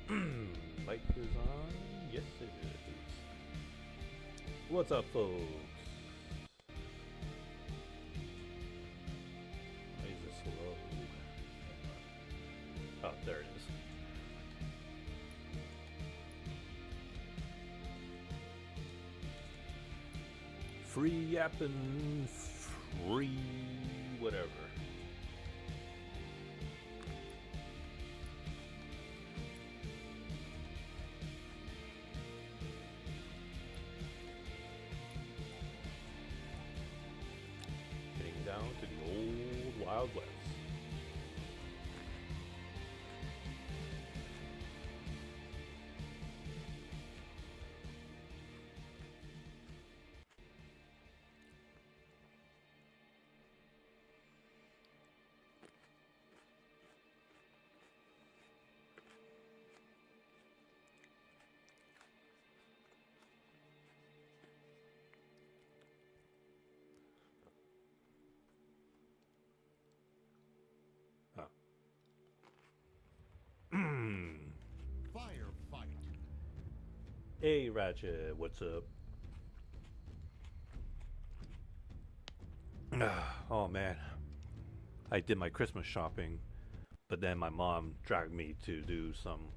Mic is on. Yes, it is. What's up, folks? Why is this slow? Oh, there it is. Free yapping, free whatever. Getting down to the old Wild West. Firefight. Hey, Ratchet, what's up? Oh man, I did my Christmas shopping, but then my mom dragged me to do some,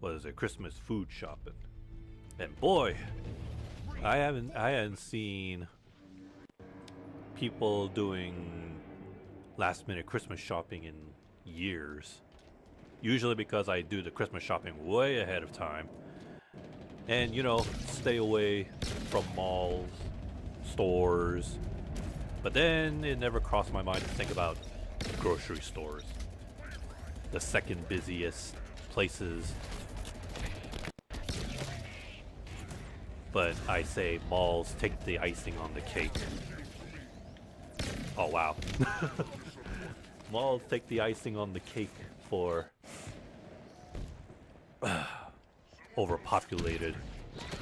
what is it, Christmas food shopping. And boy, I hadn't seen people doing last minute Christmas shopping in years. Usually because I do the Christmas shopping way ahead of time. And, you know, stay away from malls, stores. But then it never crossed my mind to think about grocery stores. The second busiest places. But I say malls take the icing on the cake. Oh, wow. Malls take the icing on the cake for overpopulated,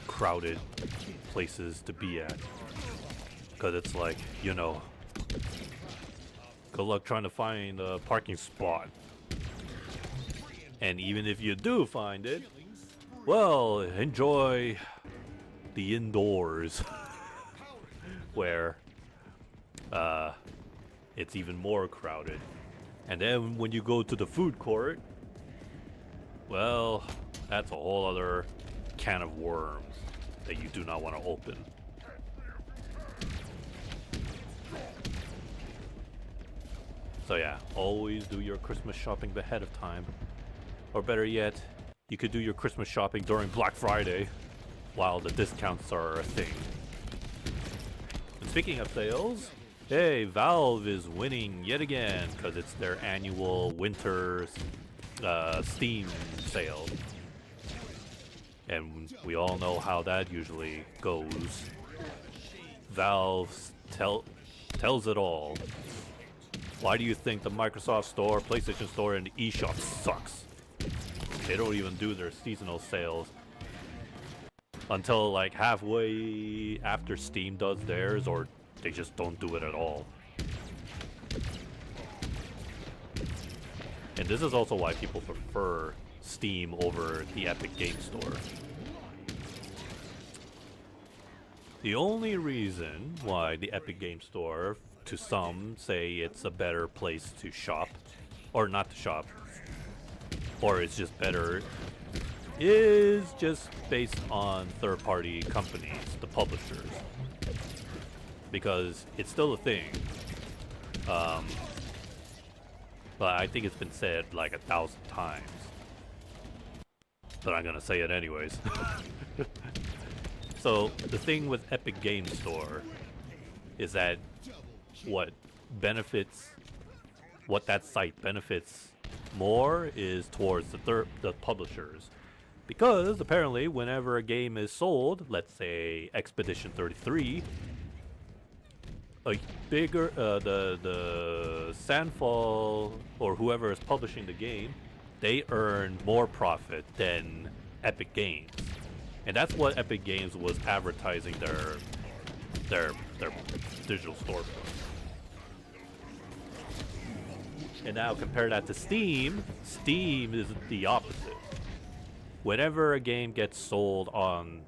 crowded places to be at. Because it's like, you know, good luck trying to find a parking spot. And even if you do find it, well, enjoy the indoors where it's even more crowded. And then when you go to the food court, well, that's a whole other can of worms that you do not want to open. So yeah, always do your Christmas shopping ahead of time. Or better yet, you could do your Christmas shopping during Black Friday while the discounts are a thing. And speaking of sales, hey, Valve is winning yet again because it's their annual winter Steam sale. And we all know how that usually goes. Valve tells it all. Why do you think the Microsoft Store, PlayStation Store, and the eShop sucks? They don't even do their seasonal sales until like halfway after Steam does theirs, or they just don't do it at all. And this is also why people prefer Steam over the Epic Game Store. The only reason why the Epic Game Store, to some, say it's a better place to shop, or not to shop, or it's just better, is just based on third-party companies, the publishers. Because it's still a thing. But I think it's been said like 1,000 times. But I'm gonna say it anyways. So the thing with Epic Game Store is that what that site benefits more is towards the publishers. Because apparently whenever a game is sold, let's say Expedition 33, a bigger the Sandfall or whoever is publishing the game, they earn more profit than Epic Games. And that's what Epic Games was advertising their digital store for. And now compare that to Steam. Steam is the opposite. Whenever a game gets sold on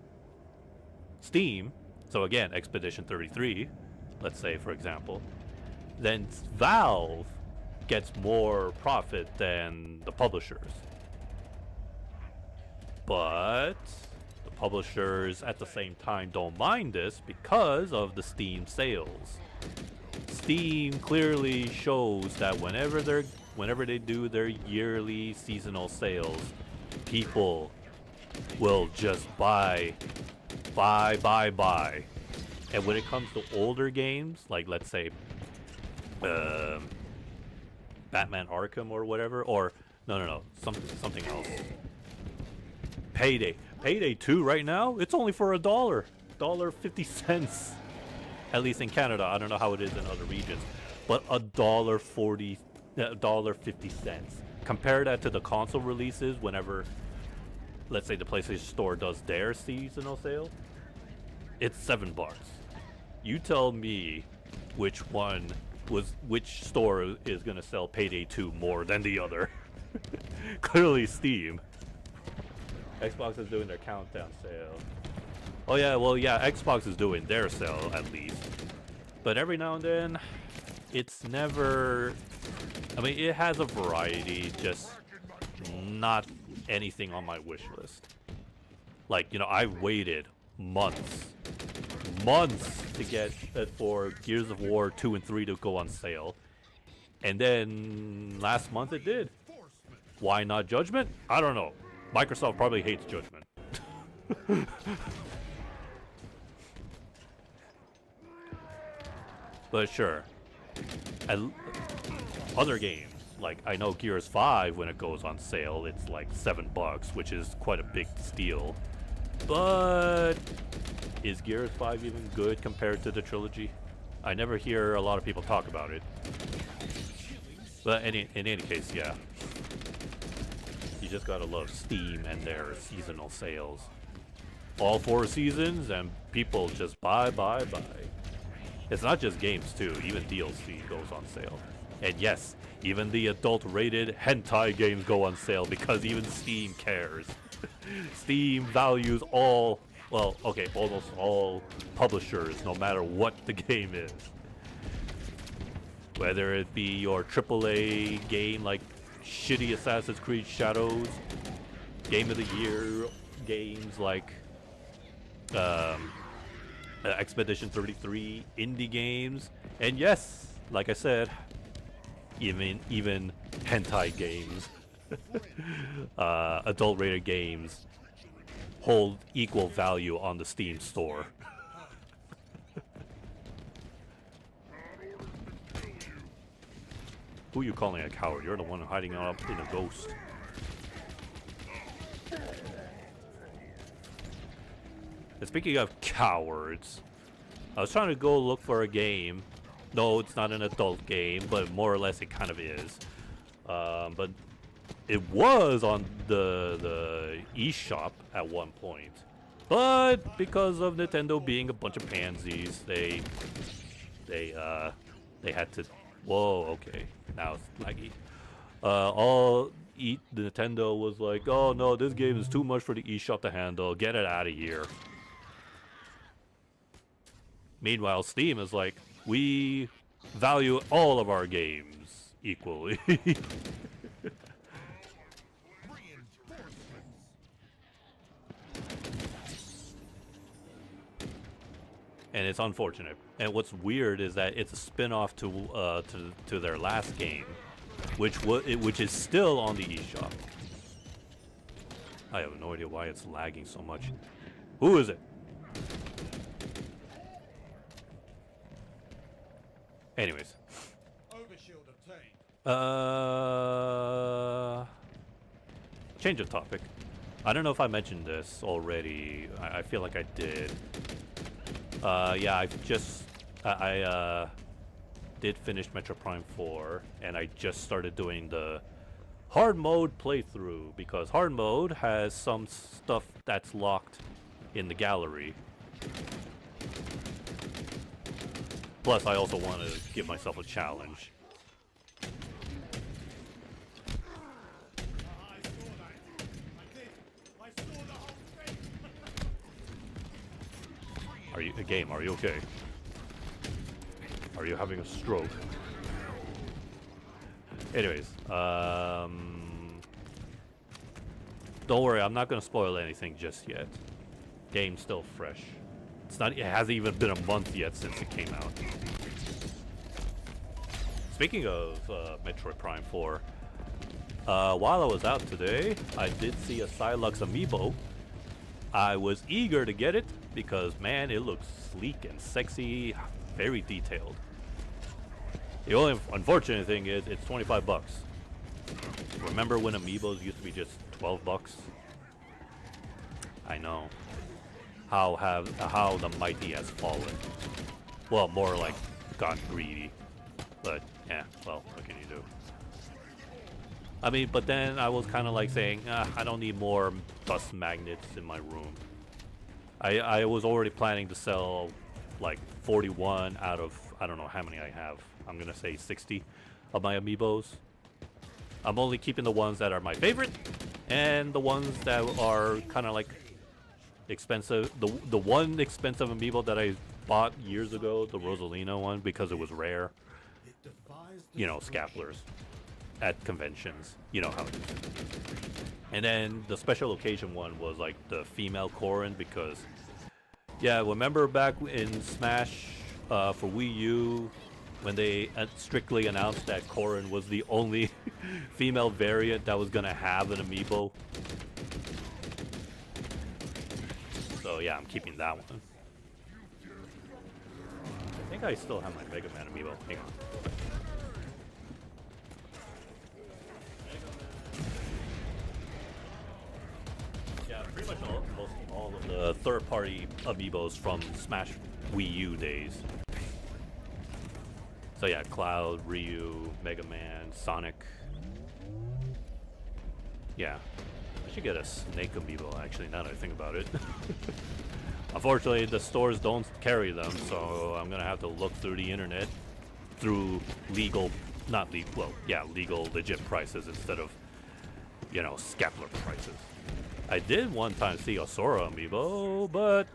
Steam, so again, Expedition 33, let's say for example, then Valve gets more profit than the publishers. But the publishers at the same time don't mind this because of the Steam sales. Steam clearly shows that whenever they do their yearly seasonal sales, people will just buy. And when it comes to older games, like let's say Batman Arkham or whatever, or no, something else. Payday 2 right now, it's only for $1.50. At least in Canada, I don't know how it is in other regions, but $1.50. Compare that to the console releases. Whenever, let's say, the PlayStation Store does their seasonal sale, it's $7. You tell me which store is gonna sell Payday 2 more than the other. Clearly Steam. Xbox is doing their countdown sale. Oh yeah, well yeah, Xbox is doing their sale at least. But every now and then, it's never... I mean, it has a variety, just not anything on my wish list. Like, you know, I waited months to get for Gears of War 2 and 3 to go on sale. And then last month it did. Why not Judgment? I don't know. Microsoft probably hates Judgment. But sure. Other games, like I know Gears 5, when it goes on sale, it's like $7, which is quite a big steal. But is Gears 5 even good compared to the trilogy? I never hear a lot of people talk about it. But in any case, yeah. You just gotta love Steam and their seasonal sales. All 4 seasons, and people just buy. It's not just games too, even DLC goes on sale. And yes, even the adult-rated hentai games go on sale because even Steam cares. Steam values all, well, okay, almost all publishers, no matter what the game is. Whether it be your AAA game like shitty Assassin's Creed Shadows, Game of the Year games like Expedition 33, indie games, and yes, like I said, even hentai games, adult-rated games hold equal value on the Steam store. Who are you calling a coward? You're the one hiding up in a ghost. And speaking of cowards, I was trying to go look for a game. No, it's not an adult game, but more or less it kind of is. But it was on the eShop at one point. But because of Nintendo being a bunch of pansies, they had to... Whoa, okay. Now it's laggy. Nintendo was like, oh no, this game is too much for the eShop to handle. Get it out of here. Meanwhile, Steam is like, we value all of our games equally. And it's unfortunate. And what's weird is that it's a spin-off to their last game, which is still on the eShop. I have no idea why it's lagging so much. Who is it? Anyways. Overshield obtained. Change of topic. I don't know if I mentioned this already. I feel like I did. Yeah, I did finish Metro Prime 4, and I just started doing the hard mode playthrough, because hard mode has some stuff that's locked in the gallery. Plus, I also want to give myself a challenge. Game, are you okay? Are you having a stroke? Anyways, don't worry, I'm not gonna spoil anything just yet. Game's still fresh. It's not. It hasn't even been a month yet since it came out. Speaking of Metroid Prime 4, while I was out today, I did see a Psylux amiibo. I was eager to get it because, man, it looks sleek and sexy, very detailed. The only unfortunate thing is it's 25 bucks. Remember when amiibos used to be just 12 bucks? I know. How the mighty has fallen. Well, more like gone greedy. But yeah, well, what can you do? I mean, but then I was kind of like saying, I don't need more dust magnets in my room. I was already planning to sell like 41 out of, I don't know how many I have. I'm gonna say 60 of my amiibos. I'm only keeping the ones that are my favorite and the ones that are kind of like expensive. The one expensive amiibo that I bought years ago, the Rosalina one, because it was rare. You know, scapplers at conventions. You know how it is. And then the special occasion one was like the female Corrin because, yeah, remember back in Smash for Wii U when they strictly announced that Corrin was the only female variant that was gonna have an amiibo? So yeah, I'm keeping that one. I think I still have my Mega Man amiibo. Hang on. Yeah, pretty much all of the third-party amiibos from Smash Wii U days. So yeah, Cloud, Ryu, Mega Man, Sonic. Yeah. I should get a Snake amiibo, actually, now that I think about it. Unfortunately, the stores don't carry them, so I'm gonna have to look through the internet through legal, not legal, well, yeah, legal, legit prices instead of, you know, scapler prices. I did one time see a Sora amiibo, but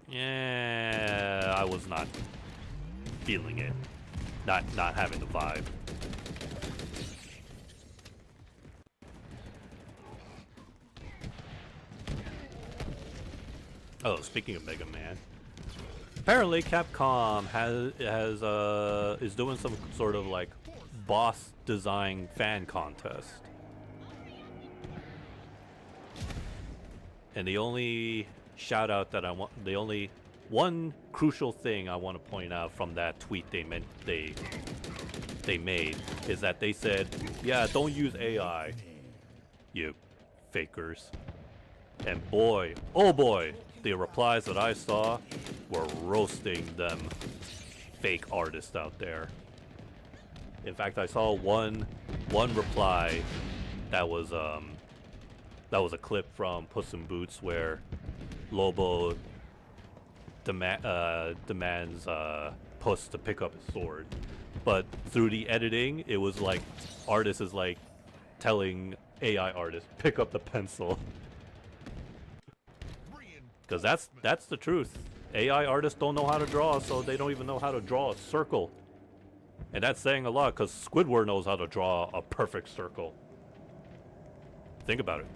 yeah, I was not feeling it. Not having the vibe. Oh, speaking of Mega Man, apparently Capcom is doing some sort of like boss design fan contest. And the only shout out that I want, the only one crucial thing I want to point out from that tweet they made is that they said, yeah, don't use AI, you fakers. And boy, oh boy, the replies that I saw were roasting them fake artists out there. In fact, I saw one reply that was a clip from Puss in Boots where Lobo demands Puss to pick up his sword, but through the editing, it was like artist is like telling AI artist pick up the pencil. Because that's the truth. AI artists don't know how to draw, so they don't even know how to draw a circle. And that's saying a lot, because Squidward knows how to draw a perfect circle. Think about it.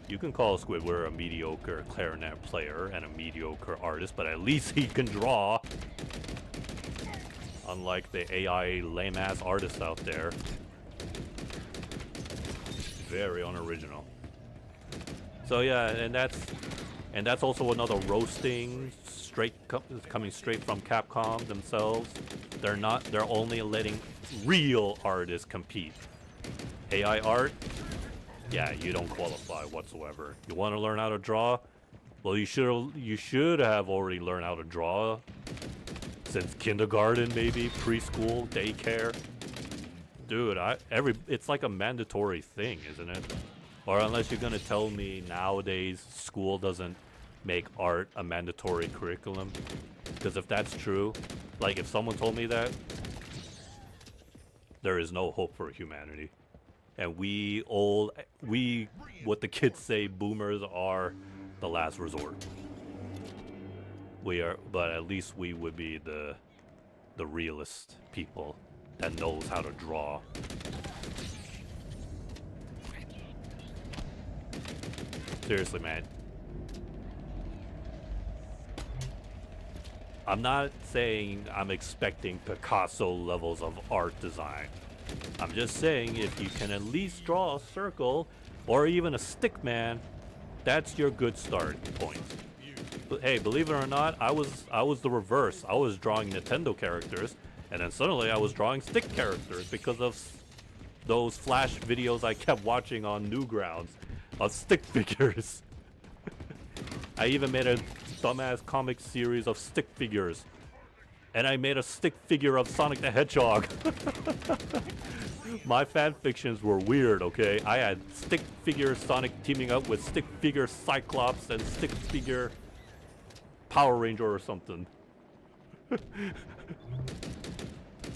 You can call Squidward a mediocre clarinet player and a mediocre artist, but at least he can draw. Unlike the AI lame-ass artists out there. Very unoriginal. So yeah, and that's also another roasting coming straight from Capcom themselves. They're only letting real artists compete. AI art, yeah, you don't qualify whatsoever. You want to learn how to draw? Well, you should have already learned how to draw since kindergarten, maybe preschool, daycare. Dude, it's like a mandatory thing, isn't it? Or unless you're gonna tell me nowadays school doesn't make art a mandatory curriculum. Because if that's true, like if someone told me that, there is no hope for humanity. And we, what the kids say, boomers are the last resort. We are, but at least we would be the realist people that knows how to draw. Seriously, man. I'm not saying I'm expecting Picasso levels of art design. I'm just saying if you can at least draw a circle or even a stick man, that's your good starting point. But hey, believe it or not, I was the reverse. I was drawing Nintendo characters, and then suddenly I was drawing stick characters because of those Flash videos I kept watching on Newgrounds of stick figures. I even made a dumbass comic series of stick figures. And I made a stick figure of Sonic the Hedgehog. My fan fictions were weird, okay? I had stick figure Sonic teaming up with stick figure Cyclops and stick figure Power Ranger or something.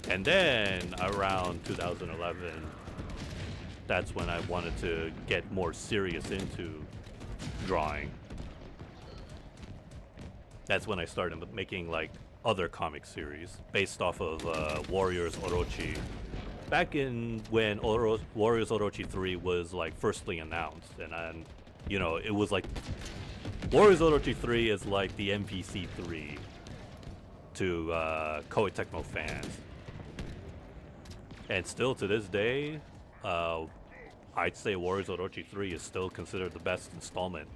And then around 2011, that's when I wanted to get more serious into drawing. That's when I started making like other comic series based off of Warriors Orochi. Back in when Warriors Orochi 3 was like firstly announced, and then, you know, it was like Warriors Orochi 3 is like the MPC 3 to Koei Tecmo fans. And still to this day, I'd say Warriors Orochi 3 is still considered the best installment.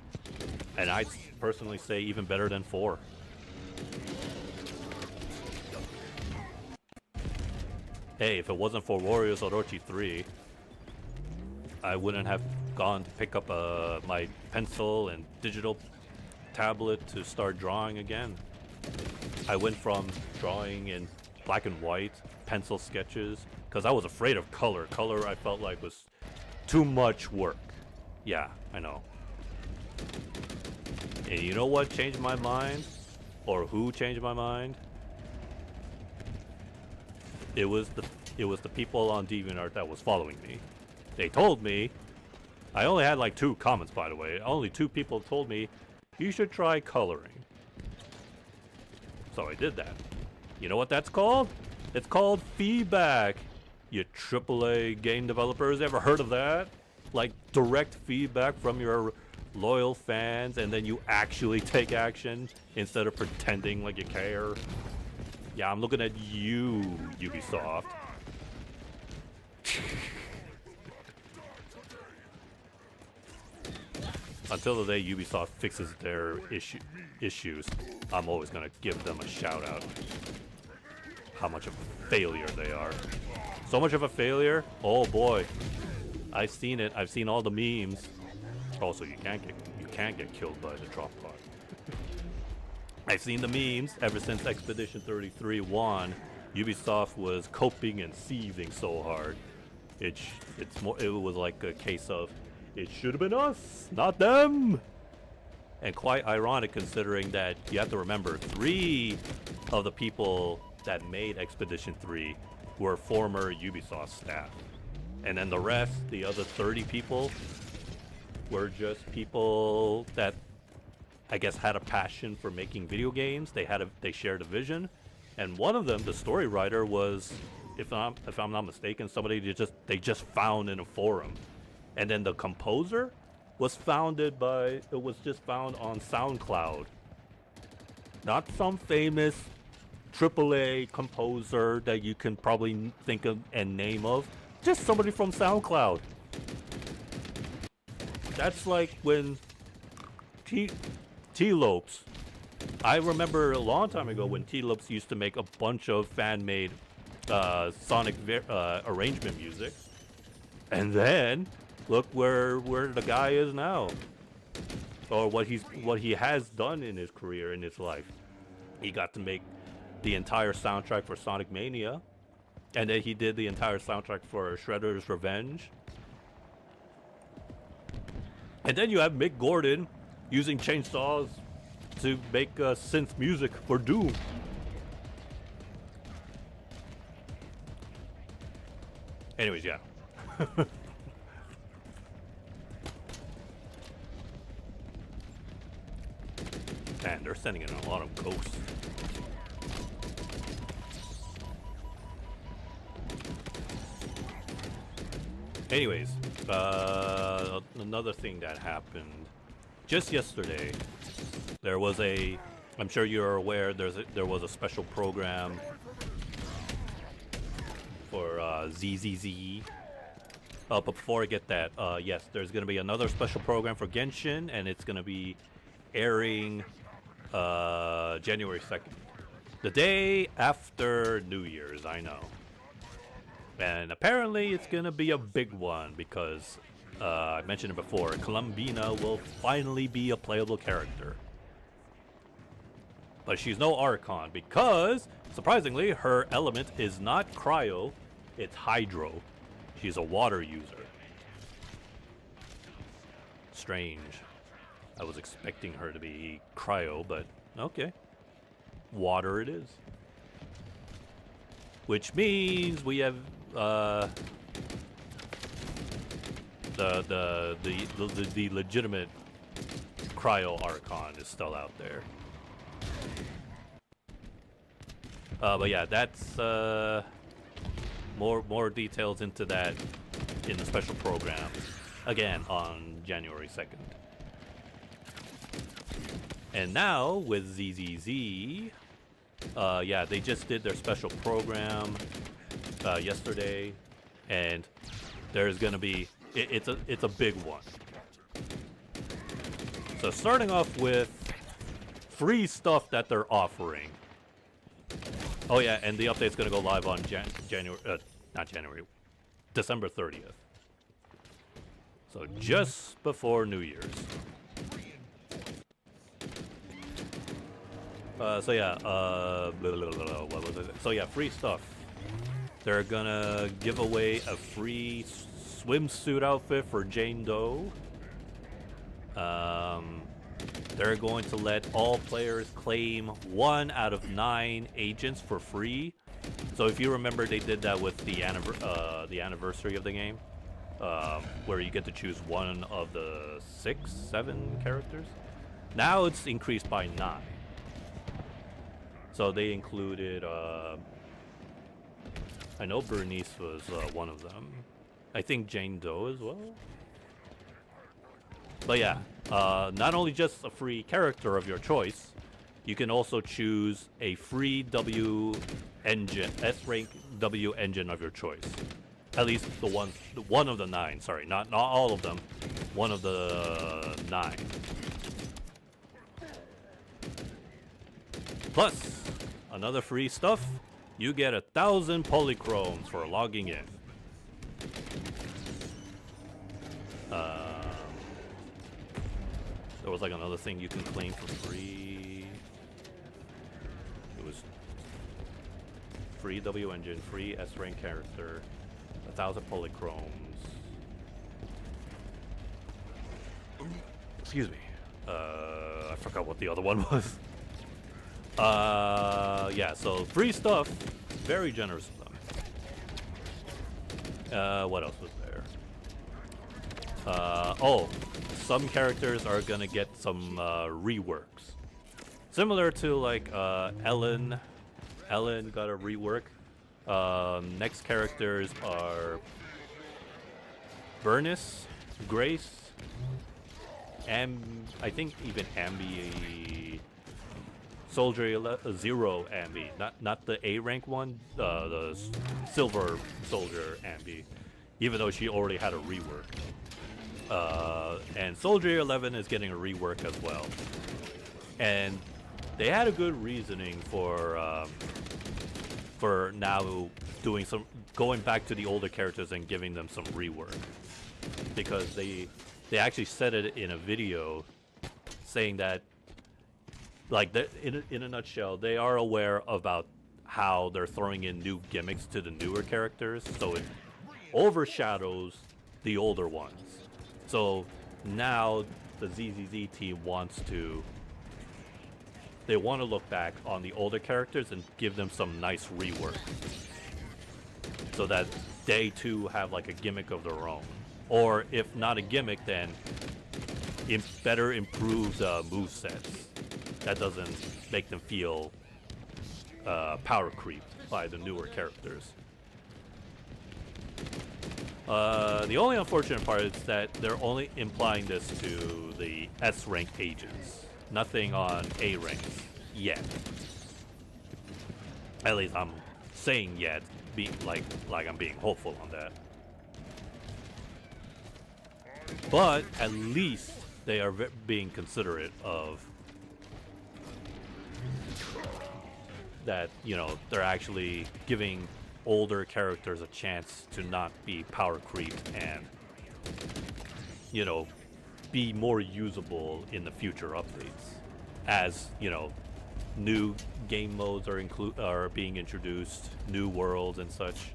And I'd personally say even better than 4. Hey, if it wasn't for Warriors Orochi 3, I wouldn't have gone to pick up my pencil and digital tablet to start drawing again. I went from drawing in black and white, pencil sketches, because I was afraid of color. Color I felt like was too much work. Yeah, I know. And you know what changed my mind? Or who changed my mind? It was the people on DeviantArt that was following me. They told me, I only had like 2 comments by the way, only 2 people told me, you should try coloring. So I did that. You know what that's called? It's called feedback. You AAA game developers, ever heard of that? Like direct feedback from your loyal fans, and then you actually take action instead of pretending like you care. Yeah, I'm looking at you, Ubisoft. Until the day Ubisoft fixes their issues, I'm always gonna give them a shout out. How much of a failure they are. So much of a failure? Oh boy. I've seen it. I've seen all the memes. Also, you can't get killed by the drop pod. I've seen the memes ever since Expedition 33 won. Ubisoft was coping and seething so hard. It was like a case of it should have been us, not them. And quite ironic considering that you have to remember 3 of the people that made Expedition 3 were former Ubisoft staff. And then the rest, the other 30 people, were just people that I guess had a passion for making video games. They shared a vision, and one of them, the story writer, was, if I'm not mistaken, somebody they just found in a forum. And then the composer was just found on SoundCloud. Not some famous AAA composer that you can probably think of and name of. Just somebody from SoundCloud. That's like when T-Lopes. I remember a long time ago when T-Lopes used to make a bunch of fan-made Sonic arrangement music. And then look where the guy is now. Or what he has done in his career, in his life. He got to make the entire soundtrack for Sonic Mania. And then he did the entire soundtrack for Shredder's Revenge. And then you have Mick Gordon using chainsaws to make synth music for Doom. Anyways, yeah. sending in a lot of ghosts. Anyways, another thing that happened just yesterday, there was a, I'm sure you're aware, there was a special program for ZZZ. But before I get that, yes, there's going to be another special program for Genshin, and it's going to be airing January 2nd. The day after New Year's, I know. And apparently it's going to be a big one because, I mentioned it before, Columbina will finally be a playable character. But she's no Archon because, surprisingly, her element is not Cryo, it's Hydro. She's a water user. Strange. I was expecting her to be Cryo, but okay. Water it is. Which means we have the legitimate Cryo Archon is still out there. But yeah, that's more details into that in the special program again on January 2nd. And now with ZZZ, yeah, they just did their special program yesterday, and there's gonna be it's a big one. So starting off with free stuff that they're offering. Oh yeah, and the update's gonna go live on December 30th. So just before New Year's. So yeah, what was it? So yeah, free stuff. They're gonna give away a free swimsuit outfit for Jane Doe. They're going to let all players claim 1 out of 9 agents for free. So if you remember, they did that with the anniversary of the game, where you get to choose 1 of the 6, 7 characters. Now it's increased by 9. So they included, I know Bernice was one of them. I think Jane Doe as well. But yeah, not only just a free character of your choice, you can also choose a free W engine, S-rank W engine of your choice. At least one of the 9. Sorry, not all of them. One of the 9. Plus, another free stuff. You get 1,000 polychromes for logging in. There was like another thing you can claim for free. It was free W engine, free S rank character, 1,000 polychromes. Excuse me. I forgot what the other one was. Yeah, so free stuff. Very generous of them. What else was there? Oh, some characters are gonna get some reworks. Similar to like Ellen. Ellen got a rework. Next characters are Bernice, Grace, I think even Ambi, Soldier Zero Ambi, not the A rank one, the Silver Soldier Ambi, even though she already had a rework. And Soldier 11 is getting a rework as well. And they had a good reasoning for now going back to the older characters and giving them some rework, because they actually said it in a video, saying that, like, in a nutshell, they are aware about how they're throwing in new gimmicks to the newer characters, so it overshadows the older ones. So now the ZZZ team wants to look back on the older characters and give them some nice rework, so that they too have like a gimmick of their own, or if not a gimmick, then better improved movesets. that doesn't make them feel power creeped by the newer characters. The only unfortunate part is that they're only implying this to the S rank agents, nothing on A ranks yet. At least I'm saying yet, like I'm being hopeful on that. But at least they are being considerate of that, you know, they're actually giving older characters a chance to not be power creeped and, you know, be more usable in the future updates. As, you know, new game modes are being introduced, new worlds and such.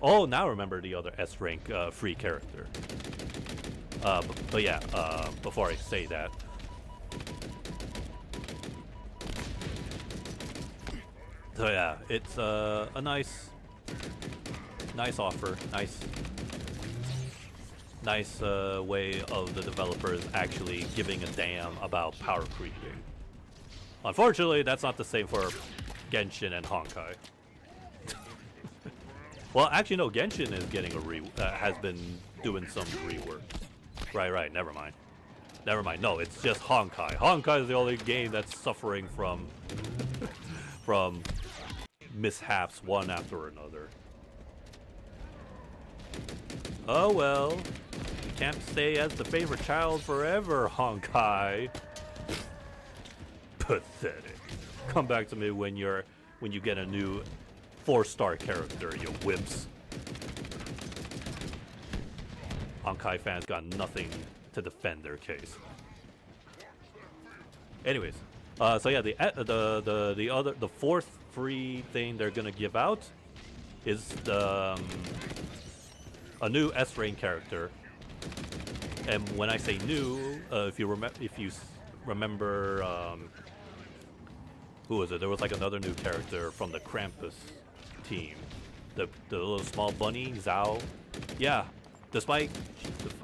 Oh, now I remember the other S rank free character. But yeah, before I say that, so yeah, it's a nice offer, nice way of the developers actually giving a damn about power creeping. Unfortunately, that's not the same for Genshin and Honkai. Well, actually, no. Genshin is getting has been doing some rework. Right. Never mind. No, it's just Honkai. Honkai is the only game that's suffering from mishaps one after another. Oh well, you can't stay as the favorite child forever, Honkai. Pathetic. Come back to me when you get a new 4-star character, you wimps. Honkai fans got nothing to defend their case. Anyways, so yeah, the fourth free thing they're gonna give out is a new S rank character. And when I say new, if you remember, who was it? There was like another new character from the Krampus team, the little small bunny, Zhao. Yeah, despite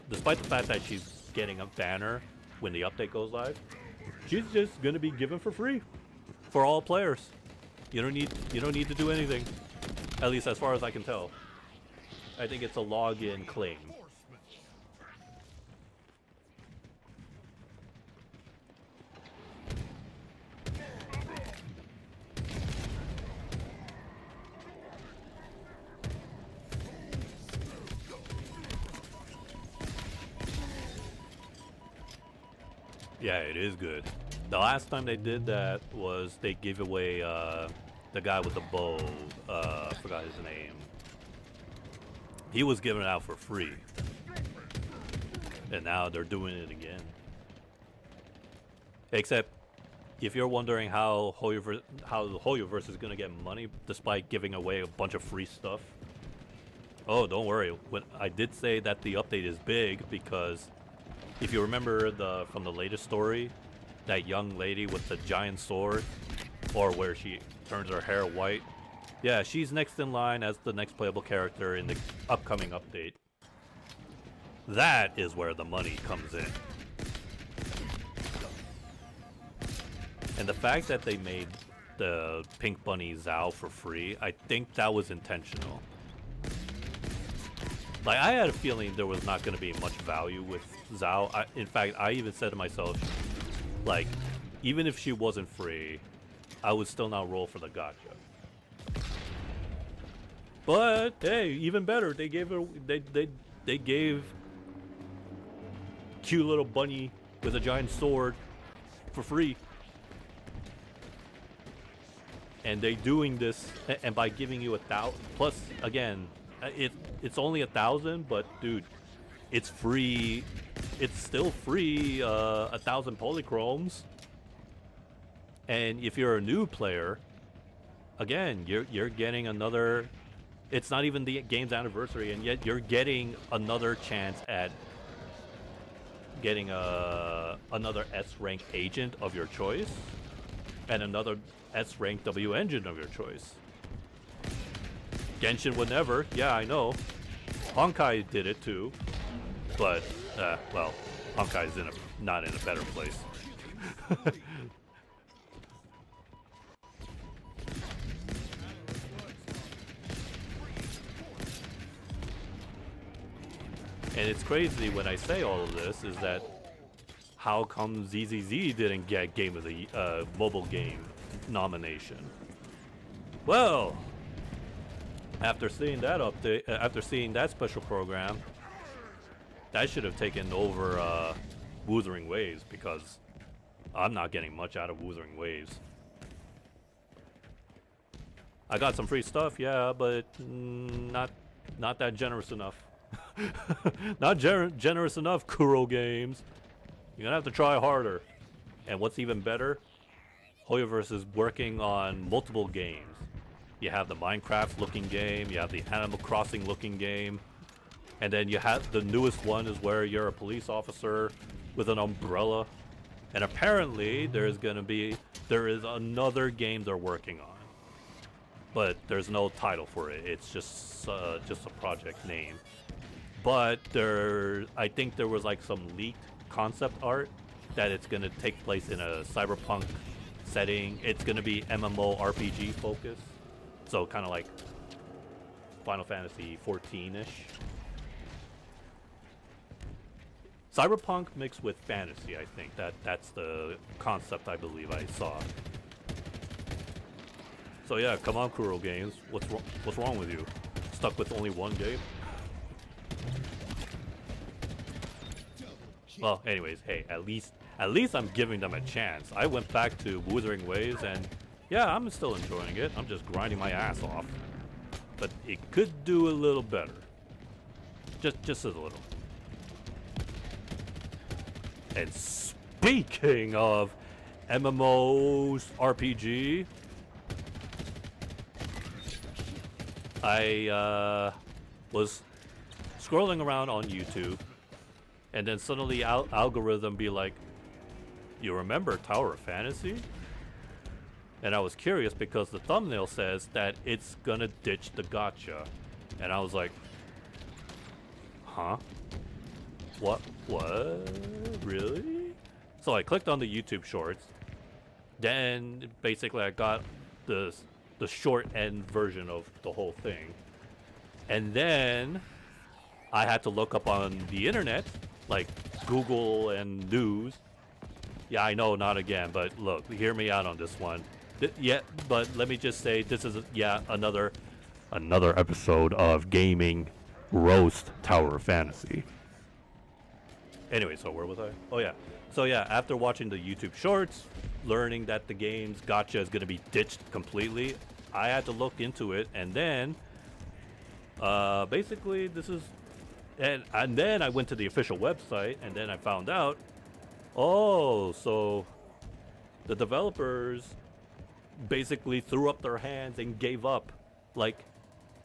the fact that she's getting a banner when the update goes live, she's just gonna be given for free for all players. You don't need to do anything, at least as far as I can tell. I think it's a login claim. Yeah, it is good. The last time they did that was they gave away the guy with the bow. Forgot his name. He was given out for free, and now they're doing it again. Except, if you're wondering how the Hoyoverse is gonna get money despite giving away a bunch of free stuff, oh, don't worry. When I did say that the update is big, because if you remember from the latest story, that young lady with the giant sword, or where she turns her hair white, yeah, she's next in line as the next playable character in the upcoming update. That is where the money comes in. And the fact that they made the Pink Bunny Zhao for free, I think that was intentional. Like, I had a feeling there was not going to be much value with Zhao. In fact, I even said to myself, like, even if she wasn't free, I would still not roll for the gacha. But hey, even better, they gave her they gave cute little bunny with a giant sword for free. And they doing this, and by giving you 1,000 plus, again, it's only 1,000, but dude, it's free. It's still free. 1,000 polychromes. And if you're a new player, again, you're getting another. It's not even the game's anniversary, and yet you're getting another chance at getting another S rank agent of your choice, and another S rank W engine of your choice. Genshin would never. Yeah, I know. Honkai did it too, but well, Honkai's not in a better place. And it's crazy when I say all of this is that how come ZZZ didn't get Game of the mobile game nomination? Well, after seeing that update, after seeing that special program, that should have taken over Wuthering Waves because I'm not getting much out of Wuthering Waves. I got some free stuff, yeah, but not that generous enough. Not generous enough, Kuro Games. You're gonna have to try harder. And what's even better, Hoyoverse is working on multiple games. You have the Minecraft looking game, you have the Animal Crossing looking game, and then you have the newest one is where you're a police officer with an umbrella. And apparently there is another game they're working on, but there's no title for it. It's just a project name. But I think there was like some leaked concept art that it's gonna take place in a cyberpunk setting. It's gonna be MMORPG focused, so kind of like Final Fantasy 14-ish. Cyberpunk mixed with fantasy, I think. That's the concept I believe I saw. So yeah, come on, Kuro Games. What's wrong with you? Stuck with only one game? Well, anyways, hey, at least I'm giving them a chance. I went back to Wuthering Waves, and yeah, I'm still enjoying it. I'm just grinding my ass off, but it could do a little better. Just a little. And speaking of MMOs RPG, I was scrolling around on YouTube, and then suddenly algorithm be like, you remember Tower of Fantasy? And I was curious because the thumbnail says that it's gonna ditch the gacha. And I was like, huh? What? Really? So I clicked on the YouTube shorts. Then basically I got the short end version of the whole thing. And then I had to look up on the internet, like Google and news. Yeah, I know, not again, but look, hear me out on this one. Yeah, but let me just say, this is another episode of Gaming Roast Tower of Fantasy. Anyway, so where was I? Oh yeah. So yeah, after watching the YouTube shorts, learning that the game's gacha is going to be ditched completely, I had to look into it, and then basically this is, and then I went to the official website, and then I found out, oh, so the developers basically threw up their hands and gave up. Like,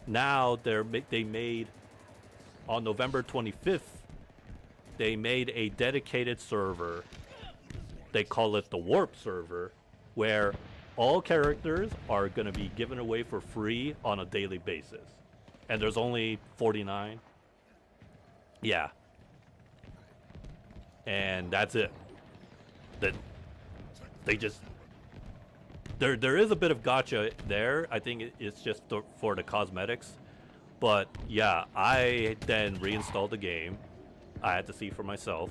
now they made, on November 25th, they made a dedicated server. They call it the Warp server, where all characters are going to be given away for free on a daily basis. And there's only 49. Yeah. And that's it. That they just, there is a bit of gacha there. I think it's just for the cosmetics. But yeah, I then reinstalled the game. I had to see for myself.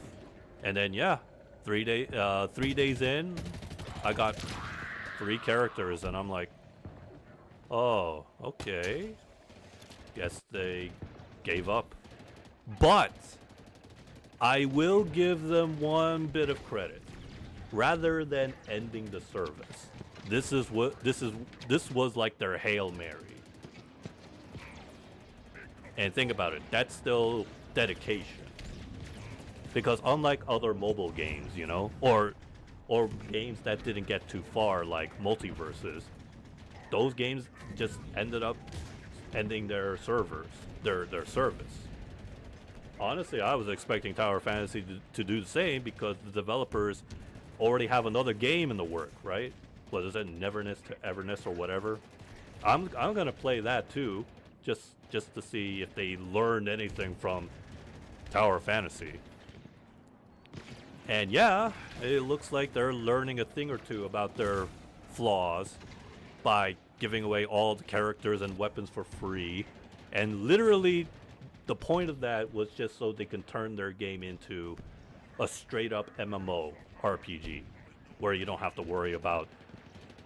And then yeah, 3 days in, I got 3 characters, and I'm like, oh, okay. Guess they gave up. But I will give them one bit of credit. Rather than ending the service, this was like their Hail Mary. And think about it, that's still dedication. Because unlike other mobile games, you know, or games that didn't get too far, like Multiverses, those games just ended up ending their servers, their service. Honestly, I was expecting Tower Fantasy to do the same, because the developers already have another game in the work, right? What is it, Neverness to Everness or whatever? I'm gonna play that too, just to see if they learned anything from Tower Fantasy. And yeah, it looks like they're learning a thing or two about their flaws by giving away all the characters and weapons for free. And literally, the point of that was just so they can turn their game into a straight up MMO RPG, where you don't have to worry about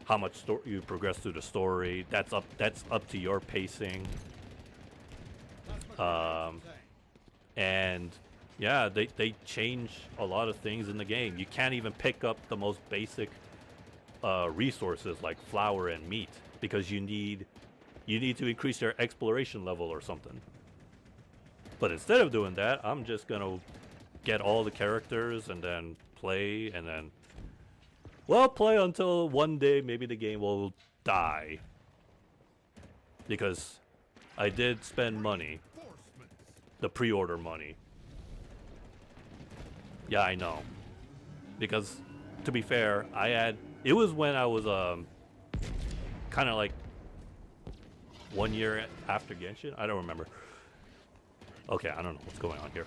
how much you progress through the story. That's up to your pacing. And yeah, they change a lot of things in the game. You can't even pick up the most basic resources like flour and meat because you need to increase your exploration level or something. But instead of doing that, I'm just gonna get all the characters and then play and then, well, play until one day maybe the game will die. Because I did spend money, the pre-order money. Yeah, I know. Because, to be fair, it was when I was kind of like 1 year after Genshin. I don't remember. Okay, I don't know what's going on here.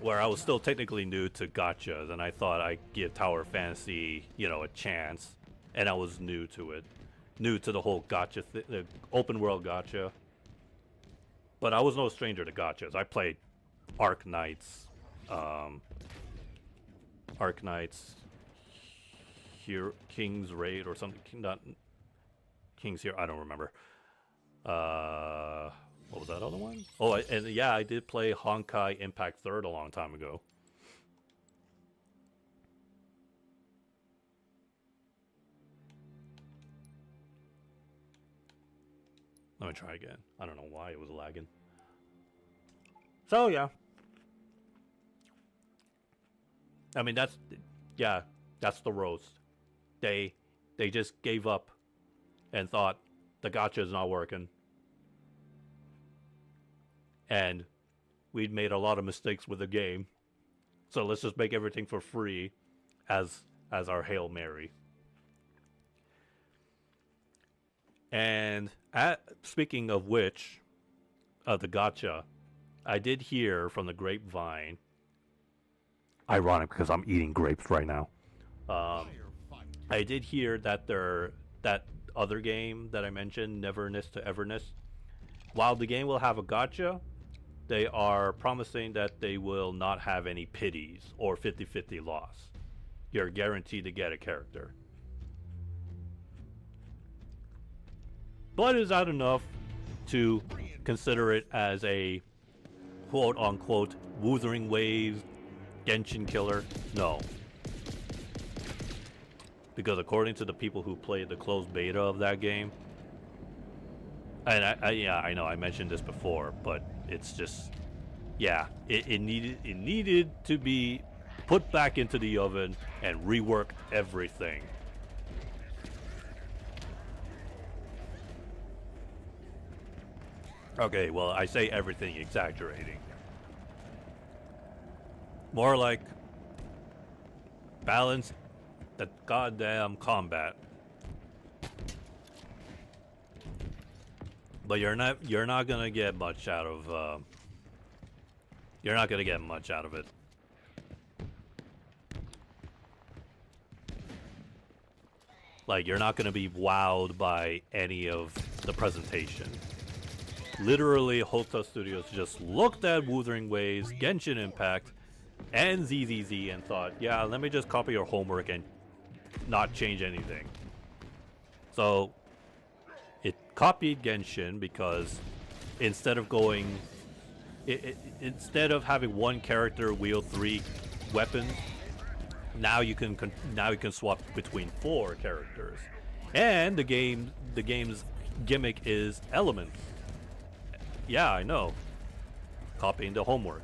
Where I was still technically new to gachas, and I thought I'd give Tower of Fantasy, a chance, and I was new to it, new to the whole gacha, the open world gacha. But I was no stranger to gachas. I played Arc Knights, here, King's Raid or something. Not King's here. I don't remember. What was that other one? Oh, and yeah, I did play Honkai Impact Third a long time ago. Let me try again. I don't know why it was lagging. So yeah. I mean, that's the roast. They just gave up and thought the gacha is not working. And we'd made a lot of mistakes with the game. So let's just make everything for free as our Hail Mary. And speaking of which, the gacha, I did hear from the grapevine. Ironic because I'm eating grapes right now. I did hear that that other game that I mentioned, Neverness to Everness, while the game will have a gacha, they are promising that they will not have any pities or 50-50 loss. You're guaranteed to get a character. But is that enough to consider it as a quote-unquote Wuthering Waves Genshin killer? No. Because according to the people who played the closed beta of that game, and I know I mentioned this before, but it's just, yeah, it needed to be put back into the oven and rework everything. Okay, well, I say everything exaggerating. More like balance the goddamn combat. But you're not gonna get much out of you're not gonna get much out of it. Like, you're not gonna be wowed by any of the presentation. Literally, Hotta Studios just looked at Wuthering Waves, Genshin Impact, and ZZZ and thought, yeah, let me just copy your homework and not change anything. So it copied Genshin because instead of having one character wield 3 weapons, now you can swap between 4 characters. And the game's gimmick is elements. Yeah, I know. Copying the homework.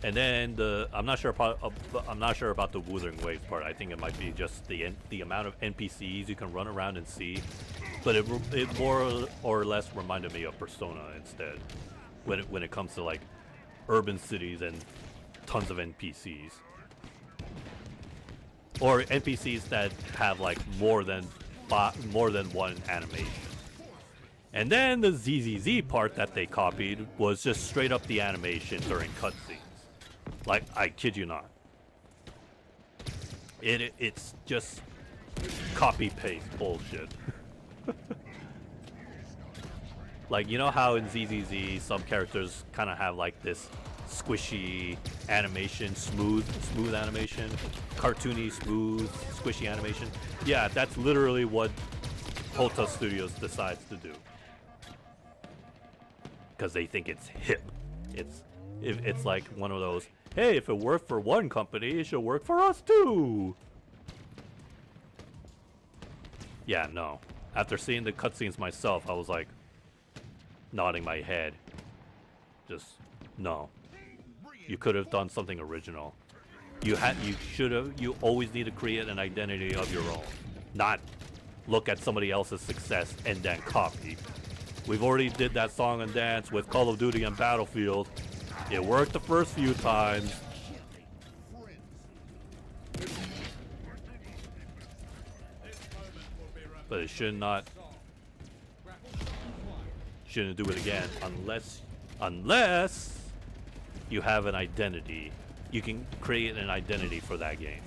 And then I'm not sure about the Wuthering Waves part. I think it might be just the amount of NPCs you can run around and see. But it more or less reminded me of Persona instead, when it comes to like urban cities and tons of NPCs, or NPCs that have like more than one animation. And then the ZZZ part that they copied was just straight up the animation during cutscenes. Like, I kid you not. It's just copy-paste bullshit. Like, you know how in ZZZ some characters kind of have like this squishy animation, smooth animation, cartoony, smooth, squishy animation? Yeah, that's literally what Hotel Studios decides to do. Because they think it's hip. It's like one of those, hey, if it worked for one company, it should work for us too. Yeah, no. After seeing the cutscenes myself, I was like, nodding my head. Just, no. You could have done something original. You always need to create an identity of your own. Not look at somebody else's success and then copy. We've already did that song and dance with Call of Duty and Battlefield. It worked the first few times. But it shouldn't do it again unless you have an identity. You can create an identity for that game.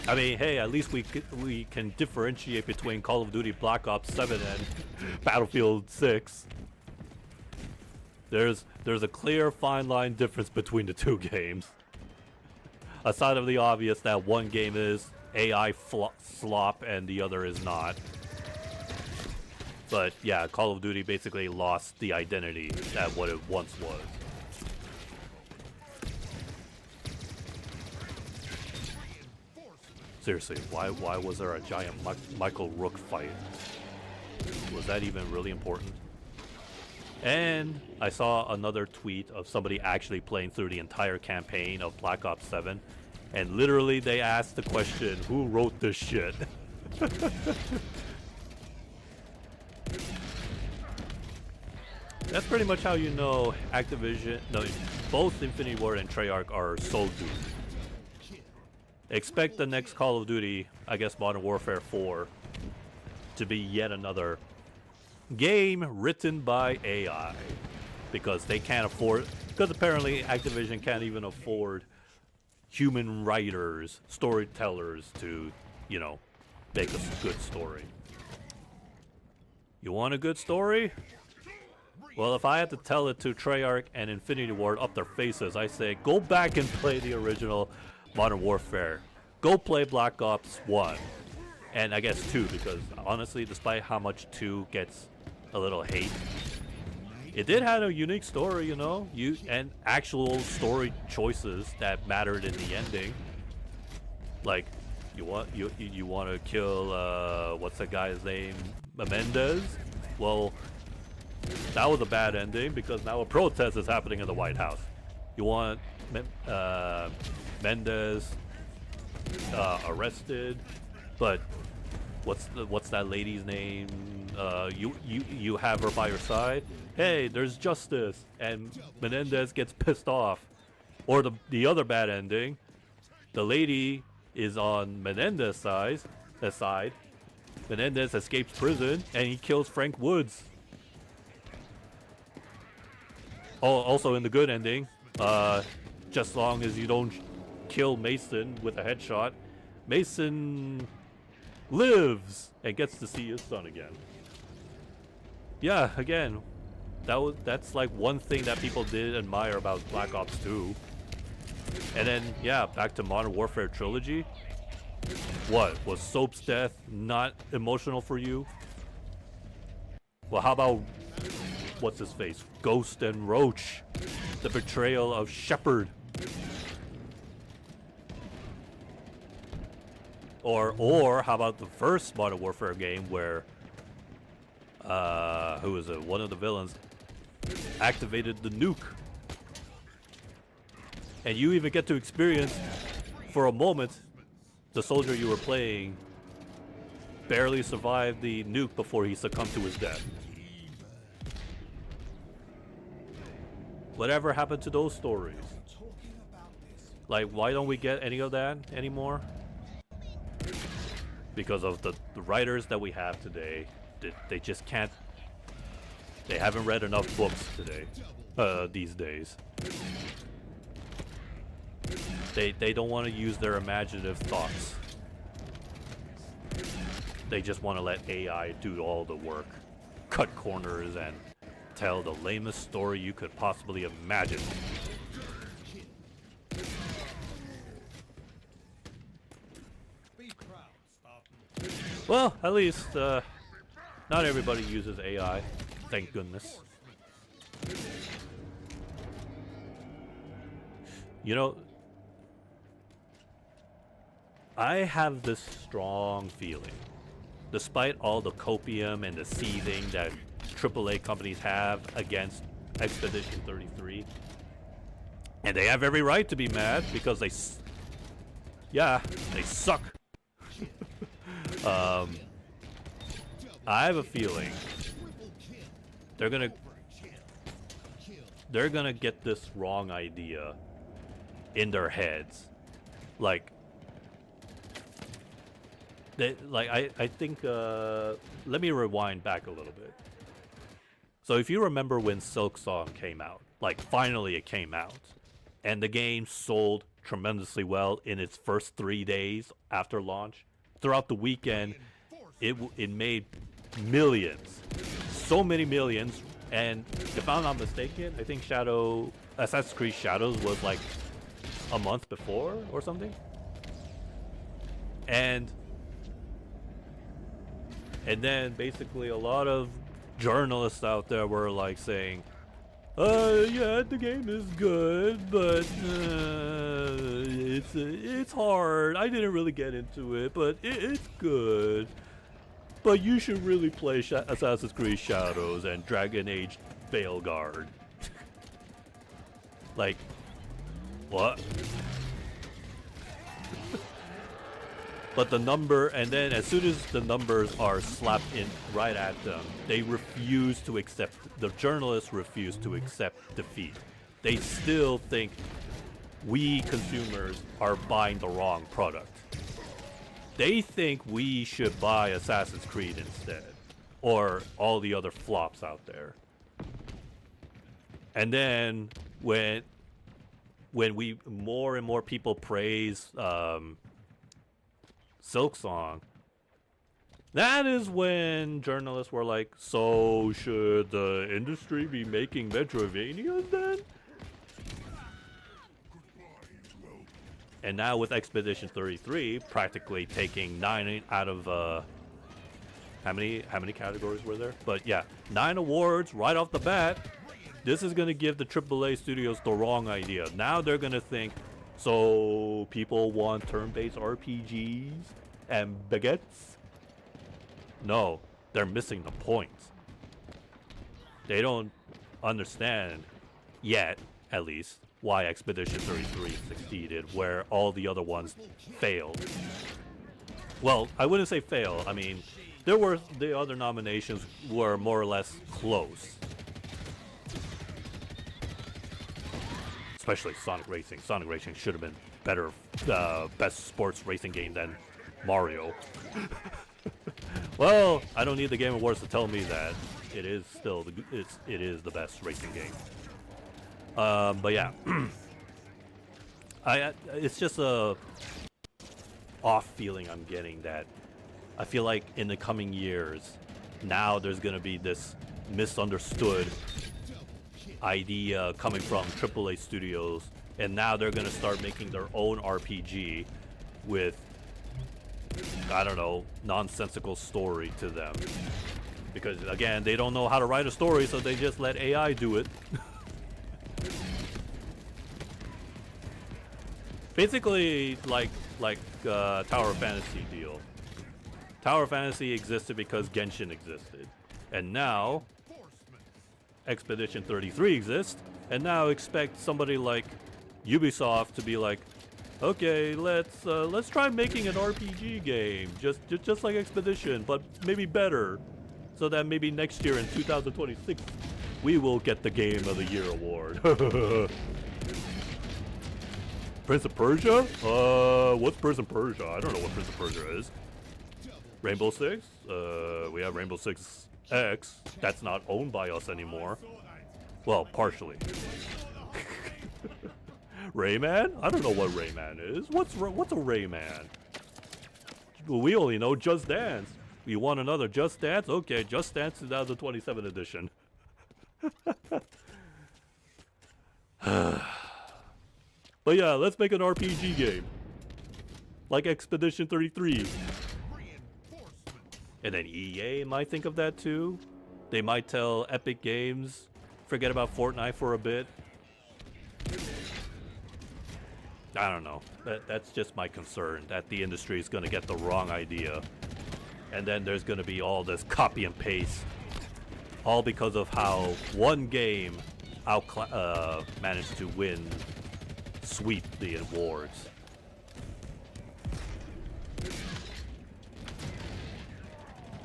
I mean, hey, at least we can differentiate between Call of Duty Black Ops 7 and Battlefield 6. There's a clear fine line difference between the two games. Aside of the obvious that one game is AI slop and the other is not. But yeah, Call of Duty basically lost the identity that what it once was. Seriously, why was there a giant Michael Rook fight? Was that even really important? And I saw another tweet of somebody actually playing through the entire campaign of Black Ops 7, and literally they asked the question, who wrote this shit? That's pretty much how you know Activision, no, both Infinity Ward and Treyarch are soul doomed. Expect the next Call of Duty, I guess Modern Warfare 4, to be yet another game written by AI. Because they can't afford, because apparently Activision can't even afford human writers, storytellers to, you know, make a good story. You want a good story? Well, if I had to tell it to Treyarch and Infinity Ward up their faces, I say, go back and play the original Modern Warfare. Go play Black Ops 1. And I guess 2, because honestly, despite how much 2 gets a little hate, it did have a unique story, you know, and actual story choices that mattered in the ending. Like, you want to kill what's that guy's name, Menendez? Well, that was a bad ending because now a protest is happening in the White House. You want Menendez arrested, but what's that lady's name? You have her by your side. Hey, there's justice, and Menendez gets pissed off. Or the other bad ending, the lady is on Menendez's side. Menendez escapes prison and he kills Frank Woods. Oh, also in the good ending, just as long as you don't kill Mason with a headshot, Mason lives and gets to see his son again. Yeah, again, that's like one thing that people did admire about Black Ops 2. And then, yeah, back to Modern Warfare Trilogy. What, was Soap's death not emotional for you? Well, how about, what's his face? Ghost and Roach. The betrayal of Shepard. Or how about the first Modern Warfare game where, who was it? One of the villains activated the nuke. And you even get to experience, for a moment, the soldier you were playing barely survived the nuke before he succumbed to his death. Whatever happened to those stories? Like, why don't we get any of that anymore? Because of the writers that we have today, they just can't They haven't read enough books today, these days. They don't want to use their imaginative thoughts. They just want to let AI do all the work, cut corners, and tell the lamest story you could possibly imagine. Be proud, Spartan. Well, at least not everybody uses AI. Thank goodness. You know, I have this strong feeling, despite all the copium and the seething that AAA companies have against Expedition 33, and they have every right to be mad because they suck. I have a feeling they're gonna get this wrong idea in their heads, like I think let me rewind back a little bit. So if you remember when Silksong came out, like finally it came out, and the game sold tremendously well in its first 3 days after launch. Throughout the weekend, it made millions, so many millions. And if I'm not mistaken, I think Assassin's Creed Shadows was like a month before or something. And then basically a lot of journalists out there were like saying, yeah, the game is good, but it's hard. I didn't really get into it, but it's good. But you should really play Assassin's Creed Shadows and Dragon Age Veilguard. Like, what? But the number, and then as soon as the numbers are slapped in right at them, they refuse to accept, the journalists refuse to accept defeat. They still think we consumers are buying the wrong product. They think we should buy Assassin's Creed instead, or all the other flops out there. And then when more and more people praise Silksong, that is when journalists were like, so should the industry be making Metroidvanias then? And now with Expedition 33 practically taking 9 out of how many categories were there? But yeah, 9 awards right off the bat. This is gonna give the AAA studios the wrong idea. Now they're gonna think, so people want turn-based RPGs and baguettes? No, they're missing the point. They don't understand yet, at least, why Expedition 33 succeeded where all the other ones failed. Well, I wouldn't say fail. I mean, the other nominations were more or less close. Especially Sonic Racing. Sonic Racing should have been better, best sports racing game than Mario. Well, I don't need the Game Awards to tell me that it is still it is the best racing game. But yeah, it's just a off feeling I'm getting that I feel like in the coming years, now there's gonna be this misunderstood idea coming from AAA studios, and now they're gonna start making their own RPG with, I don't know, nonsensical story to them. Because again, they don't know how to write a story, so they just let AI do it. Basically, like Tower Fantasy deal. Tower Fantasy existed because Genshin existed, and now Expedition 33 exists, and now expect somebody like Ubisoft to be like, okay, let's try making an RPG game, just like Expedition, but maybe better, so that maybe next year in 2026 we will get the Game of the Year award. Prince of Persia? What's Prince of Persia? I don't know what Prince of Persia is. Rainbow Six? We have Rainbow Six X that's not owned by us anymore. Well, partially. Rayman? I don't know what Rayman is. What's a Rayman? We only know Just Dance. You want another Just Dance? Okay, Just Dance is now the 27th edition. But yeah, let's make an RPG game. Like Expedition 33. And then EA might think of that too. They might tell Epic Games, forget about Fortnite for a bit. I don't know. That's just my concern, that the industry is going to get the wrong idea. And then there's going to be all this copy and paste. All because of how one game managed to sweep the awards.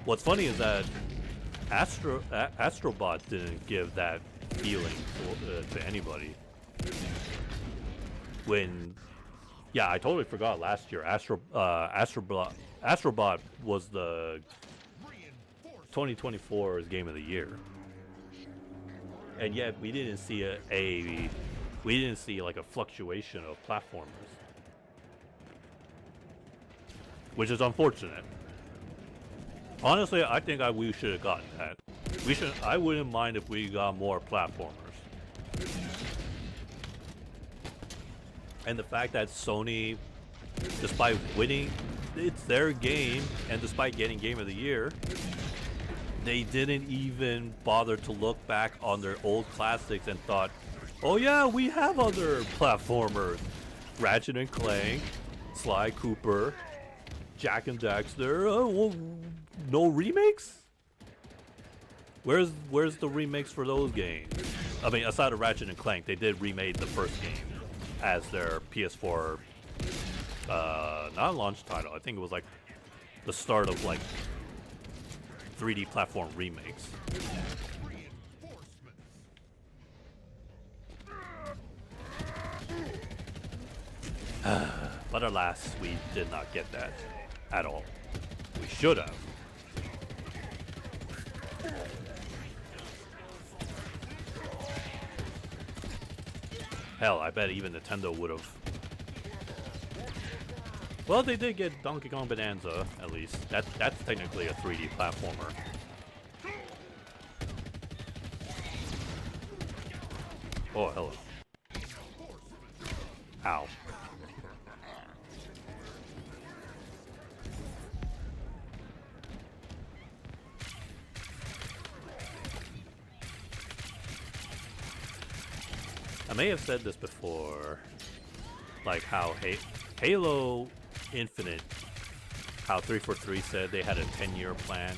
What's funny is that Astrobot didn't give that feeling to anybody. Yeah, I totally forgot last year. Astrobot was the 2024's Game of the Year, and yet we didn't see like a fluctuation of platformers, which is unfortunate. Honestly, I think we should have gotten that. I wouldn't mind if we got more platformers. And the fact that Sony, despite winning, it's their game, and despite getting Game of the Year, they didn't even bother to look back on their old classics and thought, oh yeah, we have other platformers. Ratchet and Clank, Sly Cooper, Jak and Daxter. Well, no remakes? Where's the remakes for those games? I mean, aside of Ratchet and Clank, they did remake the first game as their PS4 not launch title. I think it was like the start of like 3D platform remakes. But alas, we did not get that at all. We should have. Hell, I bet even Nintendo would have. Well, they did get Donkey Kong Bonanza, at least. That's technically a 3D platformer. Oh, hello. Ow. I may have said this before, like how Halo Infinite, how 343 said they had a 10-year plan.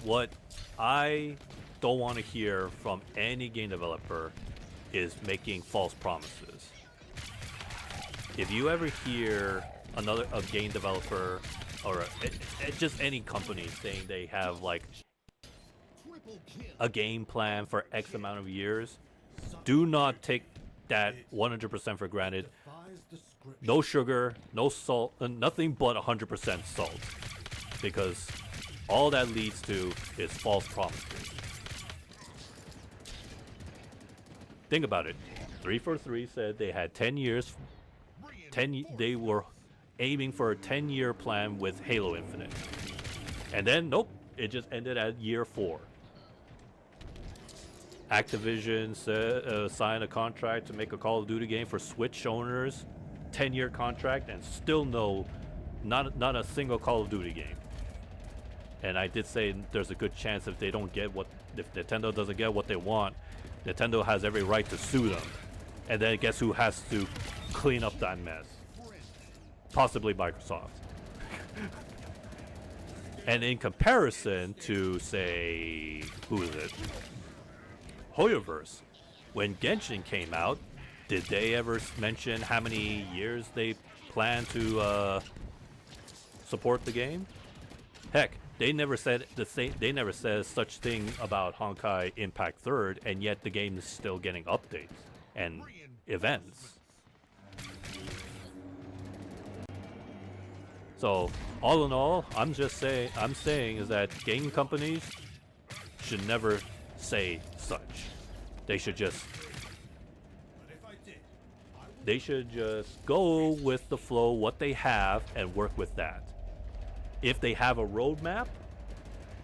What I don't want to hear from any game developer is making false promises. If you ever hear a game developer or just any company saying they have like a game plan for X amount of years, do not take that 100% for granted. No sugar, no salt, nothing but 100% salt, because all that leads to is false promises. Think about it. 343 said they had 10 years. They were aiming for a 10-year plan with Halo Infinite, and then nope, it just ended at year 4. Activision signed a contract to make a Call of Duty game for Switch owners, 10-year contract, and still not a single Call of Duty game. And I did say there's a good chance if Nintendo doesn't get what they want, Nintendo has every right to sue them. And then guess who has to clean up that mess? Possibly Microsoft. And in comparison to, say, who is it? Hoyoverse. When Genshin came out, did they ever mention how many years they plan to support the game? Heck, they never said They never said such thing about Honkai Impact 3rd, and yet the game is still getting updates and events. So all in all, I'm saying is that game companies should never say such. They should just But if I did, I would they should just go with the flow, what they have, and work with that. If they have a roadmap,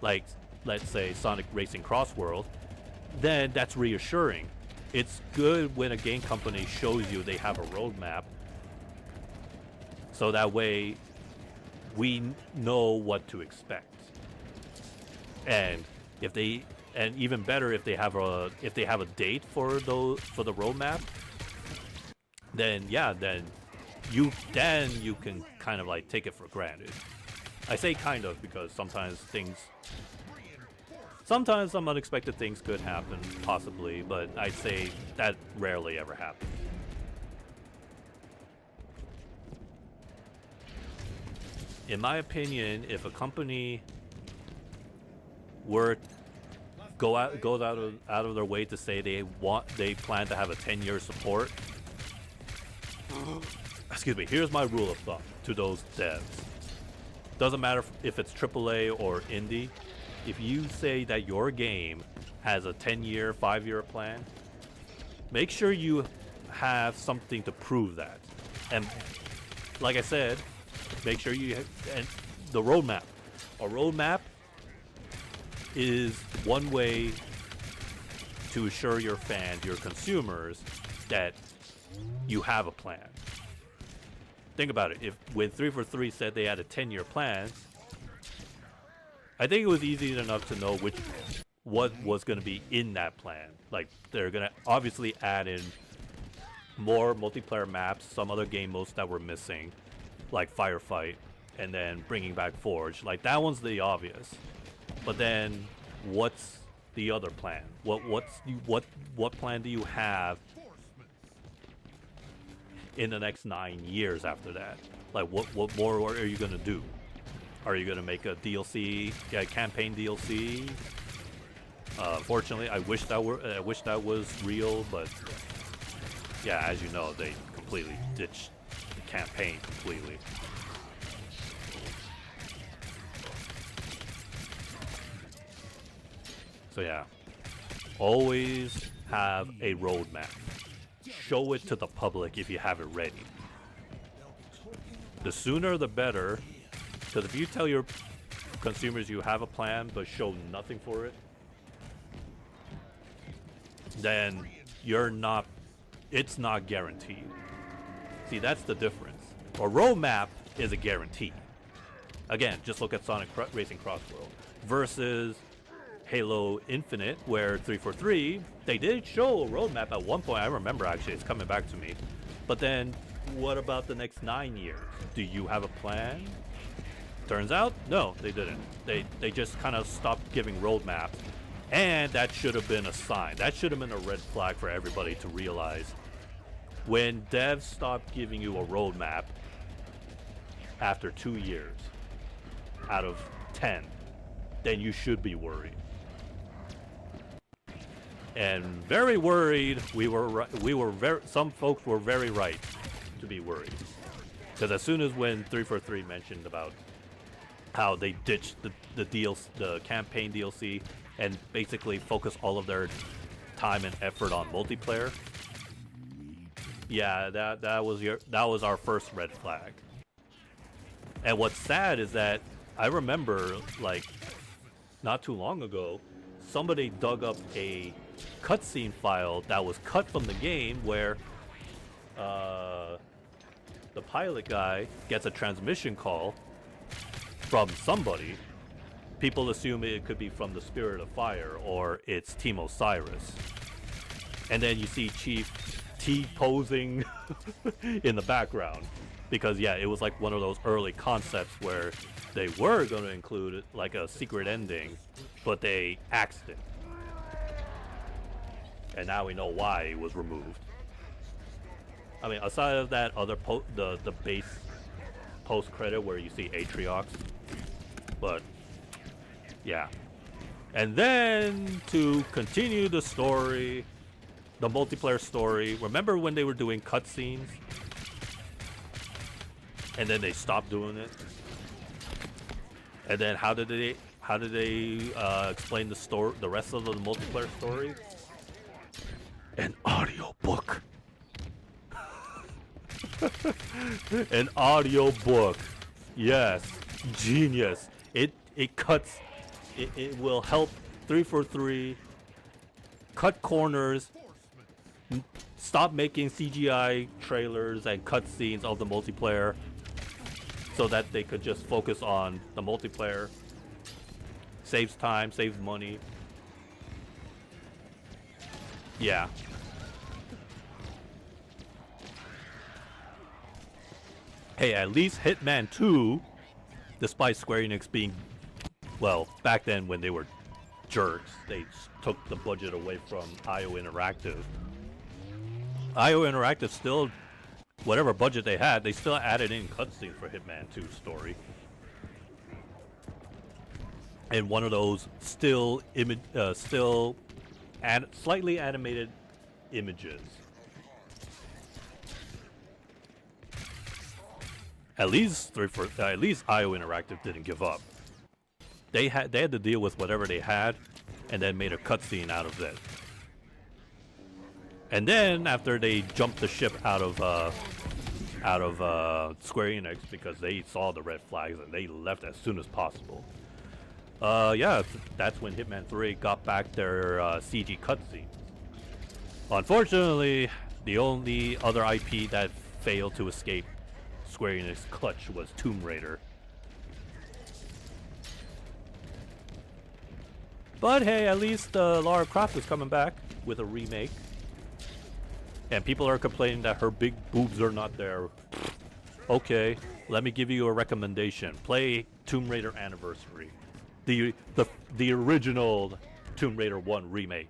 like let's say Sonic Racing Cross World, then that's reassuring. It's good when a game company shows you they have a roadmap, so that way we know what to expect. And if they, and even better if they have a date for the roadmap, then yeah, then you can kind of like take it for granted. I say kind of because sometimes some unexpected things could happen, possibly, but I'd say that rarely ever happens. In my opinion, if a company were goes out of their way to say they plan to have a 10-year support, excuse me, here's my rule of thumb to those devs. Doesn't matter if it's AAA or indie. If you say that your game has a 10-year, 5-year plan, make sure you have something to prove that. And like I said, make sure you and the roadmap. A roadmap is one way to assure your fans, your consumers, that you have a plan. Think about it. If when 343 said they had a 10-year plan, I think it was easy enough to know what was going to be in that plan. Like, they're going to obviously add in more multiplayer maps, some other game modes that were missing, like Firefight, and then bringing back Forge. Like, that one's the obvious. But then, what's the other plan? What plan do you have in the next 9 years after that? Like, what more are you gonna do? Are you gonna make a DLC, campaign DLC? Fortunately, I wish that was real, but yeah, as you know, they completely ditched the campaign completely. So yeah, always have a roadmap. Show it to the public if you have it ready. The sooner the better, because if you tell your consumers you have a plan but show nothing for it, then it's not guaranteed. See, that's the difference. A roadmap is a guarantee. Again, just look at Sonic Racing Cross World versus Halo Infinite, where 343, they did show a roadmap at one point. I remember, actually, it's coming back to me. But then, what about the next 9 years? Do you have a plan? Turns out, no, they didn't. They just kind of stopped giving roadmaps. And that should have been a sign. That should have been a red flag for everybody to realize. When devs stop giving you a roadmap after 2 years out of 10, then you should be worried. And very worried, some folks were very right to be worried. Because as soon as when 343 mentioned about how they ditched the campaign DLC and basically focus all of their time and effort on multiplayer, yeah, that was our first red flag. And what's sad is that I remember, like, not too long ago, somebody dug up a cutscene file that was cut from the game where the pilot guy gets a transmission call from somebody. People assume it could be from the Spirit of Fire or it's Team Osiris. And then you see Chief T posing in the background. Because yeah, it was like one of those early concepts where they were going to include like a secret ending, but they axed it. And now we know why it was removed. I mean, aside of that other the base post credit where you see Atriox, but yeah. And then to continue the story, the multiplayer story. Remember when they were doing cutscenes? and then they stopped doing it. And then how did they explain the rest of the multiplayer story? An audiobook. An audiobook. Yes, genius. It cuts. It will help 343 cut corners. Stop making CGI trailers and cutscenes of the multiplayer, so that they could just focus on the multiplayer. Saves time, saves money. Yeah. Hey, at least Hitman 2, despite Square Enix being, well, back then when they were jerks, they took the budget away from IO Interactive. IO Interactive still, whatever budget they had, they still added in cutscenes for Hitman 2 story. And one of those slightly animated images. At least IO Interactive didn't give up. They had to deal with whatever they had, and then made a cutscene out of it. And then after they jumped the ship out of Square Enix because they saw the red flags and they left as soon as possible. Yeah, that's when Hitman 3 got back their CG cutscenes. Unfortunately, the only other IP that failed to escape Square Enix clutch was Tomb Raider. But hey, at least Lara Croft is coming back with a remake. And people are complaining that her big boobs are not there. Okay, let me give you a recommendation. Play Tomb Raider Anniversary. The original Tomb Raider 1 remake.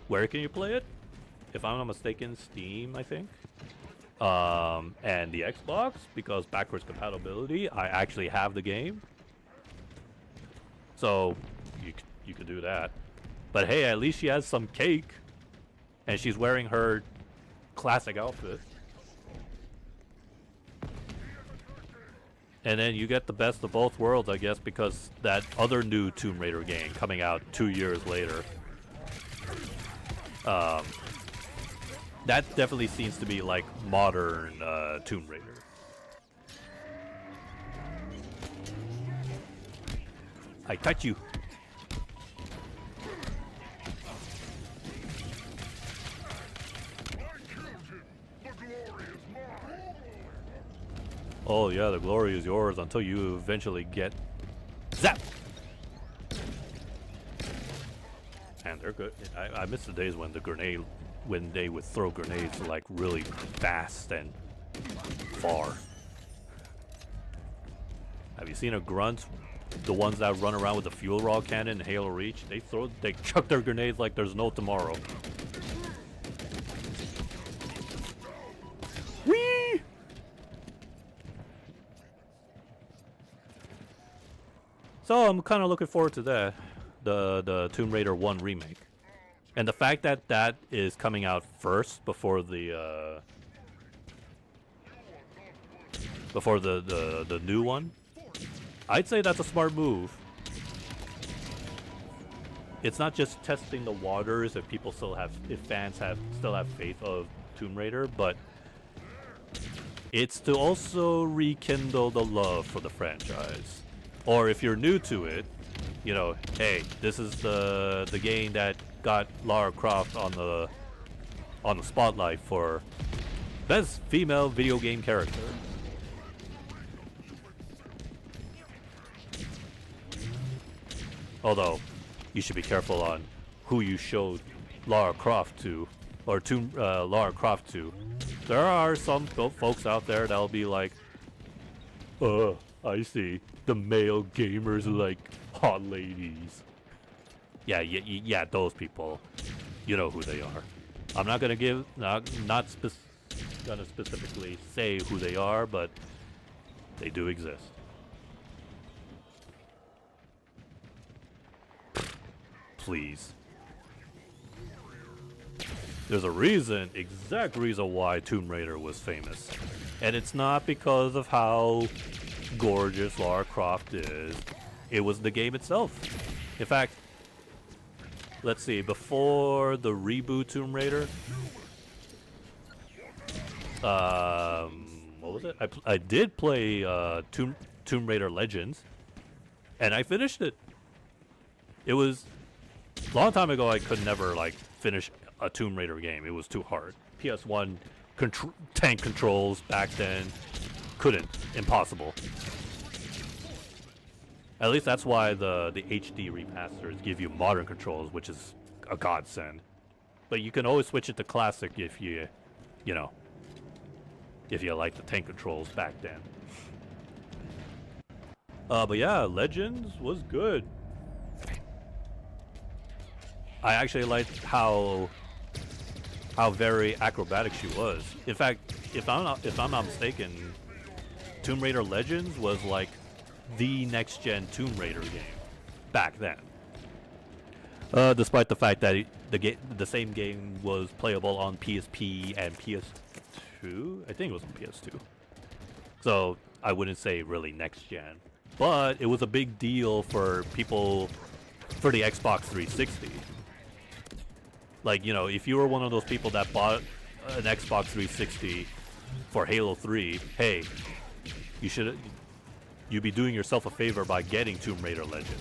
Where can you play it? If I'm not mistaken, Steam, I think. And the Xbox, because backwards compatibility, I actually have the game. So, you could do that. But hey, at least she has some cake. And she's wearing her classic outfit. And then you get the best of both worlds, I guess, because that other new Tomb Raider game coming out 2 years later. That definitely seems to be like modern Tomb Raider. I touch you. Oh yeah, the glory is yours until you eventually get zap. And they're good. I miss the days when when they would throw grenades like really fast and far. Have you seen a grunt? The ones that run around with the fuel rod cannon in Halo Reach, they chuck their grenades like there's no tomorrow. Whee! So I'm kind of looking forward to that, the Tomb Raider 1 remake, and the fact that that is coming out first before the new one. I'd say that's a smart move. It's not just testing the waters if fans still have faith of Tomb Raider, but it's to also rekindle the love for the franchise. Or if you're new to it, you know, hey, this is the game that got Lara Croft on the spotlight for best female video game character. Although, you should be careful on who you showed Lara Croft to, or Lara Croft to. There are some folks out there that'll be like, I see. The male gamers like hot ladies. Yeah, those people. You know who they are. I'm not gonna gonna specifically say who they are, but they do exist. Please. There's a exact reason why Tomb Raider was famous. And it's not because of how gorgeous Lara Croft is. It was the game itself. In fact, let's see, before the reboot Tomb Raider, what was it? I did play Tomb Raider Legends, and I finished it. It was a long time ago. I could never like finish a Tomb Raider game. It was too hard. PS1 tank controls back then couldn't. Impossible. At least that's why the HD remasters give you modern controls, which is a godsend. But you can always switch it to classic if you know, if you like the tank controls back then. But yeah, Legends was good. I actually liked how very acrobatic she was. In fact, if I'm not mistaken, Tomb Raider Legends was like the next gen Tomb Raider game back then. Despite the fact that the same game was playable on PSP and PS2, I think it was on PS2. So I wouldn't say really next gen, but it was a big deal for people for the Xbox 360. Like, you know, if you were one of those people that bought an Xbox 360 for Halo 3, hey, you'd be doing yourself a favor by getting Tomb Raider Legends.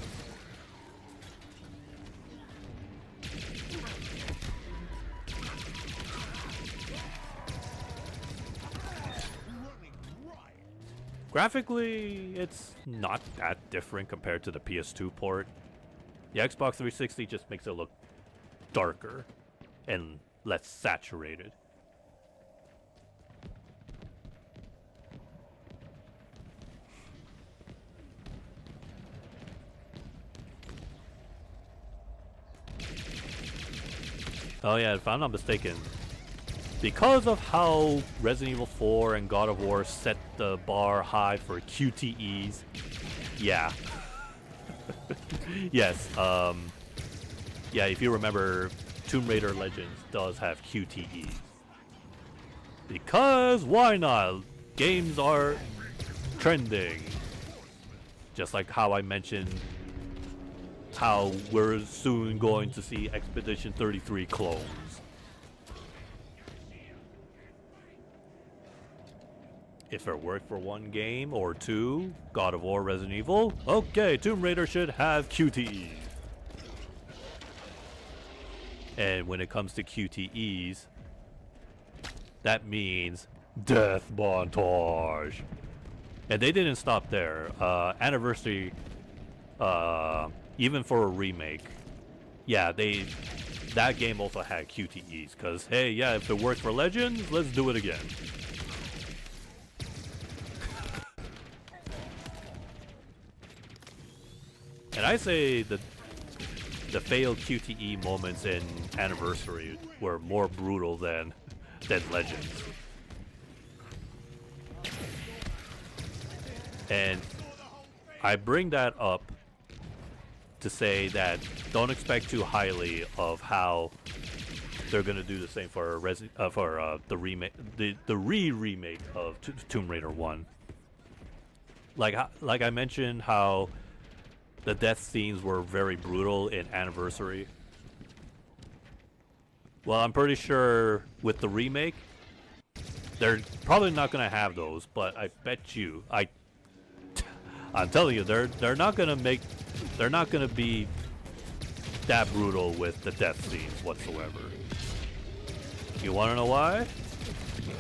Graphically, it's not that different compared to the PS2 port. The Xbox 360 just makes it look darker and less saturated. Oh yeah, if I'm not mistaken, because of how Resident Evil 4 and God of War set the bar high for QTEs, yeah. Yes, yeah, if you remember, Tomb Raider Legends does have QTEs. Because why not? Games are trending. Just like how I mentioned how we're soon going to see Expedition 33 clones. If it worked for one game or two, God of War, Resident Evil, okay, Tomb Raider should have QTEs. And when it comes to QTEs, that means death montage. And they didn't stop there. Anniversary, even for a remake, yeah, that game also had QTEs. Because, hey, yeah, if it worked for Legends, let's do it again. And I say that the failed QTE moments in Anniversary were more brutal than Legends. And I bring that up to say that don't expect too highly of how they're gonna do the same for the remake, the remake of Tomb Raider 1. Like I mentioned, how the death scenes were very brutal in Anniversary. Well, I'm pretty sure with the remake, they're probably not gonna have those. But I bet you, I'm telling you, they're not gonna be that brutal with the death scenes whatsoever. You wanna know why?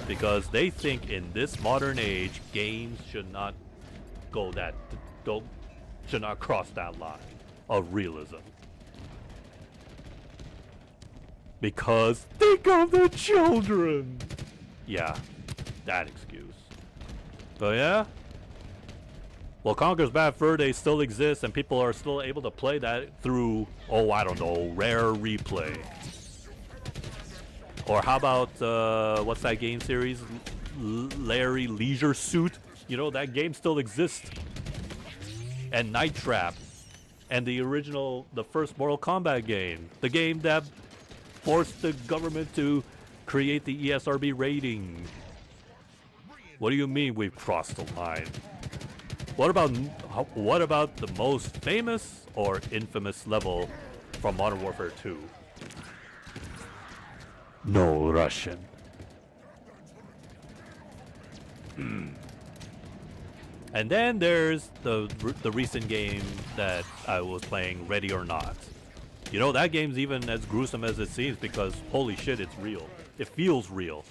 Because they think in this modern age, games should not should not cross that line of realism. Because think of the children! Yeah, that excuse. But yeah? Well, Conker's Bad Fur Day still exists and people are still able to play that through, oh, I don't know, Rare Replay. Or how about, what's that game series? Larry Leisure Suit? You know, that game still exists. And Night Trap. And the first Mortal Kombat game. The game that forced the government to create the ESRB rating. What do you mean we've crossed the line? What about the most famous or infamous level from Modern Warfare 2? No Russian. And then there's the recent game that I was playing, Ready or Not. You know, that game's even as gruesome as it seems because holy shit, it's real. It feels real.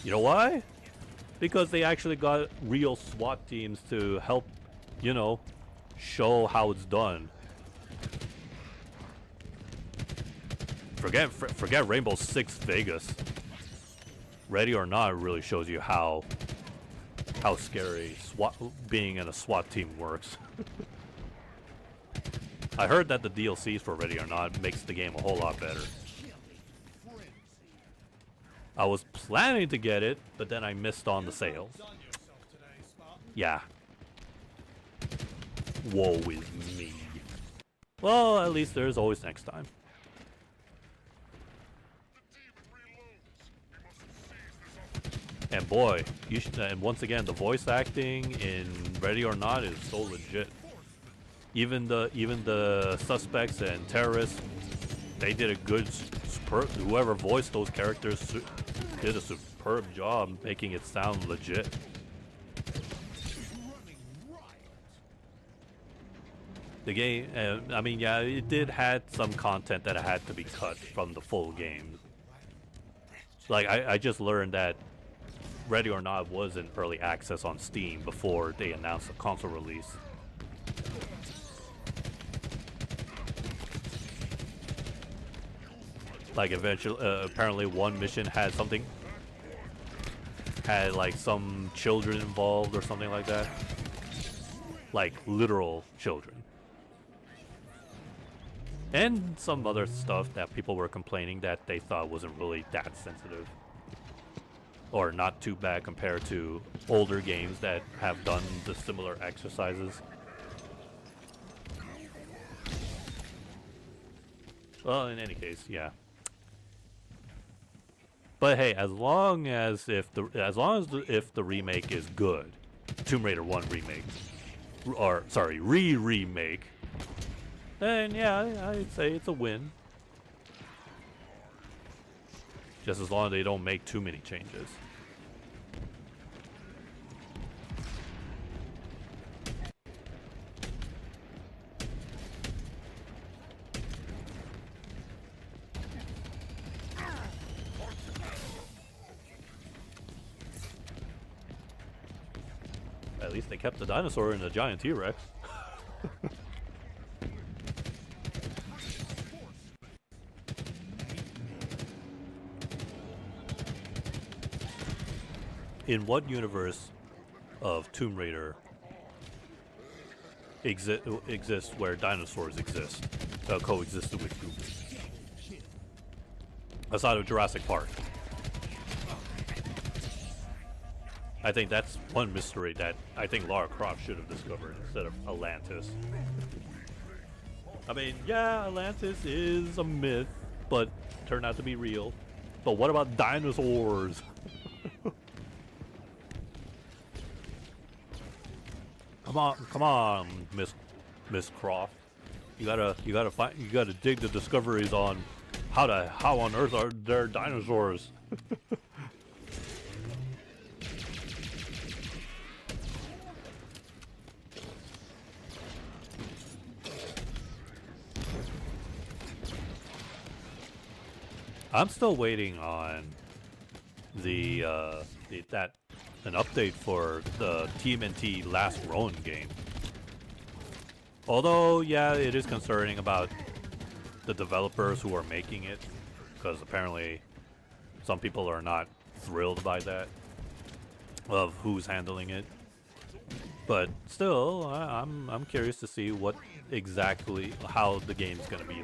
You know why? Because they actually got real SWAT teams to help, you know, show how it's done. Forget Rainbow Six Vegas. Ready or Not really shows you how scary being in a SWAT team works. I heard that the DLCs for Ready or Not makes the game a whole lot better. I was planning to get it, but then I missed on the sales. Yeah. Woe is me. Well, at least there's always next time. And boy, and once again, the voice acting in Ready or Not is so legit. Even the suspects and terrorists, they did a good, whoever voiced those characters did a superb job making it sound legit. The game, I mean, yeah, it did had some content that had to be cut from the full game. Like, I just learned that Ready or Not was in early access on Steam before they announced the console release. Like eventually, apparently one mission had like some children involved or something like that. Like literal children. And some other stuff that people were complaining that they thought wasn't really that sensitive. Or not too bad compared to older games that have done the similar exercises. Well, in any case, yeah. But hey, as long as if the remake is good, Tomb Raider 1 remake, or sorry, remake, then yeah, I'd say it's a win. Just as long as they don't make too many changes. At least they kept the dinosaur and the giant T-Rex. In what universe of Tomb Raider exists where dinosaurs exist, coexisted with humans? Aside of Jurassic Park. I think that's one mystery that I think Lara Croft should have discovered instead of Atlantis. I mean, yeah, Atlantis is a myth, but turned out to be real. But what about dinosaurs? Come on, Miss Croft. You gotta dig the discoveries on how on earth are there dinosaurs? I'm still waiting on an update for the TMNT Last Ronin game. Although, yeah, it is concerning about the developers who are making it, because apparently some people are not thrilled by that, of who's handling it. But still, I'm curious to see what exactly how the game's gonna be like.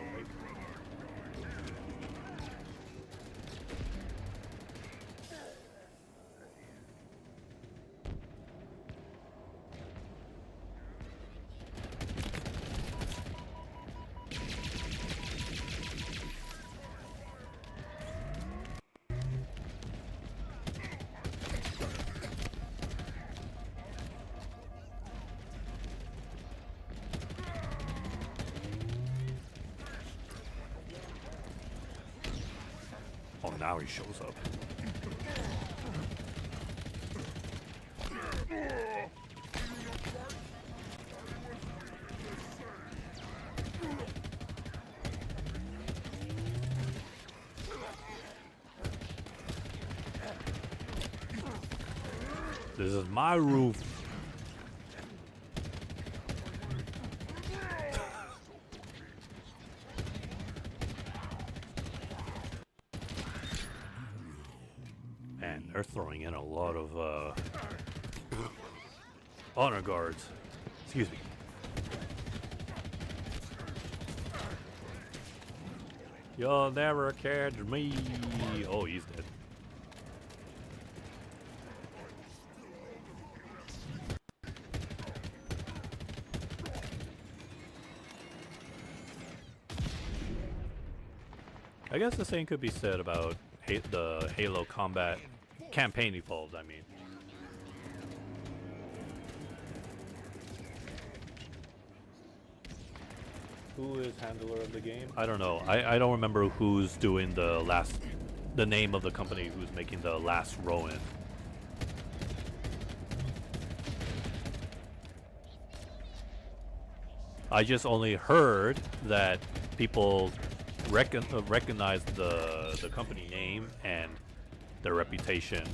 now he shows up. This is my roof. Man, they're throwing in a lot of honor guards. Excuse me. You'll never catch me. Oh, he's dead. I guess the same could be said about the Halo Combat campaign evolved, I mean. Who is handler of the game? I don't know. I don't remember who's doing the name of the company who's making the last Ronin. I just only heard that people recognize the company name and their reputation,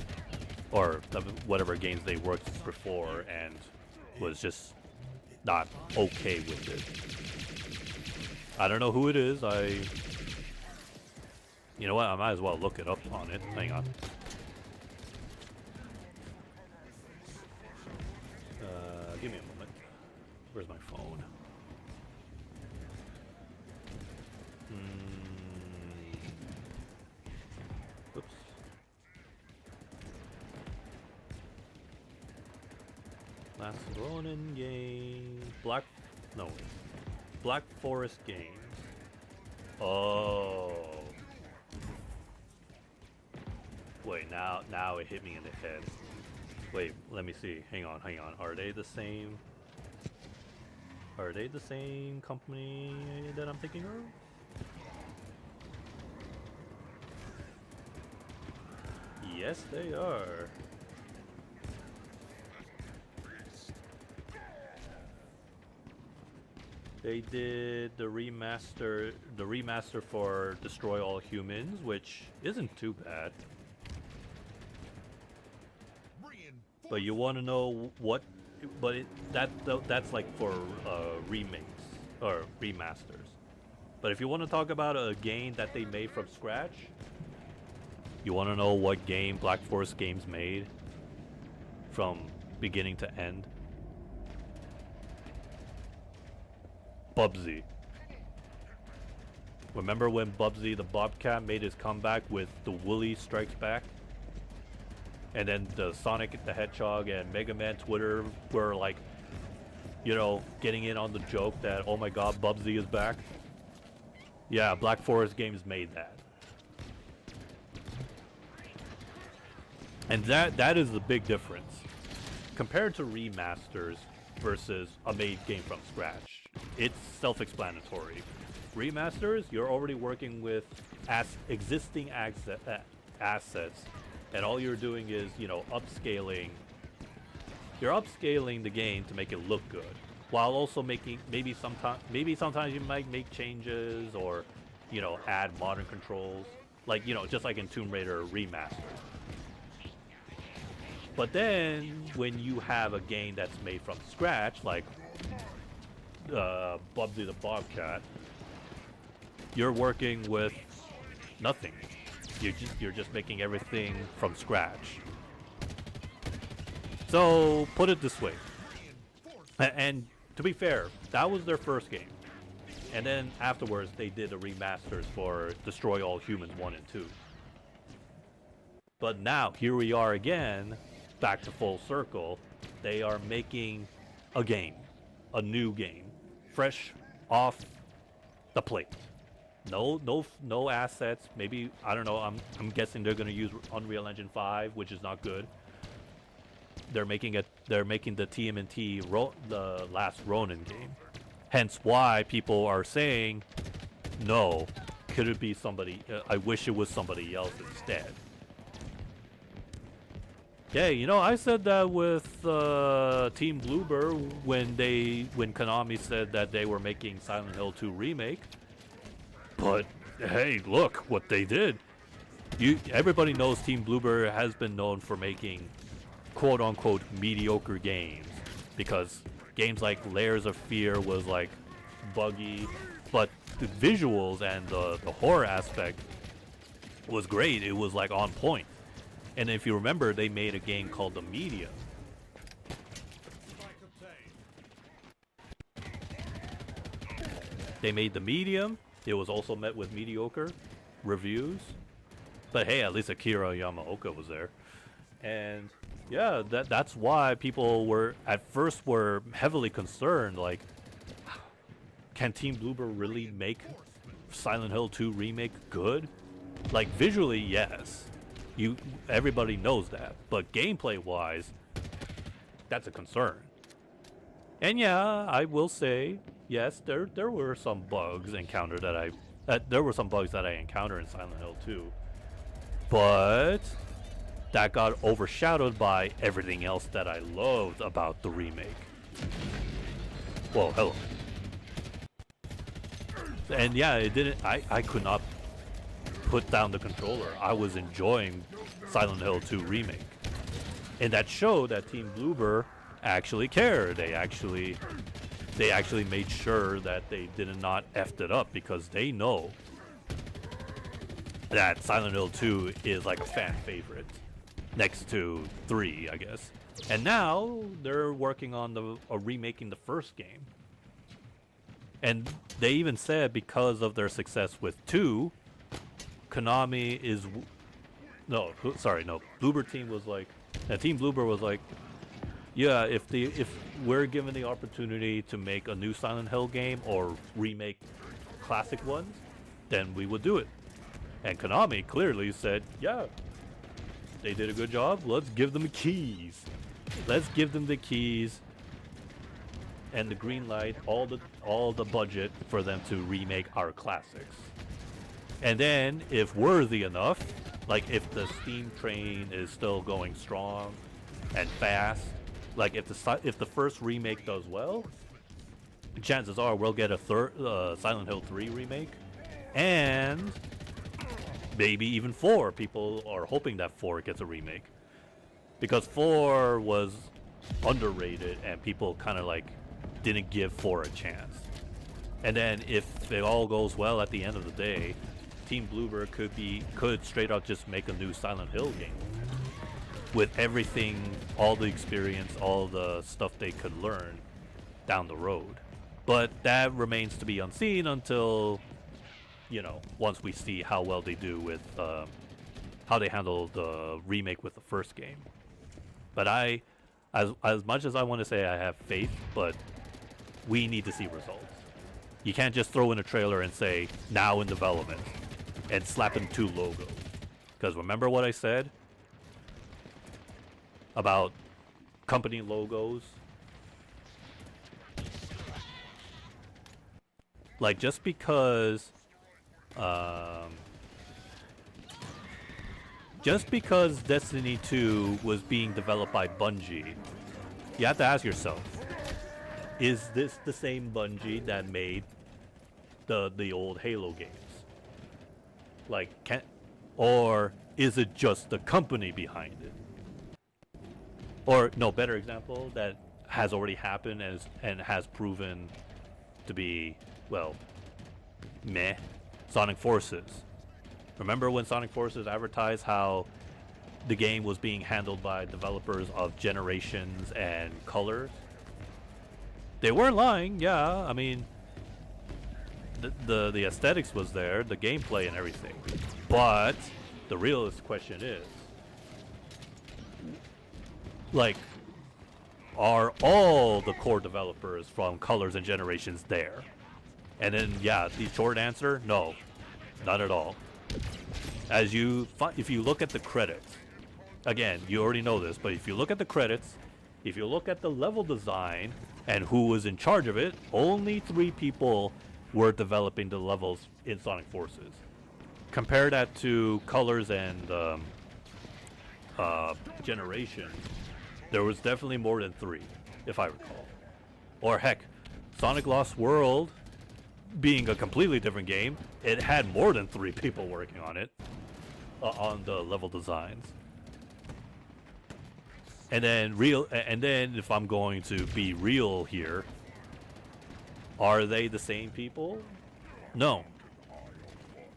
or whatever games they worked before, and was just not okay with it. I don't know who it is. You know what? I might as well look it up on it. Hang on. Give me a moment. Where's my phone? Oops. Last Ronin game. Black Forest Games. Oh. Wait, now it hit me in the head. Wait, let me see. Hang on. Are they the same? Are they the same company that I'm thinking of? Yes, they are. They did the remaster for Destroy All Humans, which isn't too bad. But you want to know what? But that's like for remakes or remasters. But if you want to talk about a game that they made from scratch, you want to know what game Black Forest Games made from beginning to end? Bubsy. Remember when Bubsy the Bobcat made his comeback with the Woolly Strikes Back? And then the Sonic the Hedgehog and Mega Man Twitter were like, you know, getting in on the joke that, oh my god, Bubsy is back? Yeah, Black Forest Games made that. And that is the big difference. Compared to remasters versus a made game from scratch, it's self-explanatory. Remasters, you're already working with existing assets, and all you're doing is, you know, upscaling. You're upscaling the game to make it look good, while also making maybe sometimes you might make changes or, you know, add modern controls, like, you know, just like in Tomb Raider Remastered. But then when you have a game that's made from scratch, like Bubsy the Bobcat, you're working with nothing. You're just making everything from scratch. So put it this way, and to be fair, that was their first game, and then afterwards they did the remasters for Destroy All Humans 1 and 2. But now here we are again, back to full circle. They are making a game, a new game, fresh off the plate. No assets. Maybe, I don't know. I'm guessing they're gonna use Unreal Engine 5, which is not good. They're making the TMNT the last Ronin game. Hence why people are saying, no, could it be somebody? I wish it was somebody else instead. Yeah, you know, I said that with Team Bloober when Konami said that they were making Silent Hill 2 remake. But hey, look what they did. Everybody knows Team Bloober has been known for making quote-unquote mediocre games, because games like Layers of Fear was like buggy, but the visuals and the horror aspect was great. It was like on point. And if you remember, they made a game called The Medium. They made The Medium. It was also met with mediocre reviews. But hey, at least Akira Yamaoka was there. And yeah, that's why people were at first were heavily concerned, like, can Team Bloober really make Silent Hill 2 remake good? Like visually, yes. Everybody knows that, but gameplay wise, that's a concern. And yeah, I will say, yes, there were some bugs encountered there were some bugs that I encountered in Silent Hill 2, but that got overshadowed by everything else that I loved about the remake. Whoa, hello. And yeah, it didn't. I could not put down the controller. I was enjoying Silent Hill 2 remake, and that showed that Team Bloober actually cared. They actually made sure that they did not effed it up, because they know that Silent Hill 2 is like a fan favorite next to 3, I guess. And now they're working on remaking the first game, and they even said because of their success with 2, Konami is Bloober team was like, Team Bloober was like, yeah, if we're given the opportunity to make a new Silent Hill game or remake classic ones, then we would do it. And Konami clearly said, yeah, they did a good job. Let's give them the keys. Let's give them the keys and the green light, all the budget for them to remake our classics. And then, if worthy enough, like if the Steam train is still going strong and fast, like if the first remake does well, chances are we'll get a third Silent Hill 3 remake, and maybe even 4. People are hoping that 4 gets a remake, because 4 was underrated and people kind of like didn't give 4 a chance. And then if it all goes well at the end of the day, Team Bloober could straight up just make a new Silent Hill game with everything, all the experience, all the stuff they could learn down the road. But that remains to be unseen until, once we see how well they do with how they handle the remake with the first game. But as much as I want to say I have faith, but we need to see results. You can't just throw in a trailer and say, now in development, and slap in 2 logos. Because remember what I said about company logos? Like, just because Destiny 2 was being developed by Bungie, you have to ask yourself, is this the same Bungie that made the old Halo games? Like, or is it just the company behind it? Or no, better example that has already happened and has proven to be, well, meh. Sonic Forces. Remember when Sonic Forces advertised how the game was being handled by developers of Generations and Colors? They weren't lying, yeah. I mean, the aesthetics was there, the gameplay and everything. But the realist question is, like, are all the core developers from Colors and Generations there? And then, yeah, the short answer, no, not at all. If you look at the credits, again, you already know this, but if you look at the credits, if you look at the level design and who was in charge of it, only 3 people were developing the levels in Sonic Forces. Compare that to Colors and Generations. There was definitely more than 3, if I recall. Or heck, Sonic Lost World, being a completely different game, it had more than 3 people working on it, on the level designs. And then if I'm going to be real here, are they the same people? No.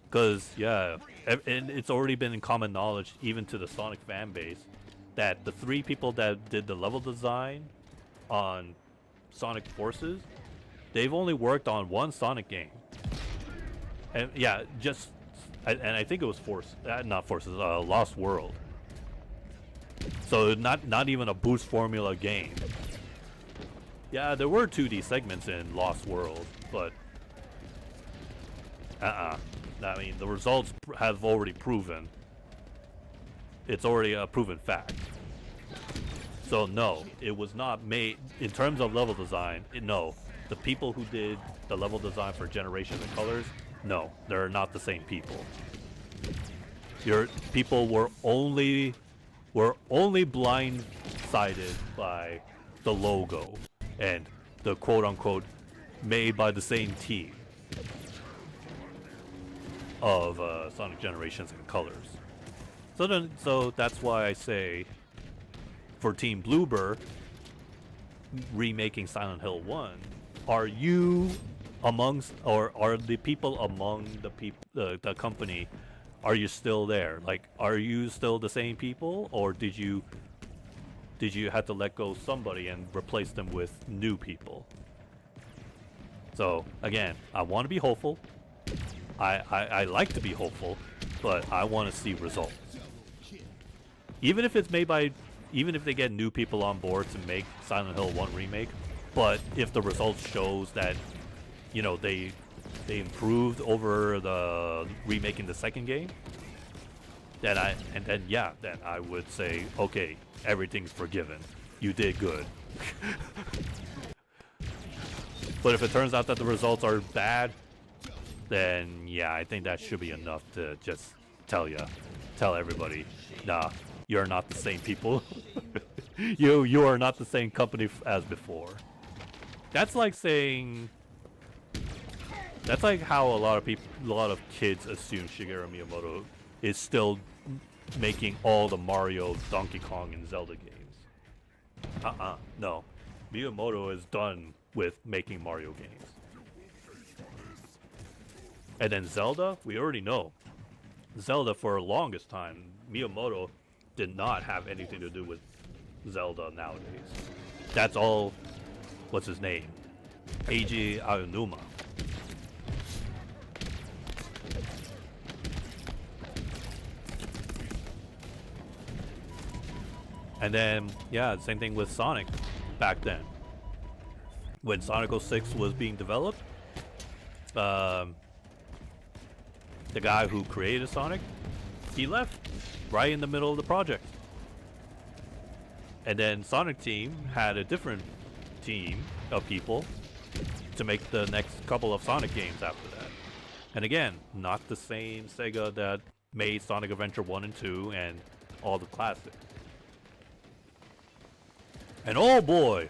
Because, yeah, and it's already been in common knowledge, even to the Sonic fan base, that the 3 people that did the level design on Sonic Forces, they've only worked on 1 Sonic game. And yeah, and I think it was Lost World. So not even a boost formula game. Yeah, there were 2D segments in Lost World, but I mean, the results have already proven. It's already a proven fact. So no, it was not made in terms of level design. No, the people who did the level design for Generations and Colors, no, they're not the same people. Your people were only blindsided by the logo and the quote-unquote made by the same team of Sonic Generations and Colors. So that's why I say, for Team Bloober remaking Silent Hill 1, are you amongst, or are the people among the company, are you still there? Like, are you still the same people, or did you have to let go somebody and replace them with new people? So again, I want to be hopeful. I like to be hopeful, but I want to see results. Even if they get new people on board to make Silent Hill 1 remake, but if the results shows that, you know, they improved over the remaking the second game, then I would say, okay, everything's forgiven. You did good. But if it turns out that the results are bad, then yeah, I think that should be enough to just tell everybody, nah, you're not the same people. you are not the same company as before. That's like how a lot of kids assume Shigeru Miyamoto is still making all the Mario, Donkey Kong, and Zelda games. No. Miyamoto is done with making Mario games. And then Zelda, we already know. Zelda, for the longest time, Miyamoto did not have anything to do with Zelda nowadays. That's all, what's his name? Eiji Aonuma. And then, yeah, same thing with Sonic back then. When Sonic 06 was being developed, the guy who created Sonic, he left right in the middle of the project. And then Sonic Team had a different team of people to make the next couple of Sonic games after that. And again, not the same Sega that made Sonic Adventure 1 and 2 and all the classics. And oh boy,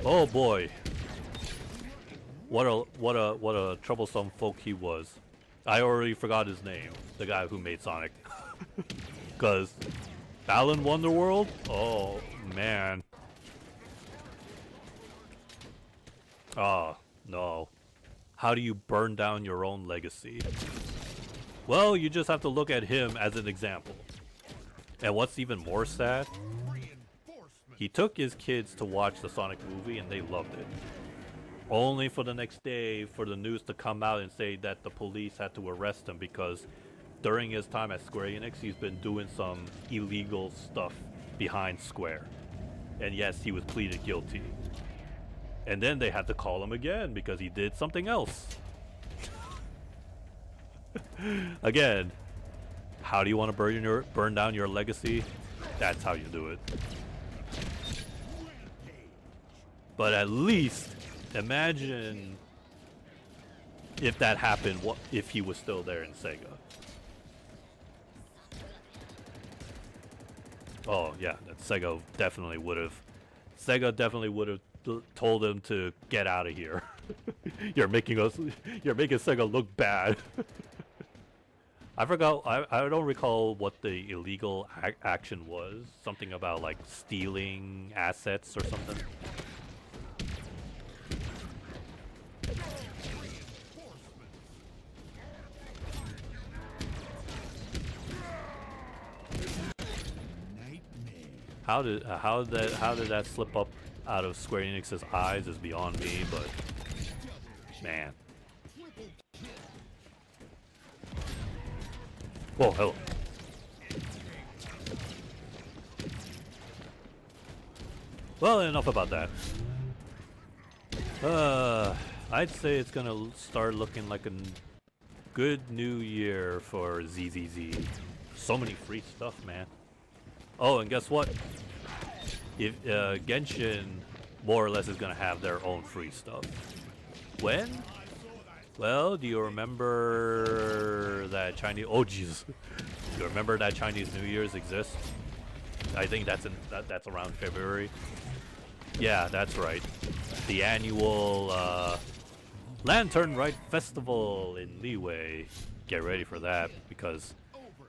what a troublesome folk he was. I already forgot his name, the guy who made Sonic. Cause Balan Wonderworld? Oh man. Oh no. How do you burn down your own legacy? Well, you just have to look at him as an example. And what's even more sad, he took his kids to watch the Sonic movie and they loved it. Only for the next day for the news to come out and say that the police had to arrest him because during his time at Square Enix, he's been doing some illegal stuff behind Square. And yes, he was pleaded guilty. And then they had to call him again because he did something else. Again, how do you want to burn down your legacy? That's how you do it. But at least imagine if that happened, what if he was still there in Sega? Oh yeah, that Sega definitely would have. Sega definitely would have told him to get out of here. You're making Sega look bad. I forgot. I don't recall what the illegal action was. Something about like stealing assets or something. How did that slip up out of Square Enix's eyes is beyond me, but man. Whoa, hello. Well, enough about that. I'd say it's gonna start looking like a good new year for ZZZ. So many free stuff, man. Oh, and guess what? If Genshin more or less is gonna have their own free stuff. When? Well, do you remember that Chinese? Oh Jesus! Do you remember that Chinese New Year's exists? I think that's around February. Yeah, that's right. The annual Lantern Rite Festival in Liyue. Get ready for that because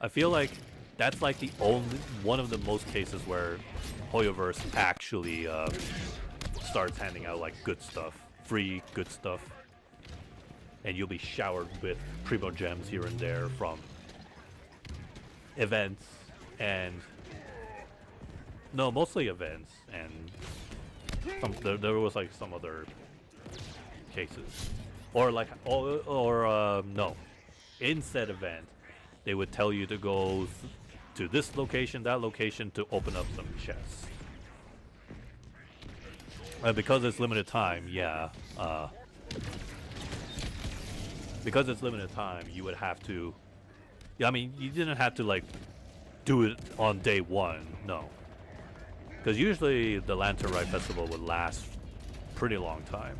I feel like that's like the only one of the most cases where Hoyoverse actually starts handing out like good stuff, free good stuff, and you'll be showered with Primo Gems here and there from events and mostly events and there was like some other cases or like no, in said event they would tell you to go to this location, that location to open up some chests. Because it's limited time, yeah. Because it's limited time, you would have to. I mean, you didn't have to like do it on day one, no. Because usually the Lantern Rite Festival would last pretty long time.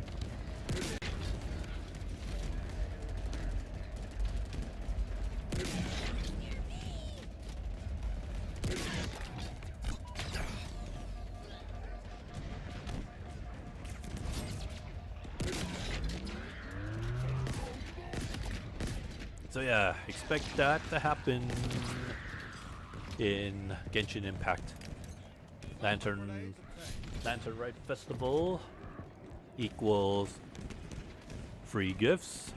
So yeah, expect that to happen in Genshin Impact. Lantern Rite Festival equals free gifts,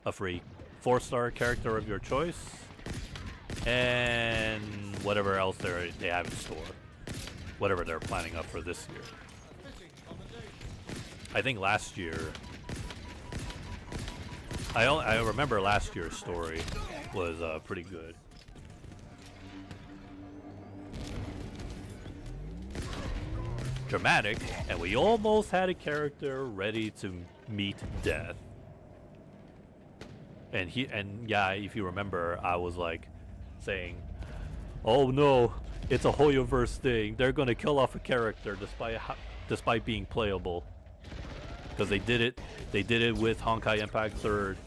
a free 4-star character of your choice, and whatever else they have in store. Whatever they're planning up for this year. I think last year I remember last year's story was pretty good. Dramatic, and we almost had a character ready to meet death. And yeah, if you remember, I was like saying, "Oh no, it's a Hoyoverse thing. They're gonna kill off a character despite being playable." Because they did it with Honkai Impact 3rd.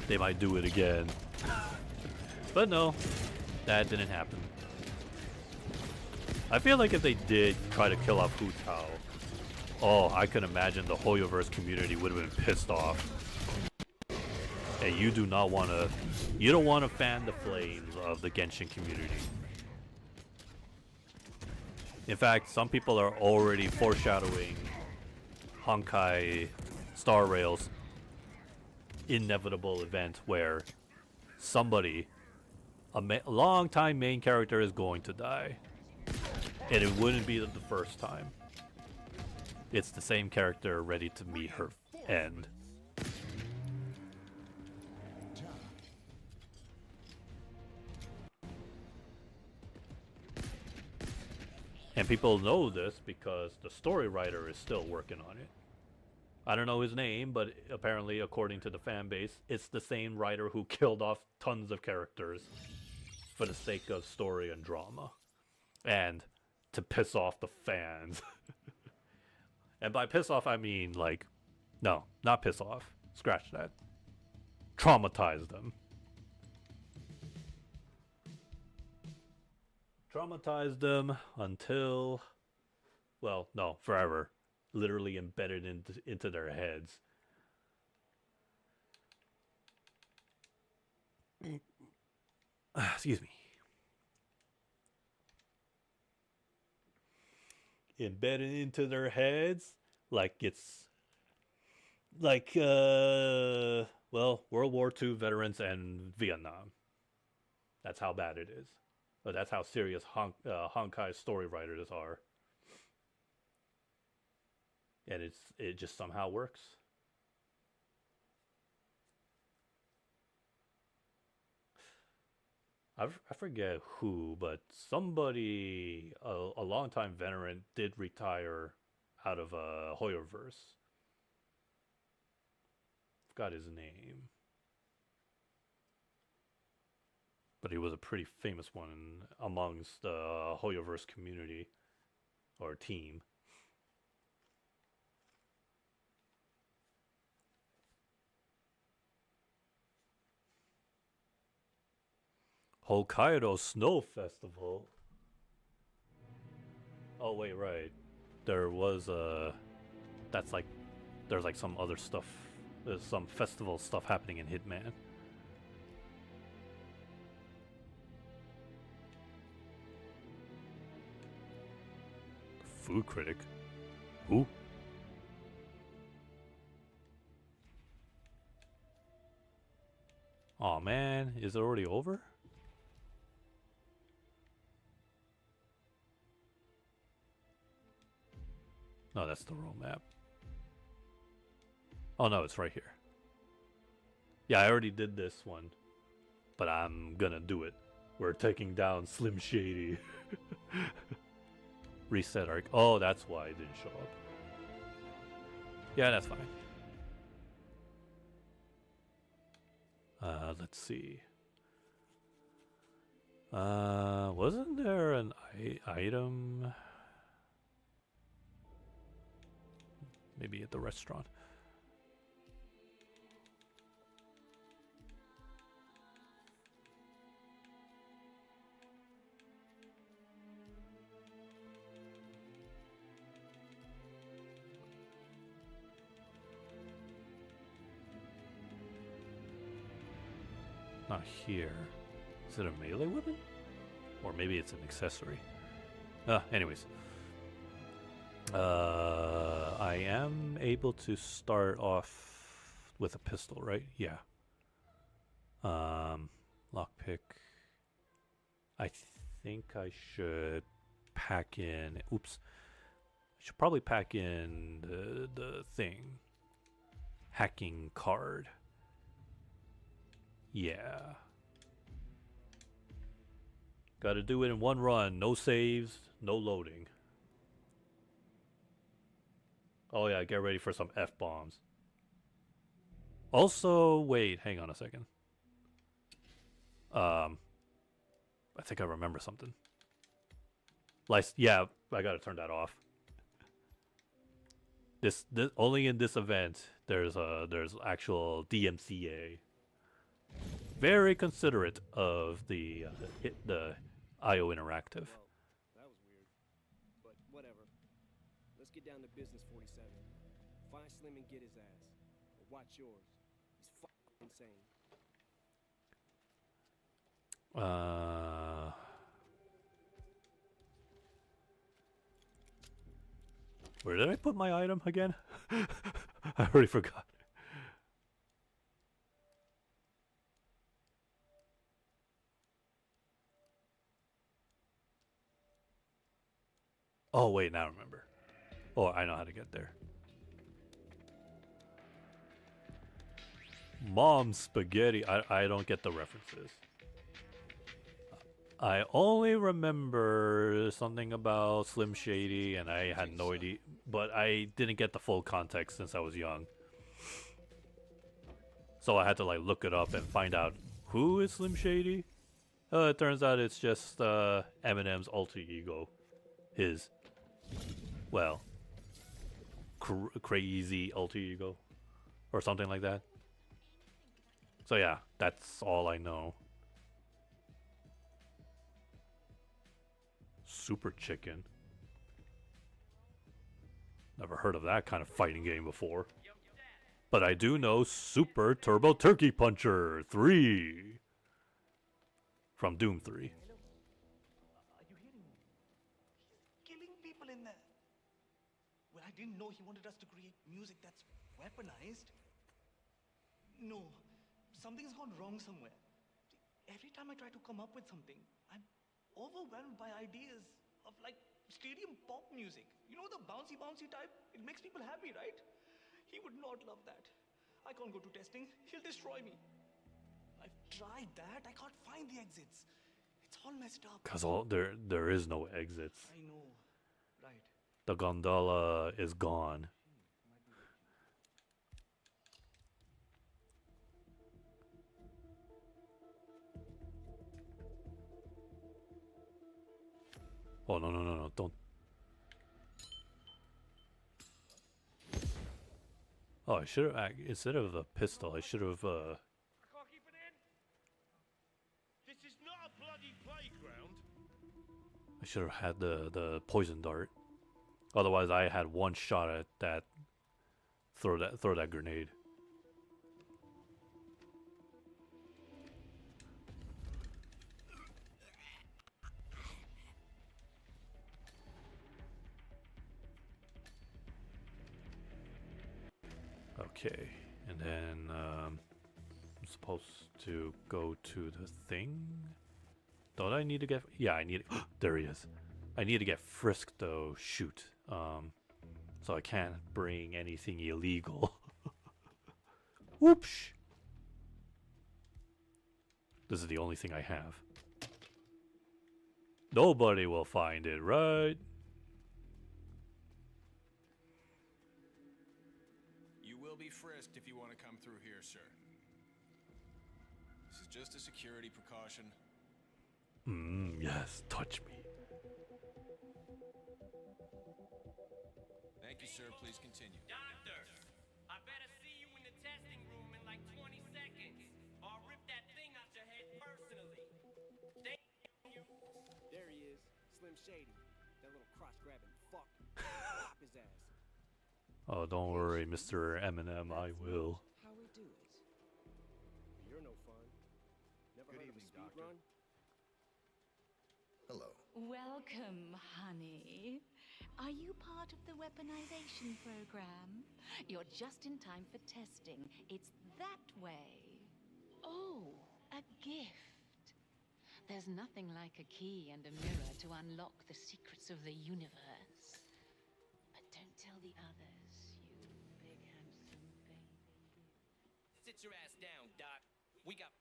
They might do it again. But no, that didn't happen. I feel like if they did try to kill off Hu Tao, oh, I can imagine the Hoyoverse community would have been pissed off. And you don't want to fan the flames of the Genshin community. In fact, some people are already foreshadowing Honkai Star Rail's inevitable event where somebody, a long-time main character, is going to die. And it wouldn't be the first time. It's the same character ready to meet her end. And people know this because the story writer is still working on it. I don't know his name, but apparently, according to the fan base, it's the same writer who killed off tons of characters for the sake of story and drama. And to piss off the fans. And by piss off, I mean like, no, not piss off. Scratch that. Traumatize them. Traumatize them until, well, no, forever. Literally embedded into their heads. Excuse me. Embedded into their heads like it's like well, World War II veterans and Vietnam. That's how bad it is. But that's how serious Honkai story writers are. And it just somehow works. I forget who, but somebody, a longtime veteran, did retire out of Hoyoverse. Forgot his name. But he was a pretty famous one amongst the Hoyoverse community or team. Hokkaido Snow Festival. Oh wait, right. There was that's like there's like some other stuff. There's some festival stuff happening in Hitman. Food critic. Who? Oh man, is it already over? No, that's the wrong map. Oh no, it's right here. Yeah, I already did this one. But I'm gonna do it. We're taking down Slim Shady. Reset arc. Oh, that's why it didn't show up. Yeah, that's fine. Let's see. Wasn't there an item? Maybe at the restaurant. Not here. Is it a melee weapon? Or maybe it's an accessory. Anyways. I am able to start off with a pistol, right? Yeah. Lockpick. I think I should pack in. Oops. I should probably pack in the thing. Hacking card. Yeah. Gotta do it in one run. No saves, no loading. Oh yeah, get ready for some F-bombs. Also, wait, hang on a second. I think I remember something. Yeah, I gotta turn that off. This only in this event there's actual DMCA. Very considerate of the IO Interactive. Whoa, that was weird. But whatever. Let's get down to business, 47. Find Slim and get his ass. But watch yours. He's fucking insane. Where did I put my item again? I already forgot. Oh wait, now I remember. Oh, I know how to get there. Mom spaghetti. I don't get the references. I only remember something about Slim Shady, and I had no idea, but I didn't get the full context since I was young. So I had to like look it up and find out who is Slim Shady. It turns out it's just Eminem's alter ego, his, well, crazy alter ego or something like that. So yeah, that's all I know. Super Chicken. Never heard of that kind of fighting game before. But I do know Super Turbo Turkey Puncher 3 from Doom 3. Are you hearing me? He's killing people in there. Well, I didn't know he wanted us to create music that's weaponized. No, something's gone wrong somewhere. Every time I try to come up with something, I'm overwhelmed by ideas of like stadium pop music. You know, the bouncy type? It makes people happy, right? He would not love that. I can't go to testing. He'll destroy me. I've tried that. I can't find the exits. It's all messed up. Cause there is no exits. I know. Right. The gondola is gone. Oh no! Don't. Oh, I should have instead of a pistol. I should have. I can't keep it in. This is not a bloody playground. I should have had the poison dart. Otherwise, I had one shot at that. Throw that grenade. Okay, and then I'm supposed to go to the thing. Don't I need to get? Yeah, I need. There he is. I need to get frisked though. Shoot. So I can't bring anything illegal. Whoops. This is the only thing I have. Nobody will find it, right? You will be frisked if you want to come through here, sir. This is just a security precaution. Yes, touch me. Thank you, sir. Please continue. Doctor, I better see you in the testing room in like 20 seconds, or I'll rip that thing out your head personally. Thank you. There he is, Slim Shady. That little cross-grabbing fuck. Pop his ass. Oh, don't worry, Mr. Eminem. I will. How we do it? You're no fun. Never heard of a speed run? Hello. Welcome, honey. Are you part of the weaponization program? You're just in time for testing. It's that way. Oh, a gift. There's nothing like a key and a mirror to unlock the secrets of the universe. But don't tell the others, you big handsome baby. Sit your ass down, Doc. We got.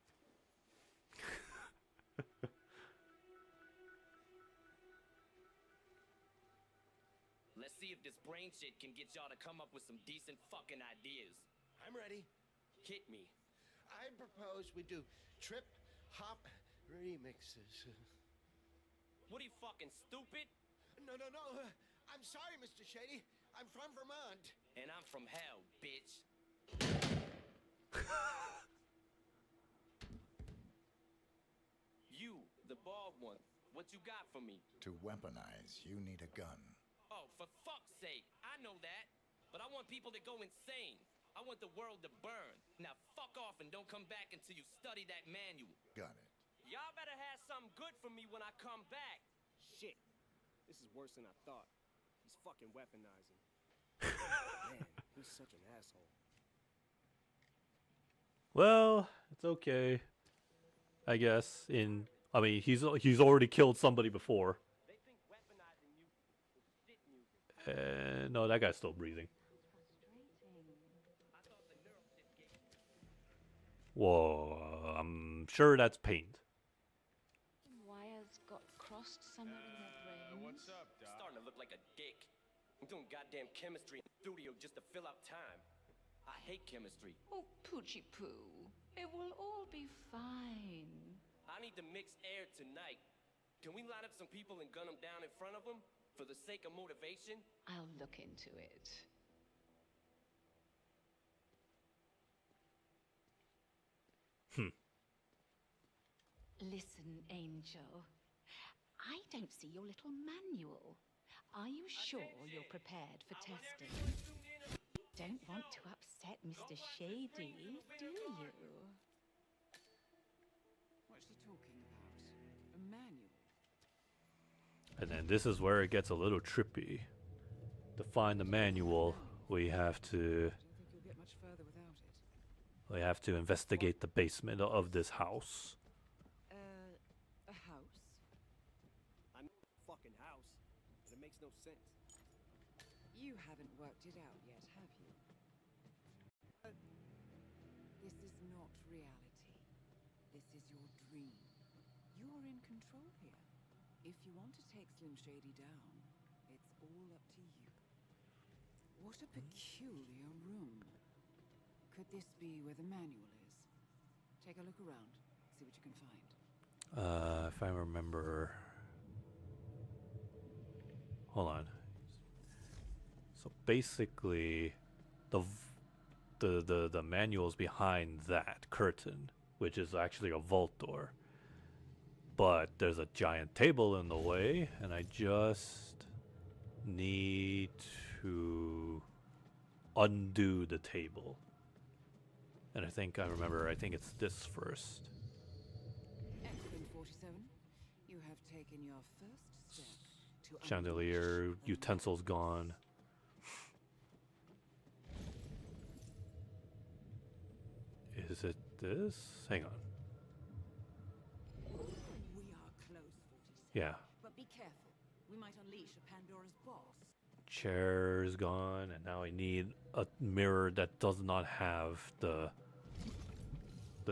Let's see if this brain shit can get y'all to come up with some decent fucking ideas. I'm ready. Hit me. I propose we do trip hop remixes. What are you fucking stupid? No. I'm sorry, Mr. Shady. I'm from Vermont. And I'm from hell, bitch. You, the bald one, what you got for me? To weaponize, you need a gun. Oh, for fuck's sake, I know that. But I want people to go insane. I want the world to burn. Now fuck off and don't come back until you study that manual. Got it. Y'all better have something good for me when I come back. Shit. This is worse than I thought. He's fucking weaponizing. Man, he's such an asshole. Well, it's okay. I guess. I mean, he's already killed somebody before. They think weaponizing you is shit music. No, that guy's still breathing. I thought the neural shit gave. Whoa, I'm sure that's paint. Wires got crossed somewhere in their brains. What's up, Doc? Starting to look like a dick. I'm doing goddamn chemistry in the studio just to fill out time. I hate chemistry. Oh, Poochie Poo. It will all be fine. I need to mix air tonight. Can we line up some people and gun them down in front of them? For the sake of motivation? I'll look into it. Listen, Angel. I don't see your little manual. Are you sure you're prepared for testing? Don't want to upset Mr. Shady, do you? What's she talking about? A manual? And then this is where it gets a little trippy. To find the manual, we have to I don't think you'll get much further without it. we have to investigate the basement of this house. A house? I'm fucking house. And it makes no sense. You haven't worked it out yet, have you? This is not reality. This is your dream. You're in control here. If you want to take Slim Shady down, it's all up to you. What a peculiar room. Could this be where the manual is? Take a look around, see what you can find. If I remember. Hold on. So basically, the manual's behind that curtain, which is actually a vault door. But there's a giant table in the way, and I just need to undo the table. And I think it's this first. Excellent, 47. You have taken your first step to Chandelier, utensils gone. Is it this? Hang on. We are close, 47. Yeah. But be careful. We might unleash a Pandora's boss. Chair's gone, and now I need a mirror that does not have the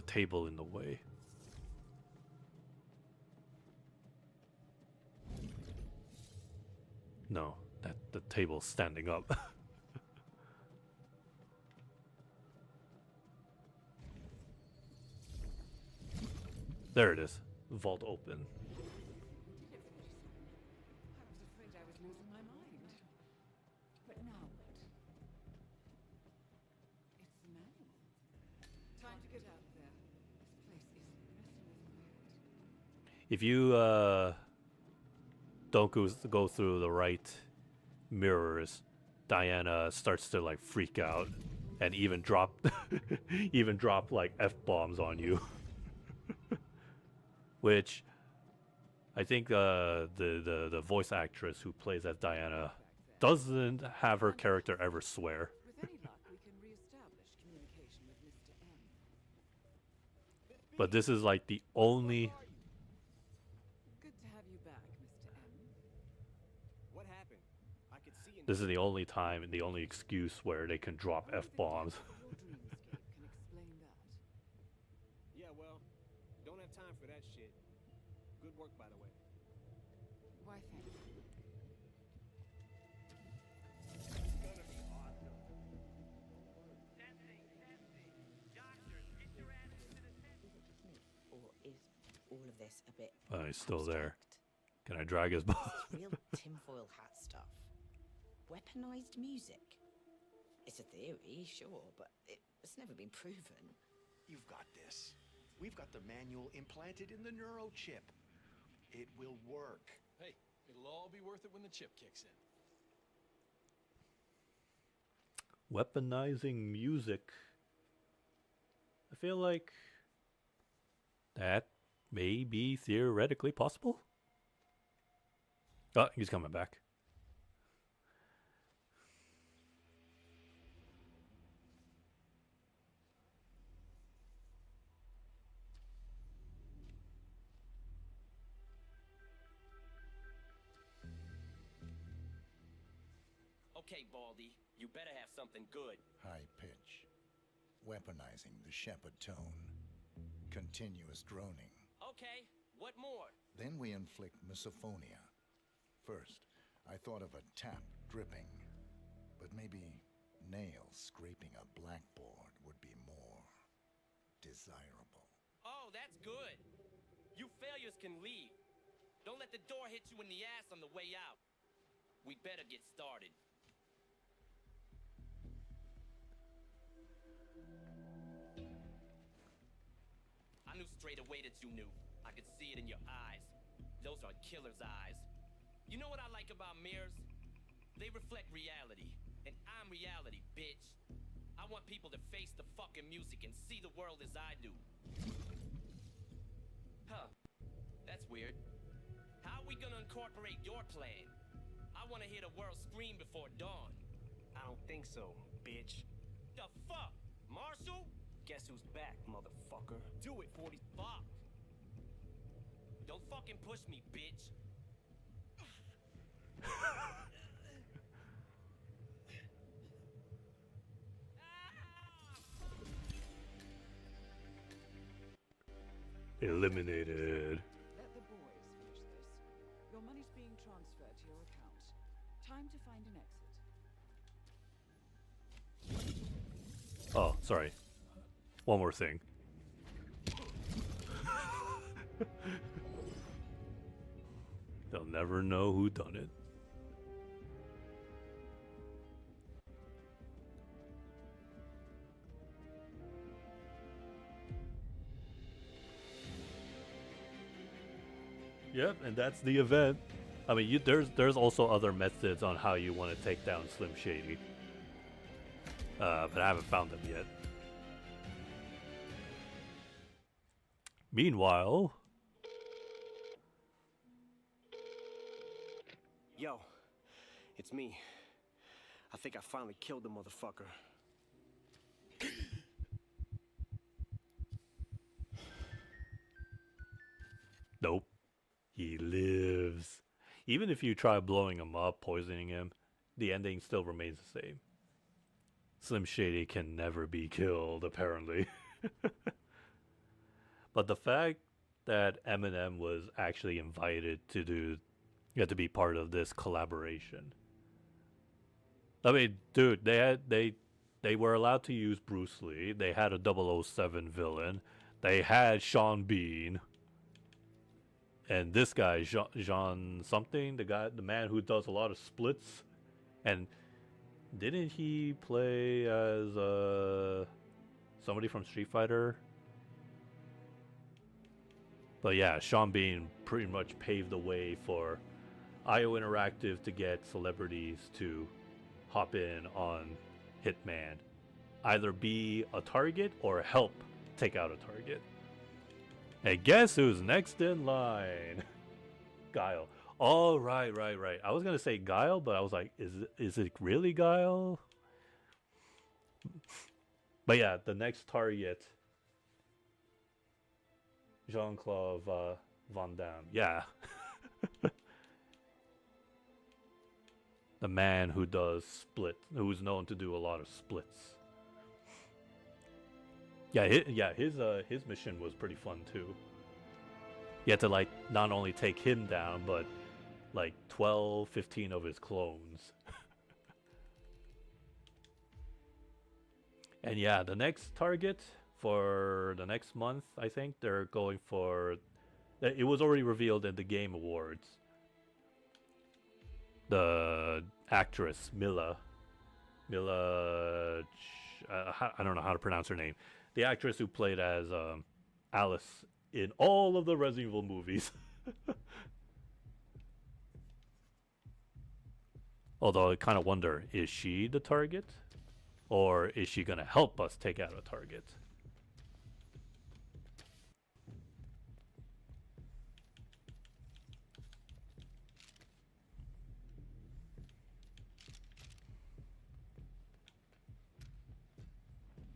table in the way. No, that the table's standing up. There it is. Vault open. You did it, 47. I was afraid I was losing my mind. But now what? It's the manual. Time to get out of there. This place is messing with my head. If you don't go through the right mirrors, Diana starts to like freak out and even drop like F-bombs on you. Which I think the voice actress who plays as Diana doesn't have her character ever swear. With any luck, we can reestablish communication with Mr. M. But this is like the only. Good to have you back, Mr. M. What happened? I could see in This is the only time and the only excuse where they can drop F-bombs. Your dreamscape can explain that. Yeah, well, don't have time for that shit. Good work, by the way. Why, thank you. Or is all of this a bit Oh, he's still there. abstract? Can I drag his ball? It's real tinfoil hat stuff. Weaponized music. It's a theory, sure, but it's never been proven. You've got this. We've got the manual implanted in the neurochip. It will work. Hey, it'll all be worth it when the chip kicks in. Weaponizing music. I feel like that may be theoretically possible. Oh, he's coming back. Okay, Baldy, you better have something good. High pitch. Weaponizing the shepherd tone. Continuous droning. Okay, what more? Then we inflict misophonia. First, I thought of a tap dripping. But maybe nails scraping a blackboard would be more desirable. Oh, that's good. You failures can leave. Don't let the door hit you in the ass on the way out. We better get started. straight away that you knew. I could see it in your eyes. Those are killer's eyes. You know what I like about mirrors? They reflect reality. And I'm reality, bitch. I want people to face the fucking music and see the world as I do. Huh. That's weird. How are we gonna incorporate your plan? I wanna hear the world scream before dawn. I don't think so, bitch. The fuck? Marshall? Guess who's back, motherfucker? Do it, 40. Fuck. Don't fucking push me, bitch. Eliminated. Let the boys finish this. Your money's being transferred to your account. Time to find an exit. Oh, sorry. One more thing. They'll never know who done it. Yep, and that's the event. I mean, there's also other methods on how you want to take down Slim Shady, but I haven't found them yet. Meanwhile, Yo, it's me. I think I finally killed the motherfucker. nope. He lives. Even if you try blowing him up, poisoning him, the ending still remains the same. Slim Shady can never be killed, apparently. But the fact that Eminem was actually invited to be part of this collaboration. I mean, dude, they were allowed to use Bruce Lee. They had a 007 villain. They had Sean Bean. And this guy, Jean something, the man who does a lot of splits. And didn't he play as somebody from Street Fighter? But yeah, Sean Bean pretty much paved the way for IO Interactive to get celebrities to hop in on Hitman. Either be a target or help take out a target. And guess who's next in line? Guile. Oh, right. I was going to say Guile, but I was like, is it really Guile? But yeah, the next target, Jean-Claude Van Damme. Yeah. The man who does who's known to do a lot of splits. Yeah, his mission was pretty fun too. You had to like not only take him down, but like 12, 15 of his clones. And yeah, the next target for the next month, I think they're going for. It was already revealed in the Game Awards. The actress Mila, I don't know how to pronounce her name. The actress who played as Alice in all of the Resident Evil movies. Although I kind of wonder, is she the target? Or is she going to help us take out a target?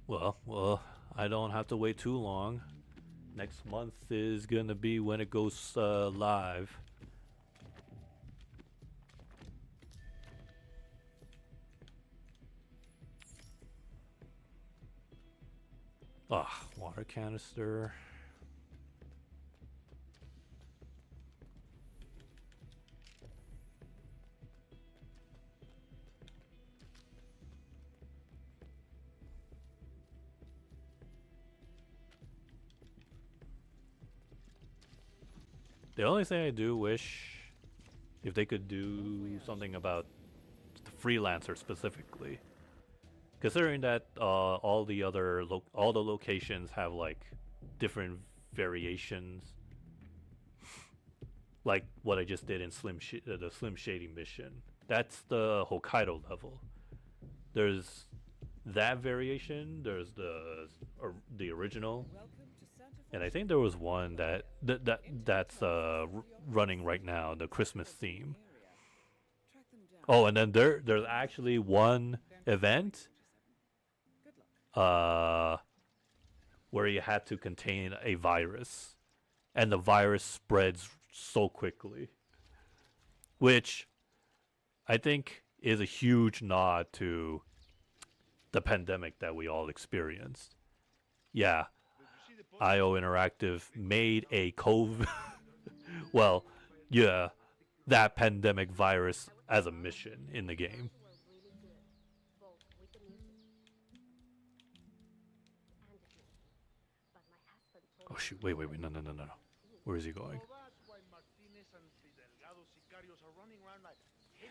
Well, I don't have to wait too long. Next month is going to be when it goes live. Water canister. The only thing I do wish, if they could do something about the freelancer specifically, considering that all the locations have like different variations, like what I just did in the Slim Shady mission. That's the Hokkaido level. There's that variation. There's the original, and I think there was one that's running right now, the Christmas theme. Oh, and then there's actually one event where you had to contain a virus, and the virus spreads so quickly, which I think is a huge nod to the pandemic that we all experienced. Yeah, IO Interactive made a COVID well, yeah, that pandemic virus as a mission in the game. Oh shoot, wait, no. Where is he going?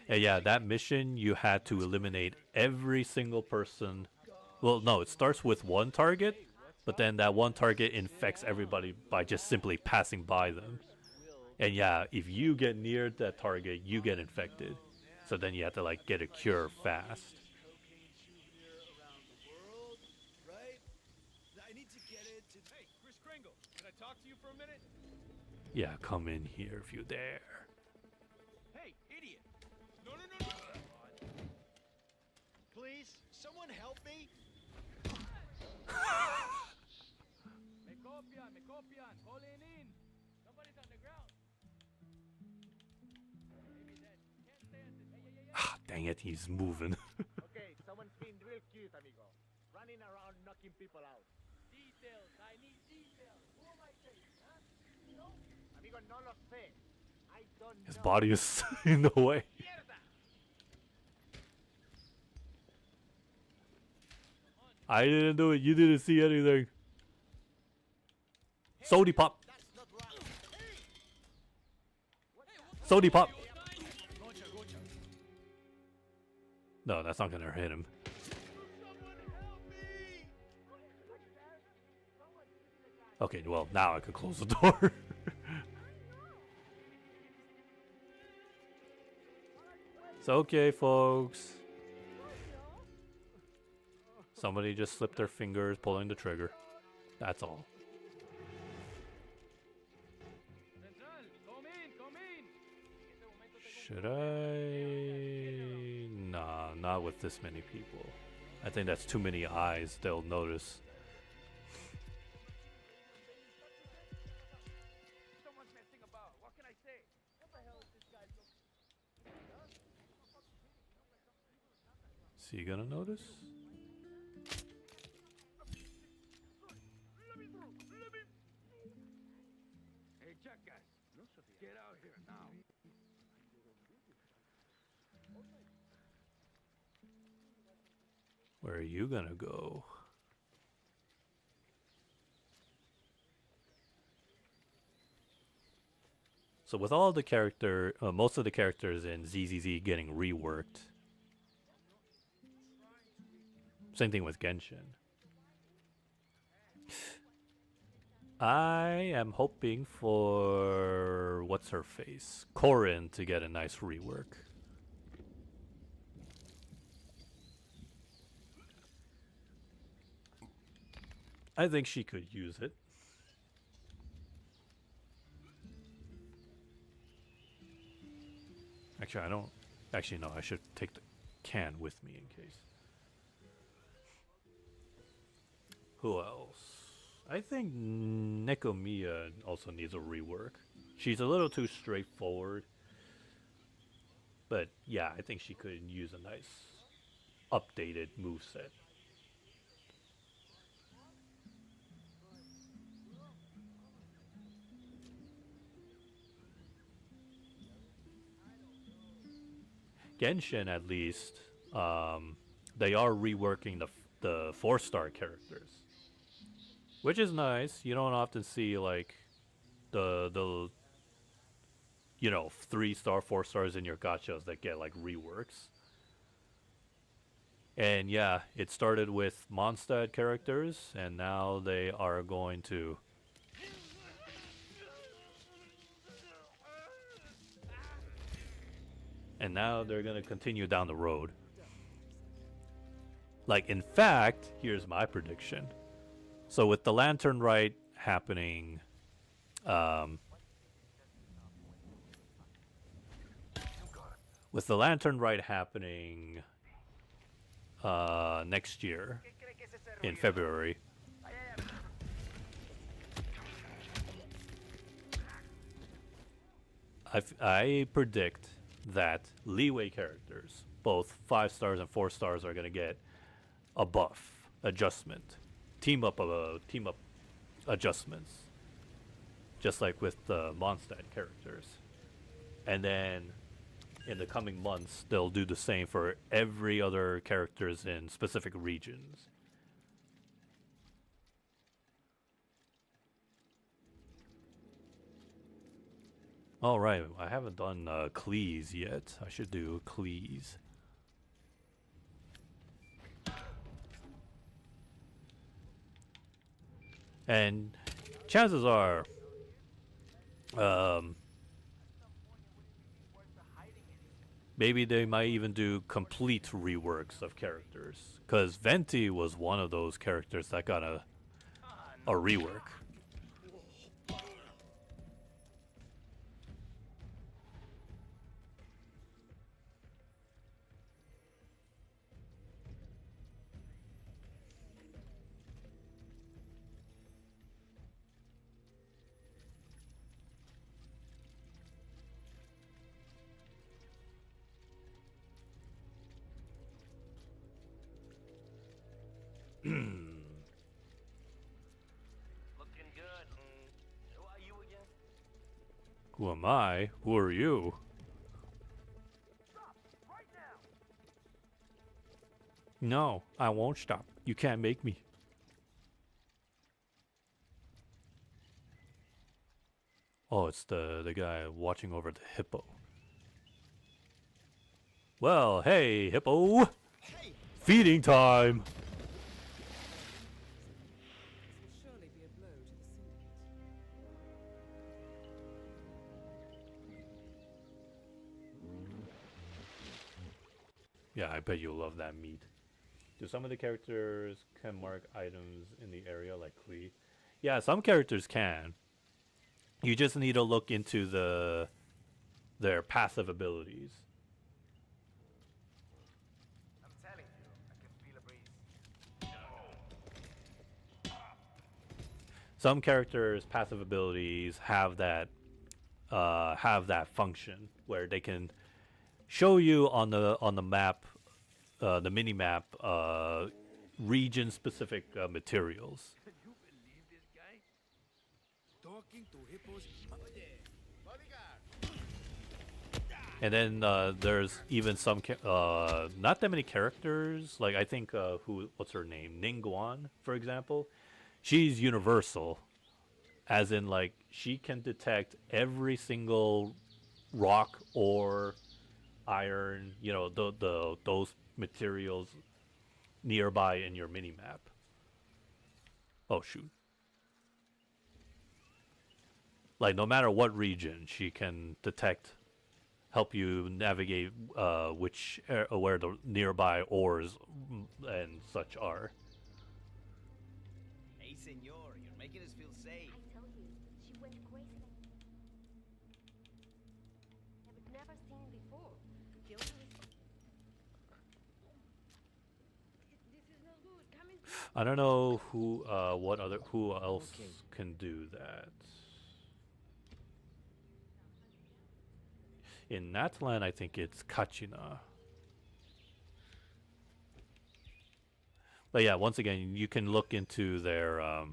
Yeah, that mission you had to eliminate every single person. Well, no, it starts with one target, but then that one target infects everybody by just simply passing by them. And yeah, if you get near that target, you get infected. So then you have to like get a cure fast. Hey, Chris Kringle, can I talk to you for a minute? Yeah, come in here if you dare. Hey, idiot! No! Please, someone help me! Me copian, calling in. Somebody's on the ground. Maybe that can't stand it. Ah, dang it, he's moving. Okay, someone's being real cute, amigo. Running around knocking people out. Details, I need details. Who am I saying, huh? No? Amigo, no lo sé. I don't know. His body is in the way. I didn't do it. You didn't see anything. Sody pop. Sody pop. No, that's not gonna hit him. Okay, well, now I could close the door. It's okay, folks. Somebody just slipped their fingers pulling the trigger. That's all. Should I? Nah, not with this many people. I think that's too many eyes. They'll notice. Someone's messing about. What can I say? What the hell is this guy looking? Is he gonna notice? Hey, jackass. Get out here now. Where are you gonna go? So with all the most of the characters in ZZZ getting reworked. Same thing with Genshin. I am hoping for what's her face, Corrin, to get a nice rework. I think she could use it. Actually, I don't. Actually, no, I should take the can with me in case. Who else? I think Nekomiya also needs a rework. She's a little too straightforward. But yeah, I think she could use a nice updated moveset. Genshin, at least, they are reworking the 4-star characters, which is nice. You don't often see like the 3-star, 4 stars in your gachas that get like reworks. And yeah, it started with Mondstadt characters, and now they are going to And now they're gonna continue down the road. Like, in fact, here's my prediction. So with the Lantern Rite happening, next year in February, I predict that leeway characters, both 5 stars and 4 stars, are gonna get a buff adjustment, team up adjustments, just like with the Mondstadt characters. And then in the coming months, they'll do the same for every other characters in specific regions. All right, I haven't done Cleese yet. I should do Cleese. And chances are, maybe they might even do complete reworks of characters. Because Venti was one of those characters that got a rework. Looking good. Who are you again? Who am I? Who are you? Stop right now. No, I won't stop. You can't make me. Oh, it's the guy watching over the hippo. Well, hey, hippo. Feeding time. Surely be a blow to the syndicate. Yeah, I bet you'll love that meat. Do some of the characters can mark items in the area like Klee? Yeah, some characters can. You just need to look into their passive abilities. I'm telling you, I can feel a breeze. Some characters' passive abilities have that function where they can show you on the map, the mini map, region specific materials. Can you believe this guy? Talking to hippos. And then there's even some not that many characters. Like I think what's her name? Ningguang, for example. She's universal, as in like she can detect every single rock or iron, those materials nearby in your mini map. Oh shoot. Like no matter what region, she can help you navigate where the nearby ores and such are. Hey, senor, you're making us feel safe. I tell you, she went crazy. I've never seen before. The only This is not good. Come in. I don't know who else can do that. In Natlan, I think it's Kachina. But yeah, once again, you can look into their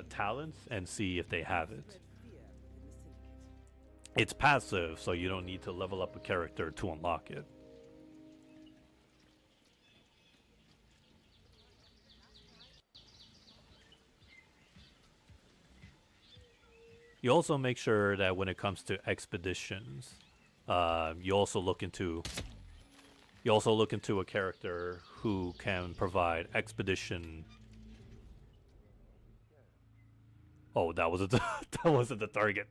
talents and see if they have it. It's passive, so you don't need to level up a character to unlock it. You also make sure that when it comes to expeditions, you also look into a character who can provide expedition. Oh, that wasn't the target.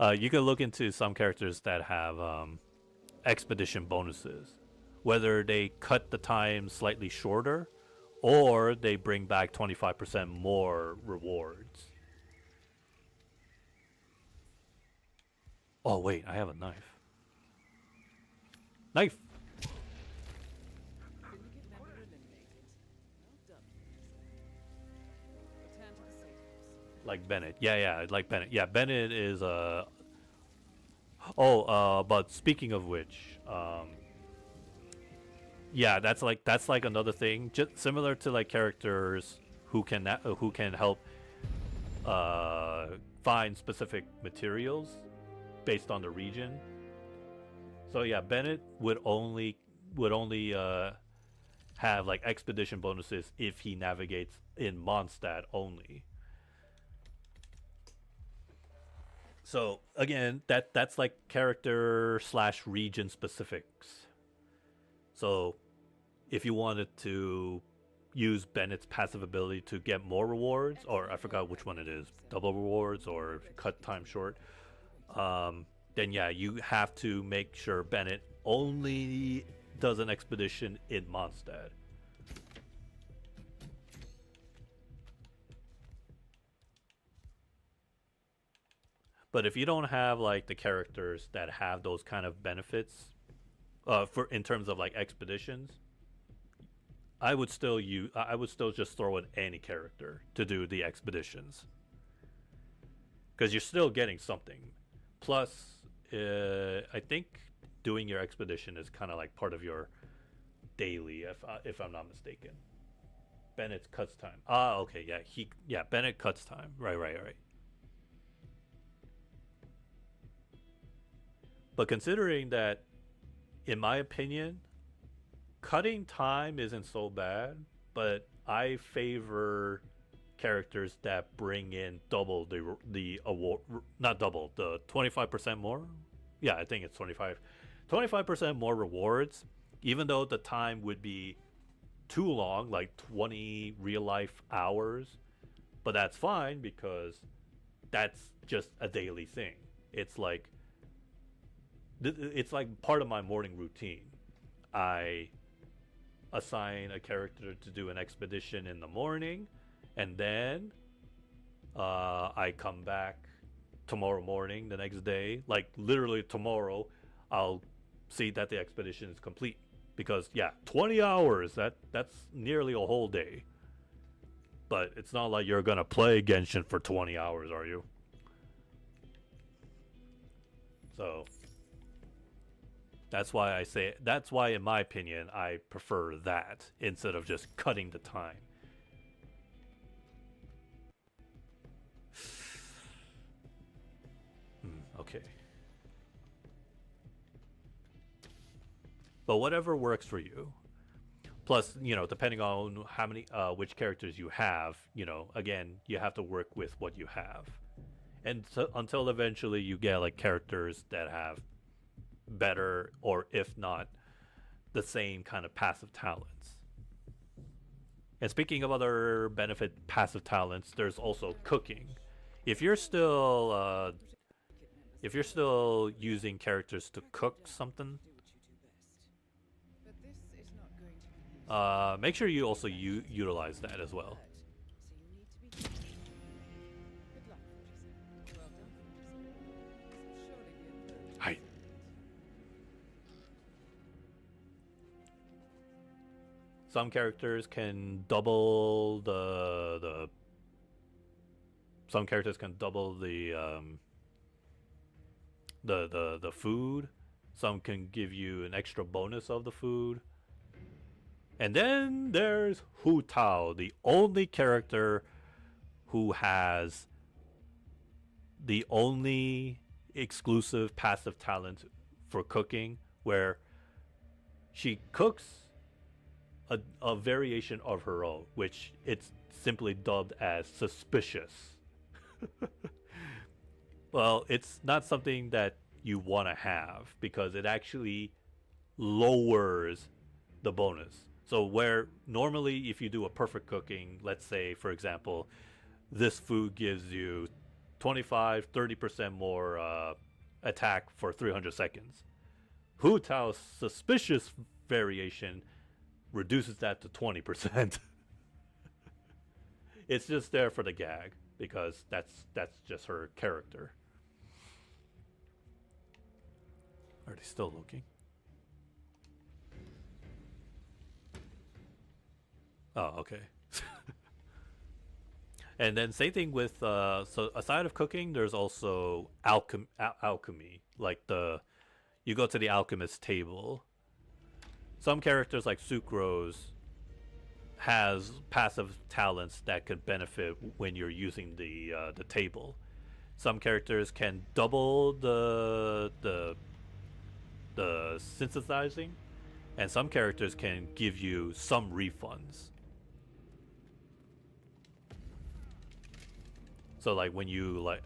You can look into some characters that have expedition bonuses, whether they cut the time slightly shorter or they bring back 25% more rewards. Oh wait, I have a knife. Knife! Like Bennett. Yeah, like Bennett. Yeah, Bennett is but speaking of which, yeah, that's like another thing, just similar to like characters who can help find specific materials based on the region. So yeah, Bennett would only have like expedition bonuses if he navigates in Mondstadt only. So again, that's like character / region specifics. So if you wanted to use Bennett's passive ability to get more rewards, or I forgot which one it is, double rewards or cut time short, then yeah, you have to make sure Bennett only does an expedition in Mondstadt. But if you don't have like the characters that have those kind of benefits, for in terms of like expeditions, I would still just throw in any character to do the expeditions, because you're still getting something. Plus, I think doing your expedition is kind of like part of your daily, if I'm not mistaken. Bennett cuts time. Okay, yeah, Bennett cuts time. Right. But considering that, in my opinion, cutting time isn't so bad, but I favor characters that bring in double the award, not double, the 25% more. Yeah, I think it's 25% more rewards, even though the time would be too long, like 20 real life hours. But that's fine because that's just a daily thing. It's like part of my morning routine. I assign a character to do an expedition in the morning, and then I come back tomorrow morning, the next day, like literally tomorrow, I'll see that the expedition is complete. Because yeah, 20 hours, that's nearly a whole day. But it's not like you're gonna play Genshin for 20 hours, are you? So that's why in my opinion, I prefer that instead of just cutting the time. Okay. But whatever works for you. Plus, depending on how many, which characters you have, again, you have to work with what you have. And until eventually you get like characters that have better, or if not the same kind of passive talents. And speaking of other benefit passive talents, there's also cooking. If you're still using characters to cook something, make sure you also utilize that as well. Hi. Some characters can double the food. Some can give you an extra bonus of the food. And then there's Hu Tao, the only character who has the only exclusive passive talent for cooking, where she cooks a variation of her own, which it's simply dubbed as suspicious. Well, it's not something that you want to have because it actually lowers the bonus. So where normally if you do a perfect cooking, let's say, for example, this food gives you 25, 30% more attack for 300 seconds. Hu Tao's suspicious variation reduces that to 20%. It's just there for the gag because that's just her character. Are they still looking? Oh, okay. And then same thing with so aside of cooking, there's also alchemy. Like you go to the alchemist's table. Some characters like Sucrose has passive talents that could benefit when you're using the table. Some characters can double the synthesizing, and some characters can give you some refunds. So like when you like,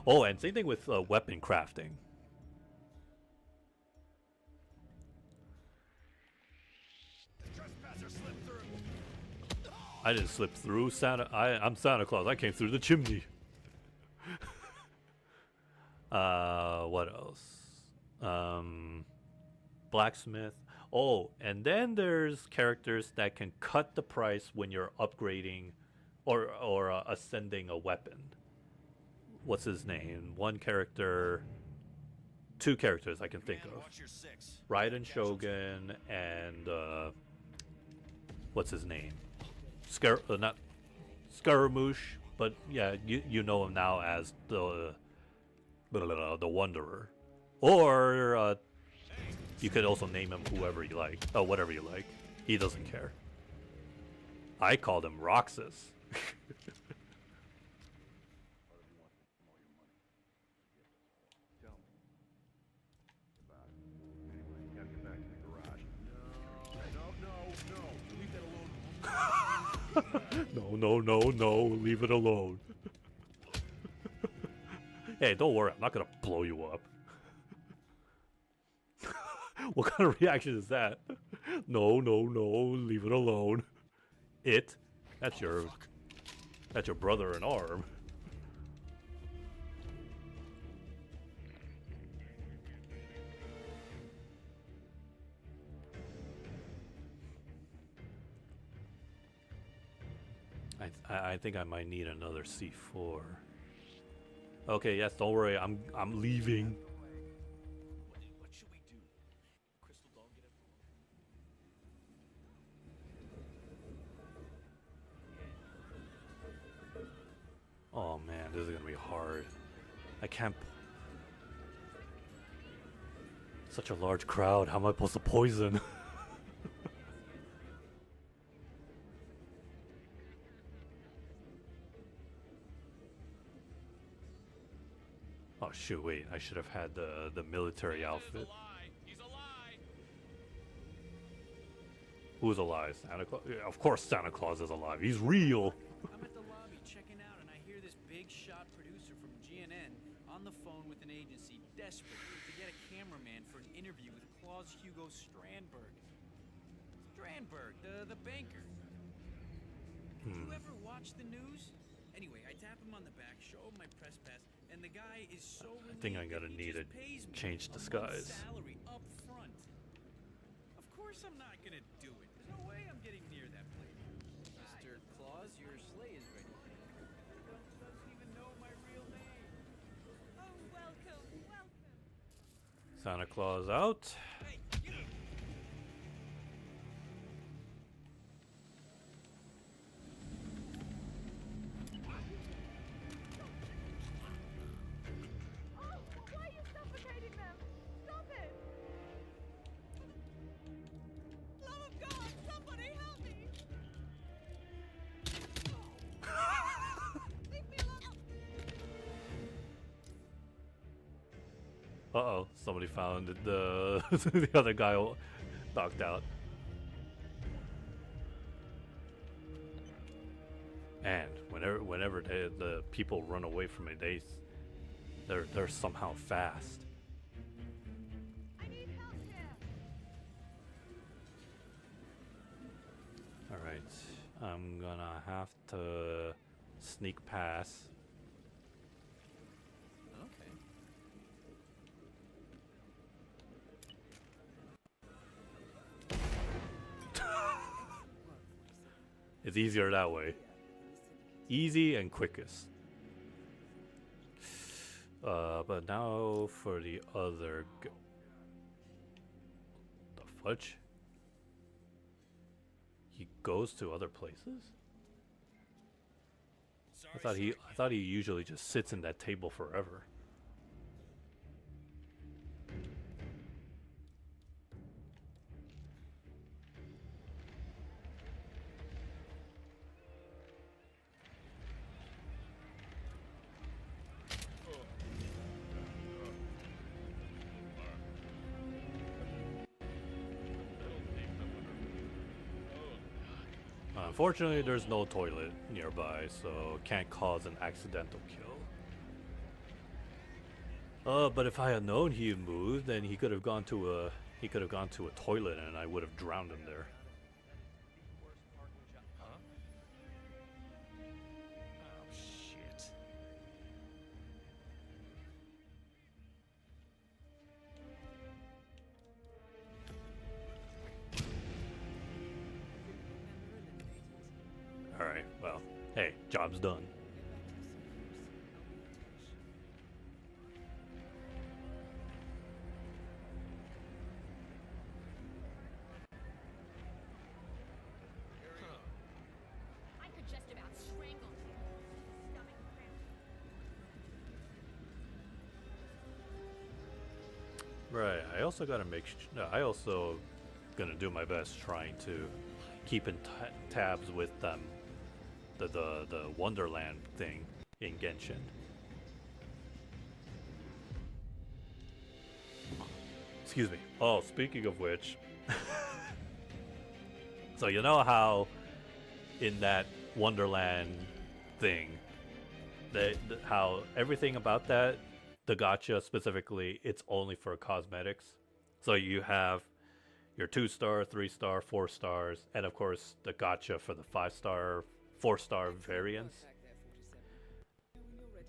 oh, and same thing with weapon crafting. I didn't slip through Santa. I'm Santa Claus. I came through the chimney. What else? Blacksmith. Oh, and then there's characters that can cut the price when you're upgrading or ascending a weapon. What's his name? One character, two characters I can think of. Raiden Shogun and what's his name? Not Scaramouche, but yeah, you know him now as the Wanderer, or you could also name him whoever you like. Oh, whatever you like. He doesn't care. I called him Roxas. No, leave it alone. Hey, don't worry, I'm not gonna blow you up. What kind of reaction is that? No, leave it alone. That's your brother in arm. I think I might need another C4. Okay, yes, don't worry. I'm leaving. What should we do? Crystal Ball get up? Oh man, this is gonna be hard. I can't. Such a large crowd. How am I supposed to poison? Oh shoot, wait, I should have had the military outfit. Who's alive? Santa Claus? Yeah, of course Santa Claus is alive. He's real. I'm at the lobby checking out and I hear this big shot producer from GNN on the phone with an agency desperate to get a cameraman for an interview with Claus Hugo Strandberg. Strandberg, the banker. You ever watch the news? Anyway, I tap him on the back, show him my press pass, and the guy is so I think I'm gonna need a change disguise. Salary up front. Of course I'm not gonna do it. There's no way I'm getting near that place. Mr. Claus, your sleigh is ready. Doesn't even know my real name. Oh, welcome. Santa Claus out. Hey, you know. Uh-oh, somebody found the the other guy knocked out. And whenever the people run away from it, they're somehow fast. I need help here. All right, I'm gonna have to sneak past. It's easier that way. Easy and quickest. But now for the other. The fudge? He goes to other places? I thought he usually just sits in that table forever. Unfortunately, there's no toilet nearby, so it can't cause an accidental kill. But if I had known he had moved, then he could have gone to a toilet, and I would have drowned him there. Huh? Oh, shit. Alright, well, hey, job's done. I could just about strangle you. Stomach cramp. Right, I also gotta I also gonna do my best trying to keep in tabs with the Wonderland thing in Genshin. Excuse me. Oh, speaking of which, so you know how in that Wonderland thing, how everything about that, the gacha specifically, it's only for cosmetics. So you have your 2-star, 3-star, 4 stars, and of course the gacha for the 5-star, 4-star variants.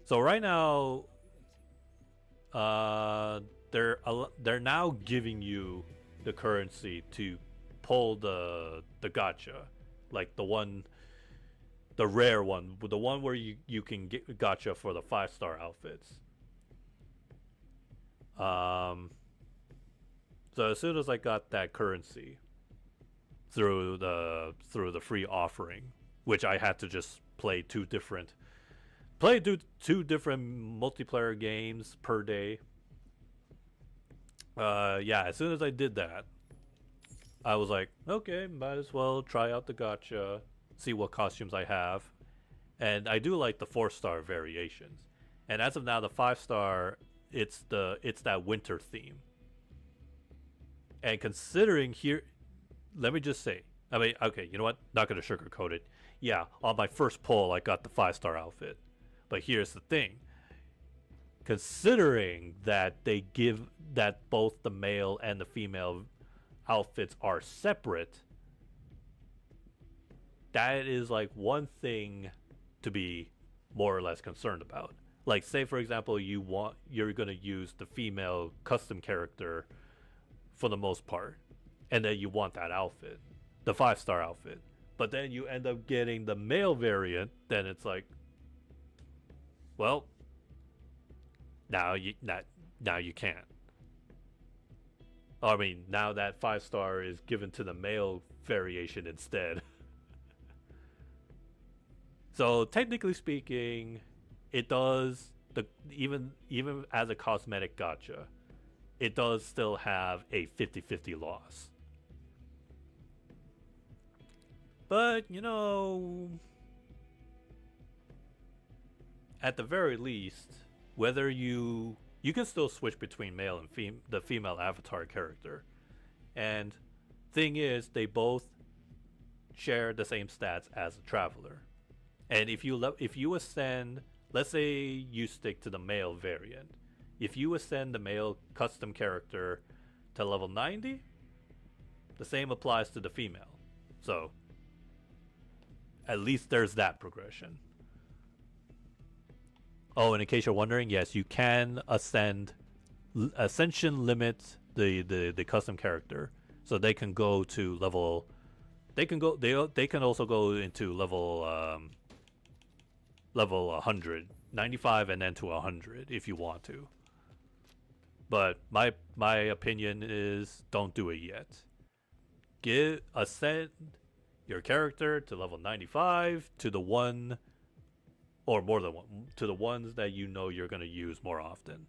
So right now, they're now giving you the currency to pull the gacha, like the rare one, the one where you can get gacha for the 5-star outfits. So as soon as I got that currency through the free offering, which I had to just play two different multiplayer games per day. Yeah, as soon as I did that, I was like, okay, might as well try out the gacha, see what costumes I have. And I do like the 4-star variations. And as of now, the 5-star, it's that winter theme. And considering here, let me just say, I mean, okay, you know what? Not going to sugarcoat it. Yeah, on my first pull, I got the 5-star outfit. But here's the thing. Considering that they give that both the male and the female outfits are separate, that is like one thing to be more or less concerned about. Like, say for example, you're going to use the female custom character for the most part, and then you want that outfit, the 5-star outfit, but then you end up getting the male variant, then it's like, well, now you can't. I mean, now that 5-star is given to the male variation instead. So technically speaking, it does even as a cosmetic gacha, it does still have a 50-50 loss. But, you know, at the very least, whether you can still switch between male and the female avatar character. And thing is, they both share the same stats as a traveler. And if you ascend, let's say you stick to the male variant. If you ascend the male custom character to level 90, the same applies to the female. So, at least there's that progression. Oh, and in case you're wondering, yes, you can ascension limit the custom character. So they can go to level They can go. They can also go into level 100, 95, and then to 100 if you want to. But my opinion is don't do it yet. Ascend your character to level 95 to the one, or more than one, to the ones that you know you're gonna use more often.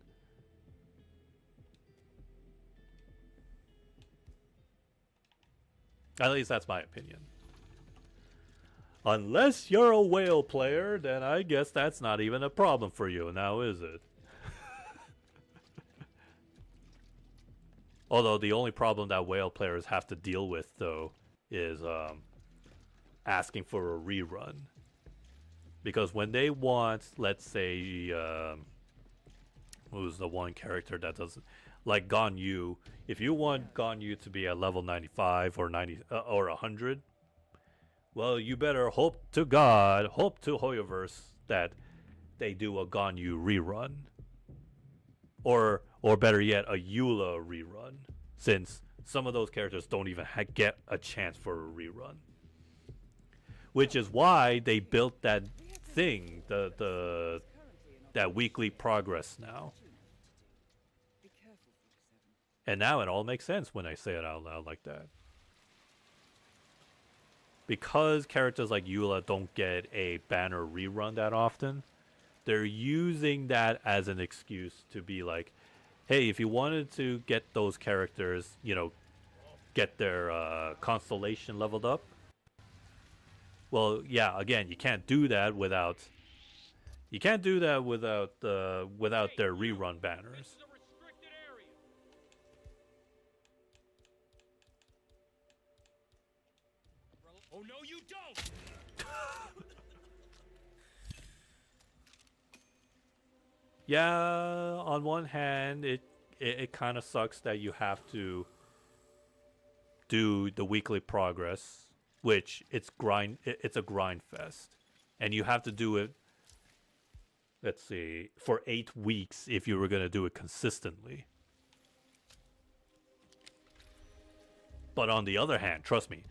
At least that's my opinion. Unless you're a whale player, then I guess that's not even a problem for you now, is it? Although the only problem that whale players have to deal with, though, is asking for a rerun. Because when they want, let's say, who's the one character that doesn't, like Ganyu, if you want Ganyu to be at level 95 or 90 or 100, well, you better hope to Hoyoverse that they do a Ganyu rerun. Or better yet, a Eula rerun, since some of those characters don't even get a chance for a rerun. Which is why they built that thing, that weekly progress now. And now it all makes sense when I say it out loud like that. Because characters like Eula don't get a banner rerun that often, they're using that as an excuse to be like, hey, if you wanted to get those characters, you know, get their constellation leveled up, well, yeah, again, you can't do that without their rerun banners. Oh no, you don't. Yeah, on one hand, it kind of sucks that you have to do the weekly progress, which it's a grind fest, and you have to do it, let's see, for 8 weeks if you were going to do it consistently. But on the other hand, trust me,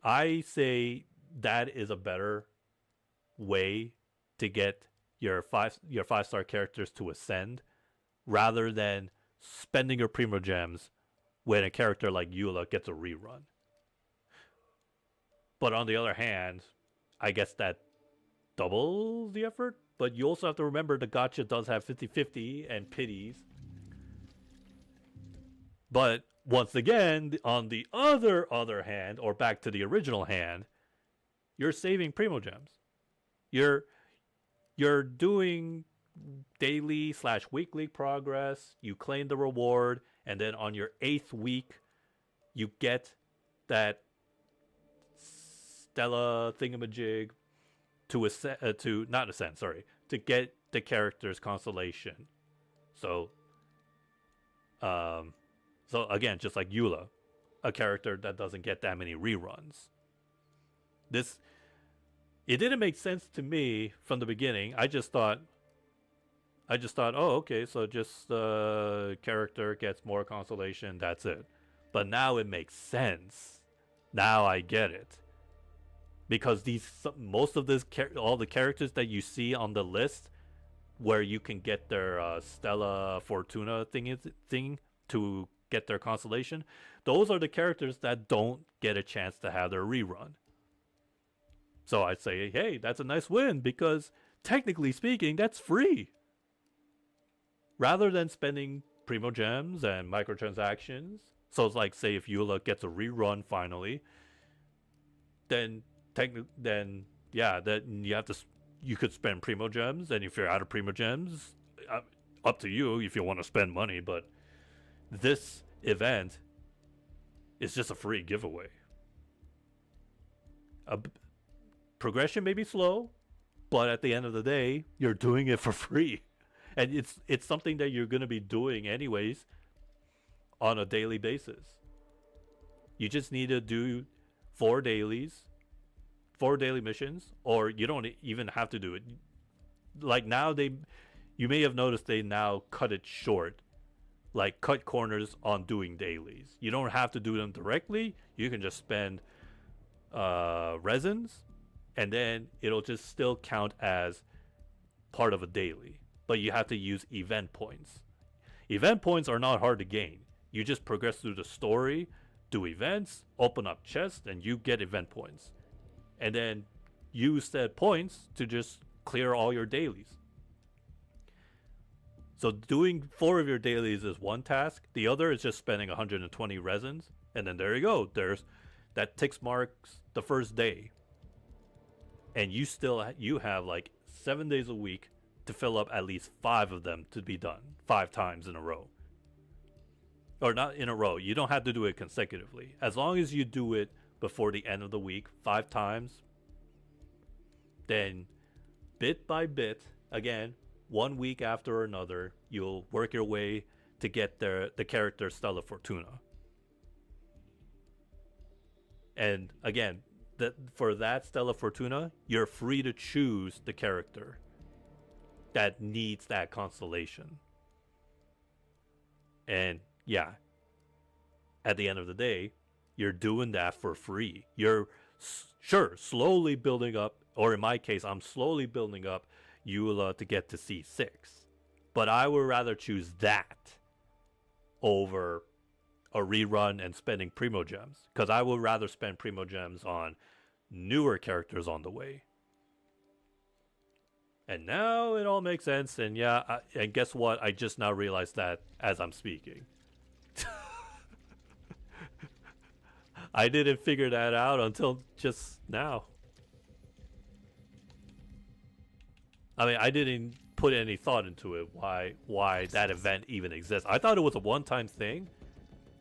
I say that is a better way to get your 5-star characters to ascend, rather than spending your Primo Gems when a character like Eula gets a rerun. But on the other hand, I guess that doubles the effort. But you also have to remember the gacha does have 50-50 and pities. But once again, on the other hand, or back to the original hand, you're saving Primo Gems. You're doing daily / weekly progress. You claim the reward, and then on your 8th week, you get that Stella thingamajig to get the character's constellation. So again, just like Eula, a character that doesn't get that many reruns. It didn't make sense to me from the beginning. I just thought, oh, okay, so just the character gets more consolation, that's it. But now it makes sense. Now I get it. Because all the characters that you see on the list, where you can get their Stella Fortuna thing to get their consolation, those are the characters that don't get a chance to have their rerun. So I'd say, hey, that's a nice win, because technically speaking, that's free. Rather than spending Primo Gems and microtransactions. So it's like, say if Eula gets a rerun finally, then you could spend Primo Gems, and if you're out of Primo Gems, up to you if you want to spend money, but this event is just a free giveaway. Progression may be slow, but at the end of the day, you're doing it for free. And it's something that you're going to be doing anyways on a daily basis. You just need to do 4 daily missions, or you don't even have to do it. Like now you may have noticed they now cut it short like cut corners on doing dailies. You don't have to do them directly. You can just spend resins, and then it'll just still count as part of a daily. But you have to use event points. Event points are not hard to gain. You just progress through the story, do events, open up chests, and you get event points. And then use said points to just clear all your dailies. So doing 4 of your dailies is one task. The other is just spending 120 resins. And then there you go. That ticks marks the first day. And you have like 7 days a week to fill up at least 5 of them to be done 5 times in a row. Or not in a row. You don't have to do it consecutively. As long as you do it before the end of the week 5 times, then bit by bit, again, 1 week after another, you'll work your way to get the character Stella Fortuna. And again, for that Stella Fortuna, you're free to choose the character that needs that constellation. And yeah, at the end of the day, you're doing that for free. You're slowly building up, or in my case, I'm slowly building up Eula to get to C6. But I would rather choose that over a rerun and spending Primo Gems, because I would rather spend Primo Gems on newer characters on the way. And now it all makes sense, and yeah, and guess what? I just now realized that as I'm speaking. I didn't figure that out until just now. I mean, I didn't put any thought into it, why that event even exists. I thought it was a one-time thing,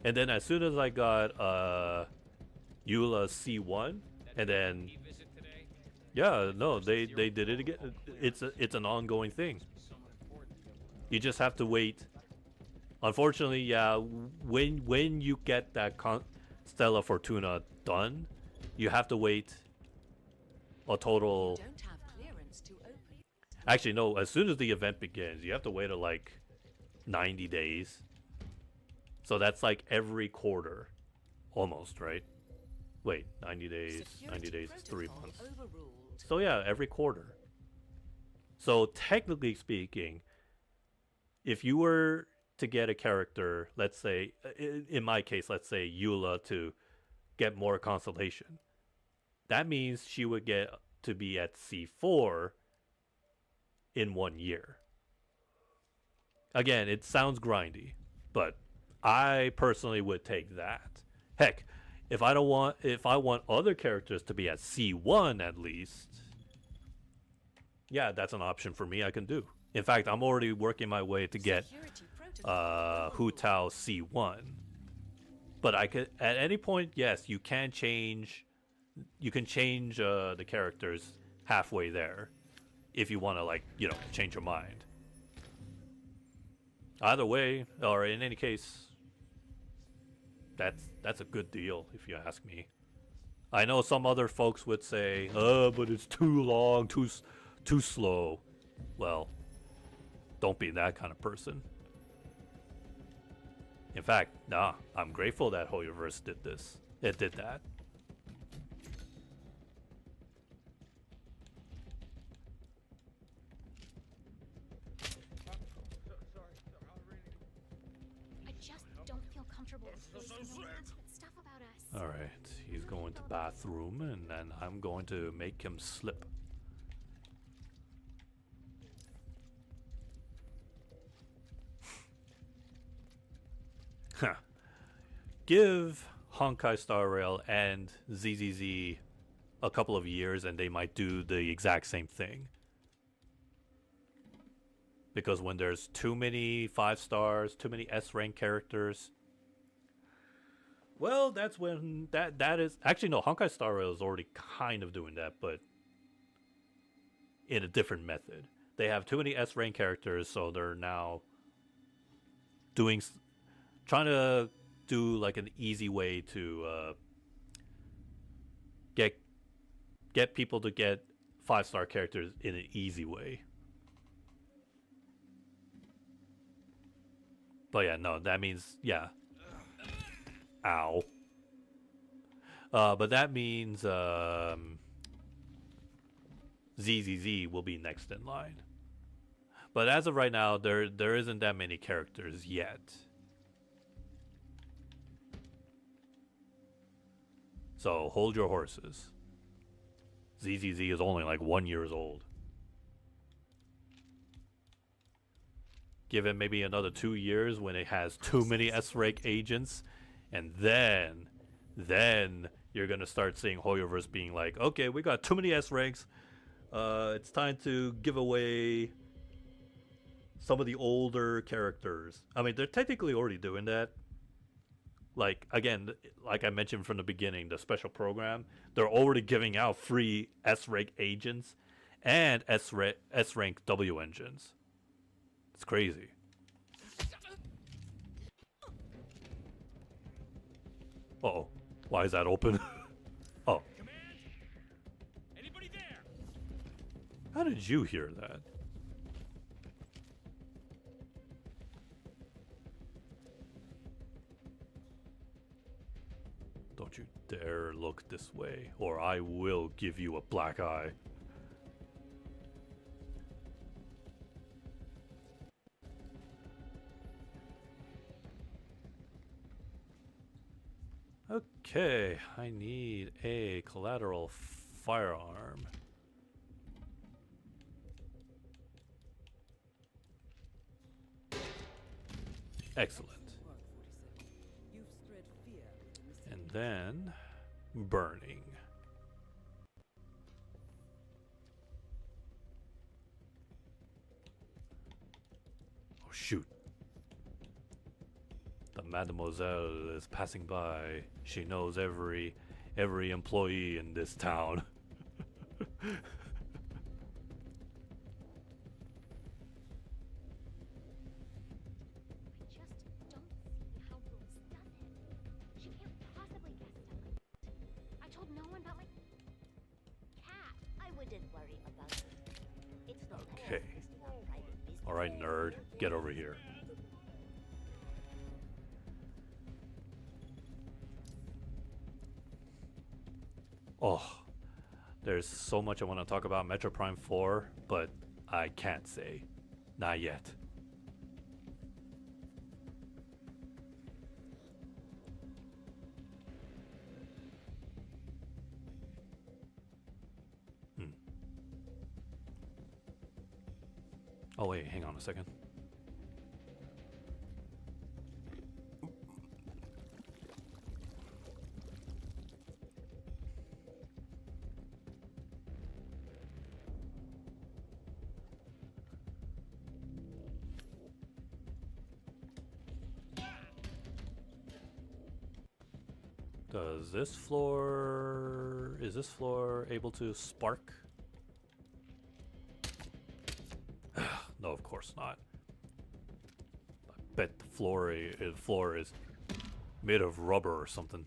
and then as soon as I got Eula C1, and then yeah, no, they did it again. It's an ongoing thing. You just have to wait. Unfortunately, yeah, when you get that Stella Fortuna done, you have to wait a total. Actually, no. As soon as the event begins, you have to wait like 90 days. So that's like every quarter, almost, right? Wait, 90 days. 90 days is 3 months. So yeah, every quarter. So technically speaking, if you were to get a character, let's say, in my case, let's say Eula to get more constellation, that means she would get to be at C4 in 1 year. Again, it sounds grindy, but I personally would take that. Heck, if I want other characters to be at C1 at least, yeah, that's an option for me I can do. In fact, I'm already working my way to get Hu Tao C1. But I could, at any point, yes, you can change the characters halfway there if you want to, like, you know, change your mind. Either way, or in any case, that's a good deal if you ask me. I know some other folks would say, "Oh, but it's too long, too slow." Well, don't be that kind of person. In fact, nah, I'm grateful that Hoyoverse did this. It did that. I just don't feel comfortable facing the stuff about us. Alright, he's going to bathroom, and then I'm going to make him slip. Huh. Give Honkai Star Rail and ZZZ a couple of years and they might do the exact same thing. Because when there's too many 5 stars, too many S rank characters, well, that's when that is actually no, Honkai Star Rail is already kind of doing that, but in a different method. They have too many S rank characters, so they're now trying to do like an easy way to get people to get 5-star characters in an easy way. But yeah, no, that means, yeah. Ow. But that means ZZZ will be next in line. But as of right now, there isn't that many characters yet. So hold your horses. ZZZ is only like 1 year old. Give it maybe another 2 years when it has too many S-rank agents, and then you're gonna start seeing Hoyoverse being like, okay, we got too many S-ranks. It's time to give away some of the older characters. I mean, they're technically already doing that. Like, again, like I mentioned from the beginning, the special program, they're already giving out free S-rank agents and S-rank W engines. It's crazy. Uh-oh. Why is that open? Oh. Anybody there? How did you hear that? Don't you dare look this way, or I will give you a black eye. Okay, I need a collateral firearm. Excellent. And then burning. Oh shoot. The Mademoiselle is passing by. She knows every employee in this town. Okay. Alright, nerd. Get over here. Oh, there's so much I want to talk about Metro Prime 4, but I can't say. Not yet. Oh wait, hang on a second. Is this floor able to spark? No, of course not. I bet the floor is made of rubber or something.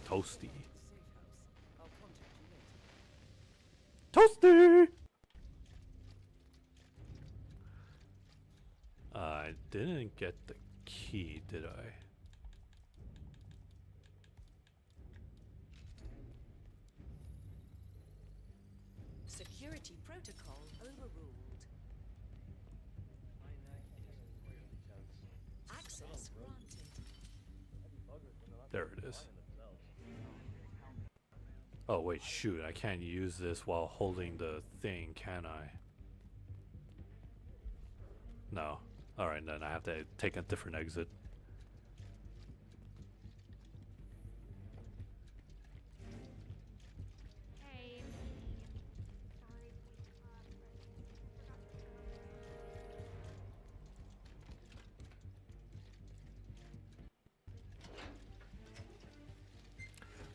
Toasty. Toasty! I didn't get the key, did I? Security protocol overruled. Access granted. There it is. Oh wait, shoot, I can't use this while holding the thing, can I? No. Alright, then I have to take a different exit.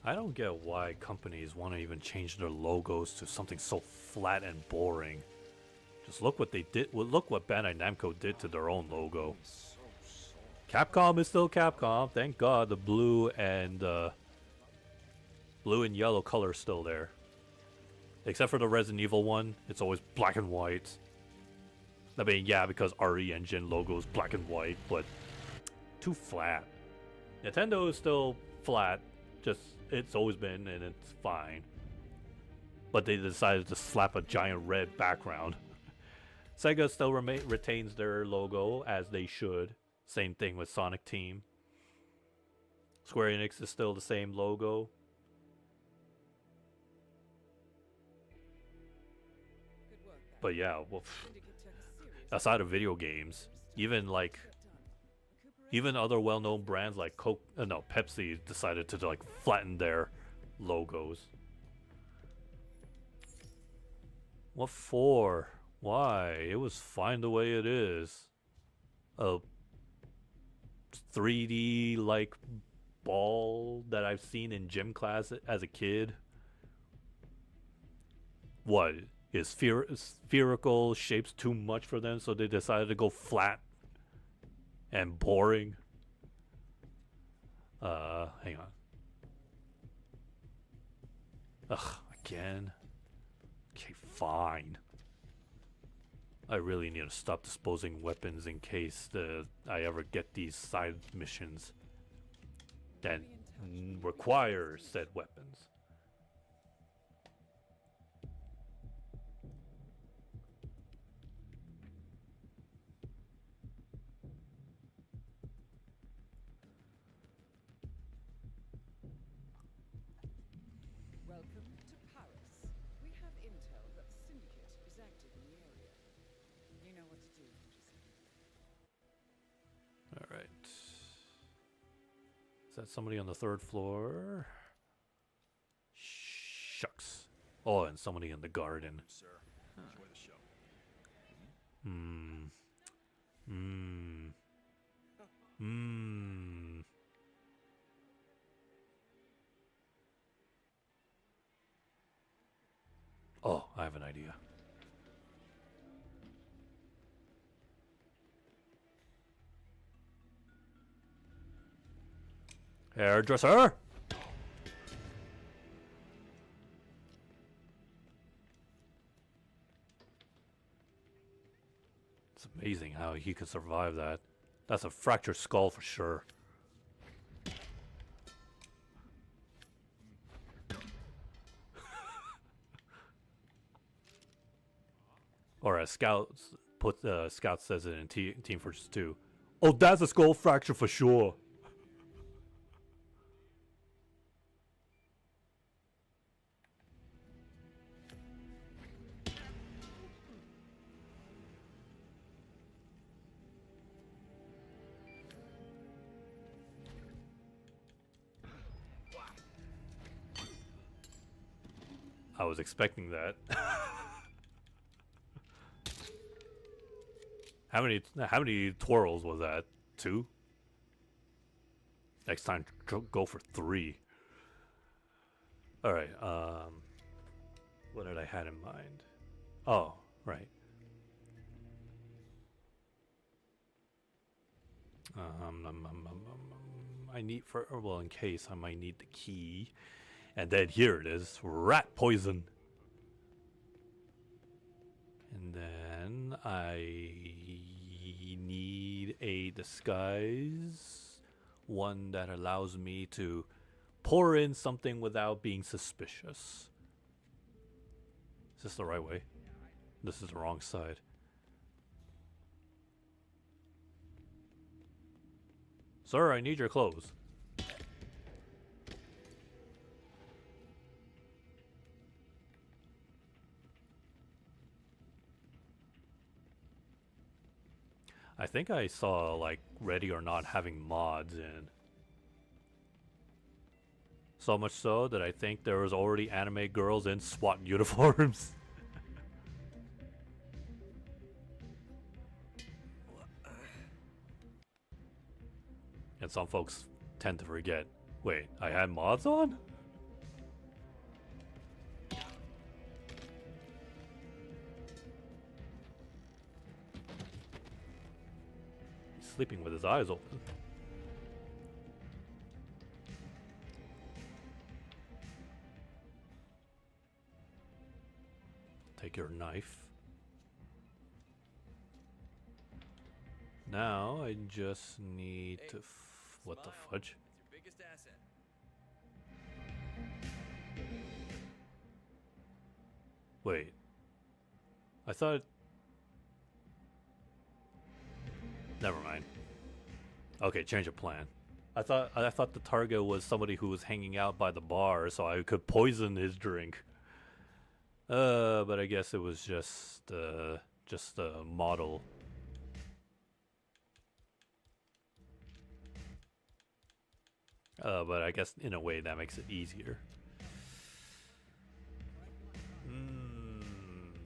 I don't get why companies want to even change their logos to something so flat and boring. Just look what they did. Well, look what Bandai Namco did to their own logo. Capcom is still Capcom. Thank God the blue and yellow color is still there. Except for the Resident Evil one, it's always black and white. I mean, yeah, because RE Engine logo is black and white, but too flat. Nintendo is still flat, just it's always been, and it's fine. But they decided to slap a giant red background. Sega still retains their logo, as they should. Same thing with Sonic Team. Square Enix is still the same logo. But yeah, well, aside of video games, even other well-known brands like Pepsi decided to like flatten their logos. What for? Why? It was fine the way it is. A 3D like ball that I've seen in gym class as a kid. What? Is spherical shapes too much for them, so they decided to go flat and boring? Hang on. Ugh, again. Okay, fine. I really need to stop disposing weapons in case I ever get these side missions that require said weapons. Welcome to Paris. We have intel that the Syndicate is active in the area. You know what to do, 47. All right. Is that somebody on the 3rd floor? Shucks. Oh, and somebody in the garden. Sir, enjoy the show. Oh, I have an idea. Hairdresser? It's amazing how he could survive that. That's a fractured skull for sure. Or as Scout says it in Team Fortress 2. Oh, that's a skull fracture for sure. I was expecting that. How many twirls was that? 2? Next time, go for 3. All right. What did I had in mind? Oh, right. I need in case I might need the key, and then here it is, rat poison. And then I need a disguise, one that allows me to pour in something without being suspicious. Is this the right way? This is the wrong side. Sir, I need your clothes. I think I saw like Ready or Not having mods in. So much so that I think there was already anime girls in SWAT uniforms. And some folks tend to forget. Wait, I had mods on? He's sleeping with his eyes open. take your knife. Now I just need to. What the fudge? It's your biggest asset. Wait. I thought. Never mind. Okay, change of plan. I thought the target was somebody who was hanging out by the bar, so I could poison his drink. But I guess it was just a model. But I guess in a way that makes it easier.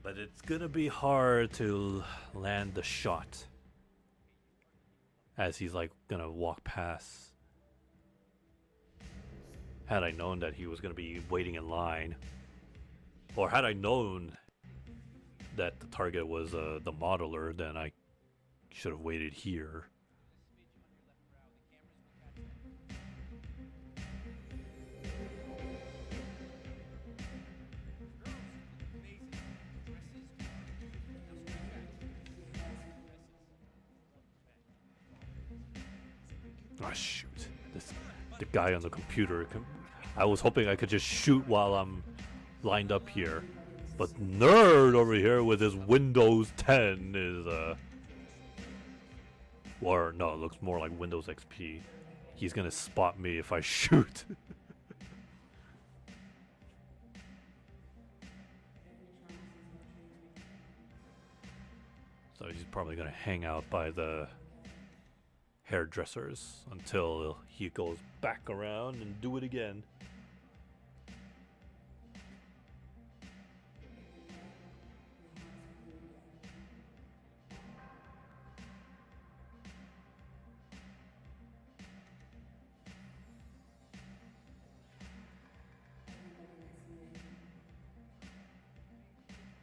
But it's gonna be hard to land the shot as he's like gonna walk past. Had I known that he was gonna be waiting in line, or had I known that the target was the modeler, then I should have waited here. Oh shoot, the guy on the computer. I was hoping I could just shoot while I'm lined up here. But nerd over here with his Windows 10 is or no, it looks more like Windows XP. He's gonna spot me if I shoot. So he's probably gonna hang out by the hairdressers until he goes back around and do it again.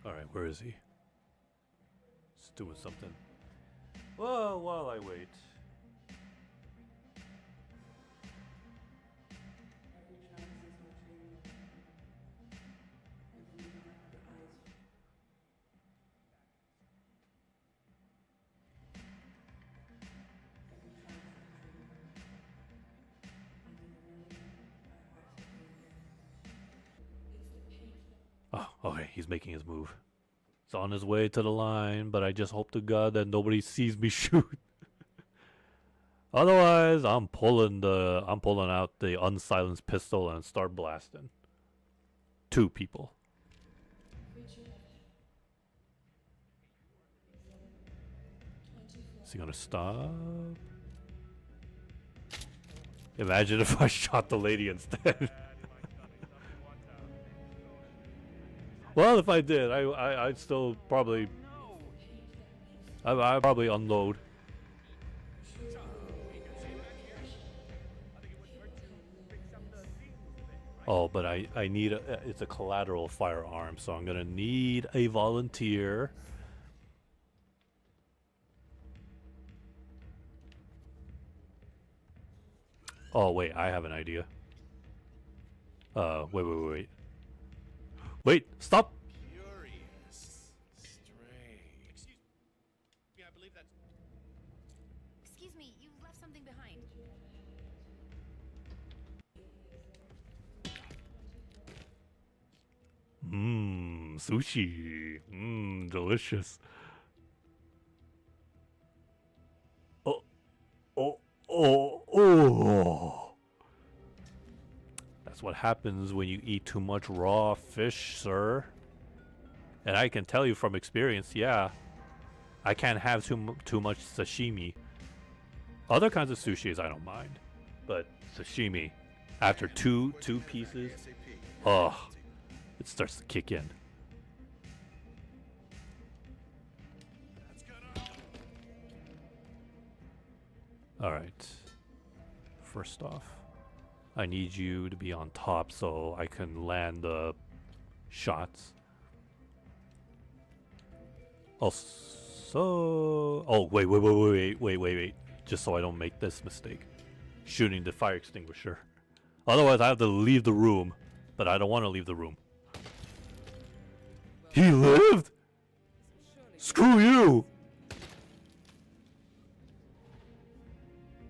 Alright, where is he? He's doing something. Well, while I wait. Oh, okay, he's making his move. He's on his way to the line, but I just hope to God that nobody sees me shoot. Otherwise, I'm pulling out the unsilenced pistol and start blasting. 2 people. Is he gonna stop? Imagine if I shot the lady instead. Well, if I did, I'd still probably... I'd probably unload. Oh, but I need it's a collateral firearm, so I'm gonna need a volunteer. Oh, wait, I have an idea. Wait. Wait, stop! Curious. Strange. Excuse me, I believe that's... Excuse me, you left something behind. Sushi. Delicious. Oh. That's what happens when you eat too much raw fish, sir. And I can tell you from experience, yeah, I can't have too much sashimi. Other kinds of sushis I don't mind, but sashimi, after two pieces, oh, it starts to kick in. All right. First off, I need you to be on top so I can land the shots. Also, oh wait. Just so I don't make this mistake. Shooting the fire extinguisher. Otherwise I have to leave the room, but I don't want to leave the room. He lived? Screw you!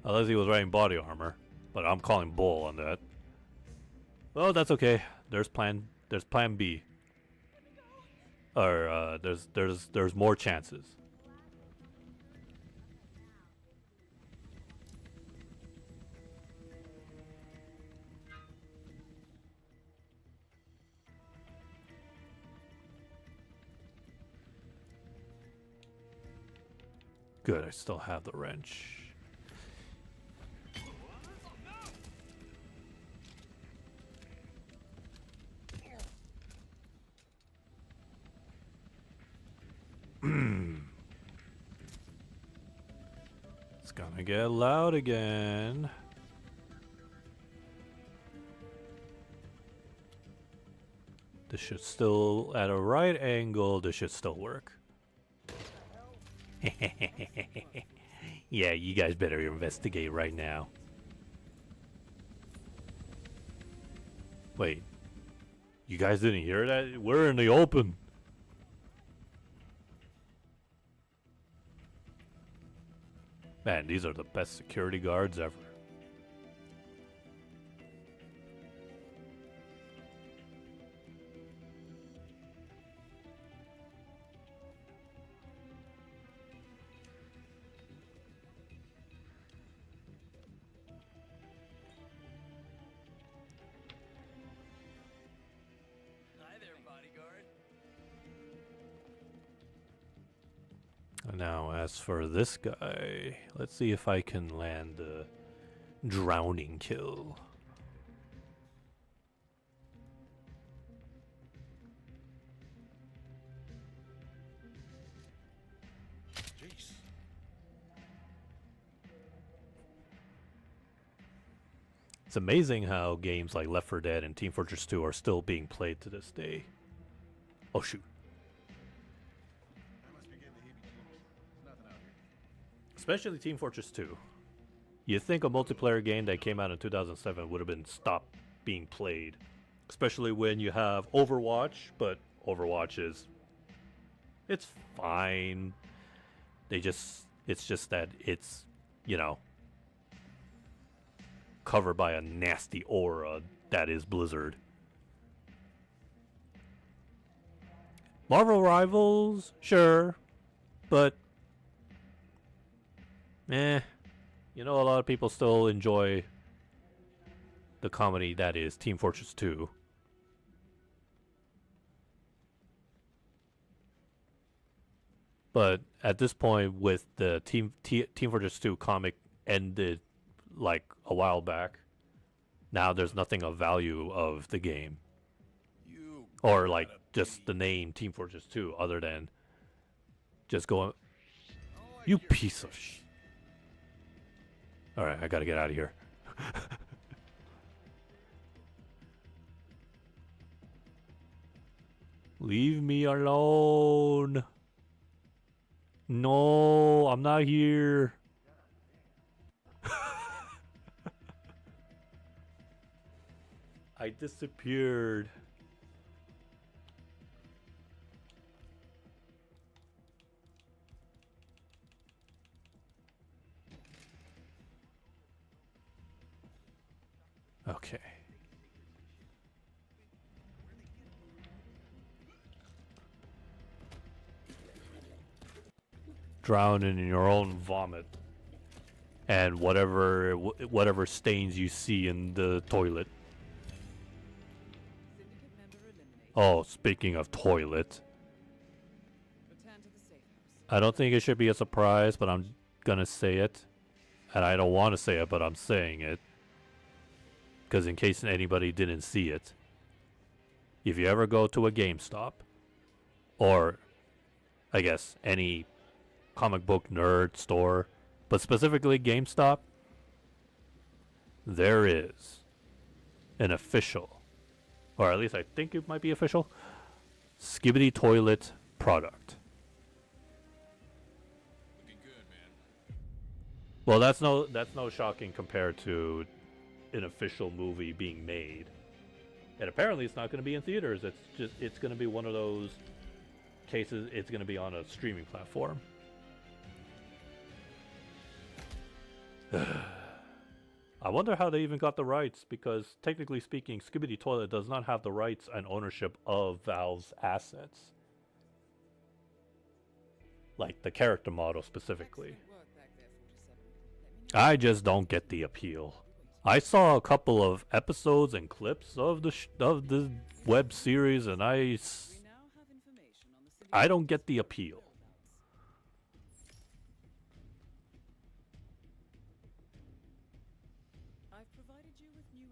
Unless he was wearing body armor, but I'm calling bull on that. Well, that's okay. There's plan B. Or there's more chances. Good, I still have the wrench. It's gonna get loud again. This should still, at a right angle, this should still work. Yeah, you guys better investigate right now. Wait. You guys didn't hear that? We're in the open. Man, these are the best security guards ever. Now, as for this guy, let's see if I can land a drowning kill. Jeez. It's amazing how games like Left 4 Dead and Team Fortress 2 are still being played to this day. Oh shoot. Especially Team Fortress 2. You'd think a multiplayer game that came out in 2007 would have been stopped being played. Especially when you have Overwatch, but Overwatch is... it's fine. It's just that it's, you know, covered by a nasty aura that is Blizzard. Marvel Rivals, sure, but you know, a lot of people still enjoy the comedy that is Team Fortress 2. But at this point, with the Team Fortress 2 comic ended like a while back, now there's nothing of value of the game. Or like just the name Team Fortress 2, other than just going, you piece of sh... Alright, I gotta get out of here. Leave me alone. No, I'm not here. I disappeared. Okay. Drowning in your own vomit and whatever stains you see in the toilet. Oh, speaking of toilet, I don't think it should be a surprise, but I'm gonna say it, and I don't want to say it, but I'm saying it. Because in case anybody didn't see it, if you ever go to a GameStop, or I guess any comic book nerd store, but specifically GameStop, there is an official, or at least I think it might be official, Skibidi Toilet product. Looking good, man. Well, that's no shocking compared to an official movie being made, and apparently it's not going to be in theaters. It's going to be one of those cases, it's going to be on a streaming platform. I wonder how they even got the rights, because technically speaking, Skibidi Toilet does not have the rights and ownership of Valve's assets. Like the character model specifically. I just don't get the appeal. I saw a couple of episodes and clips of the web series, and I don't get the appeal. I've provided you with new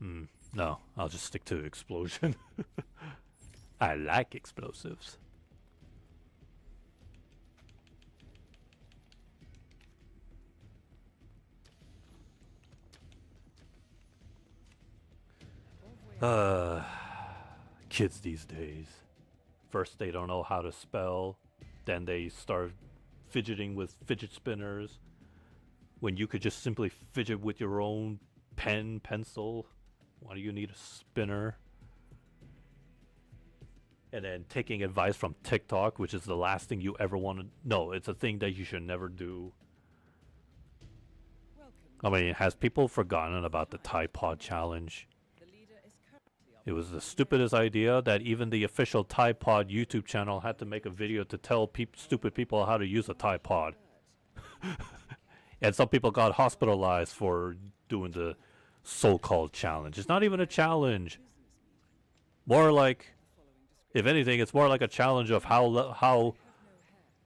intel. No, I'll just stick to explosion. I like explosives. Kids these days. First they don't know how to spell, then they start fidgeting with fidget spinners, when you could just simply fidget with your own pencil. Why do you need a spinner? And then taking advice from TikTok, which is the last thing you ever want to... No, it's a thing that you should never do. I mean, has people forgotten about the Tide Pod challenge? It was the stupidest idea that even the official Tide Pod YouTube channel had to make a video to tell stupid people how to use a Tide Pod. And some people got hospitalized for doing the so-called challenge. It's not even a challenge. More like, if anything, it's more like a challenge of how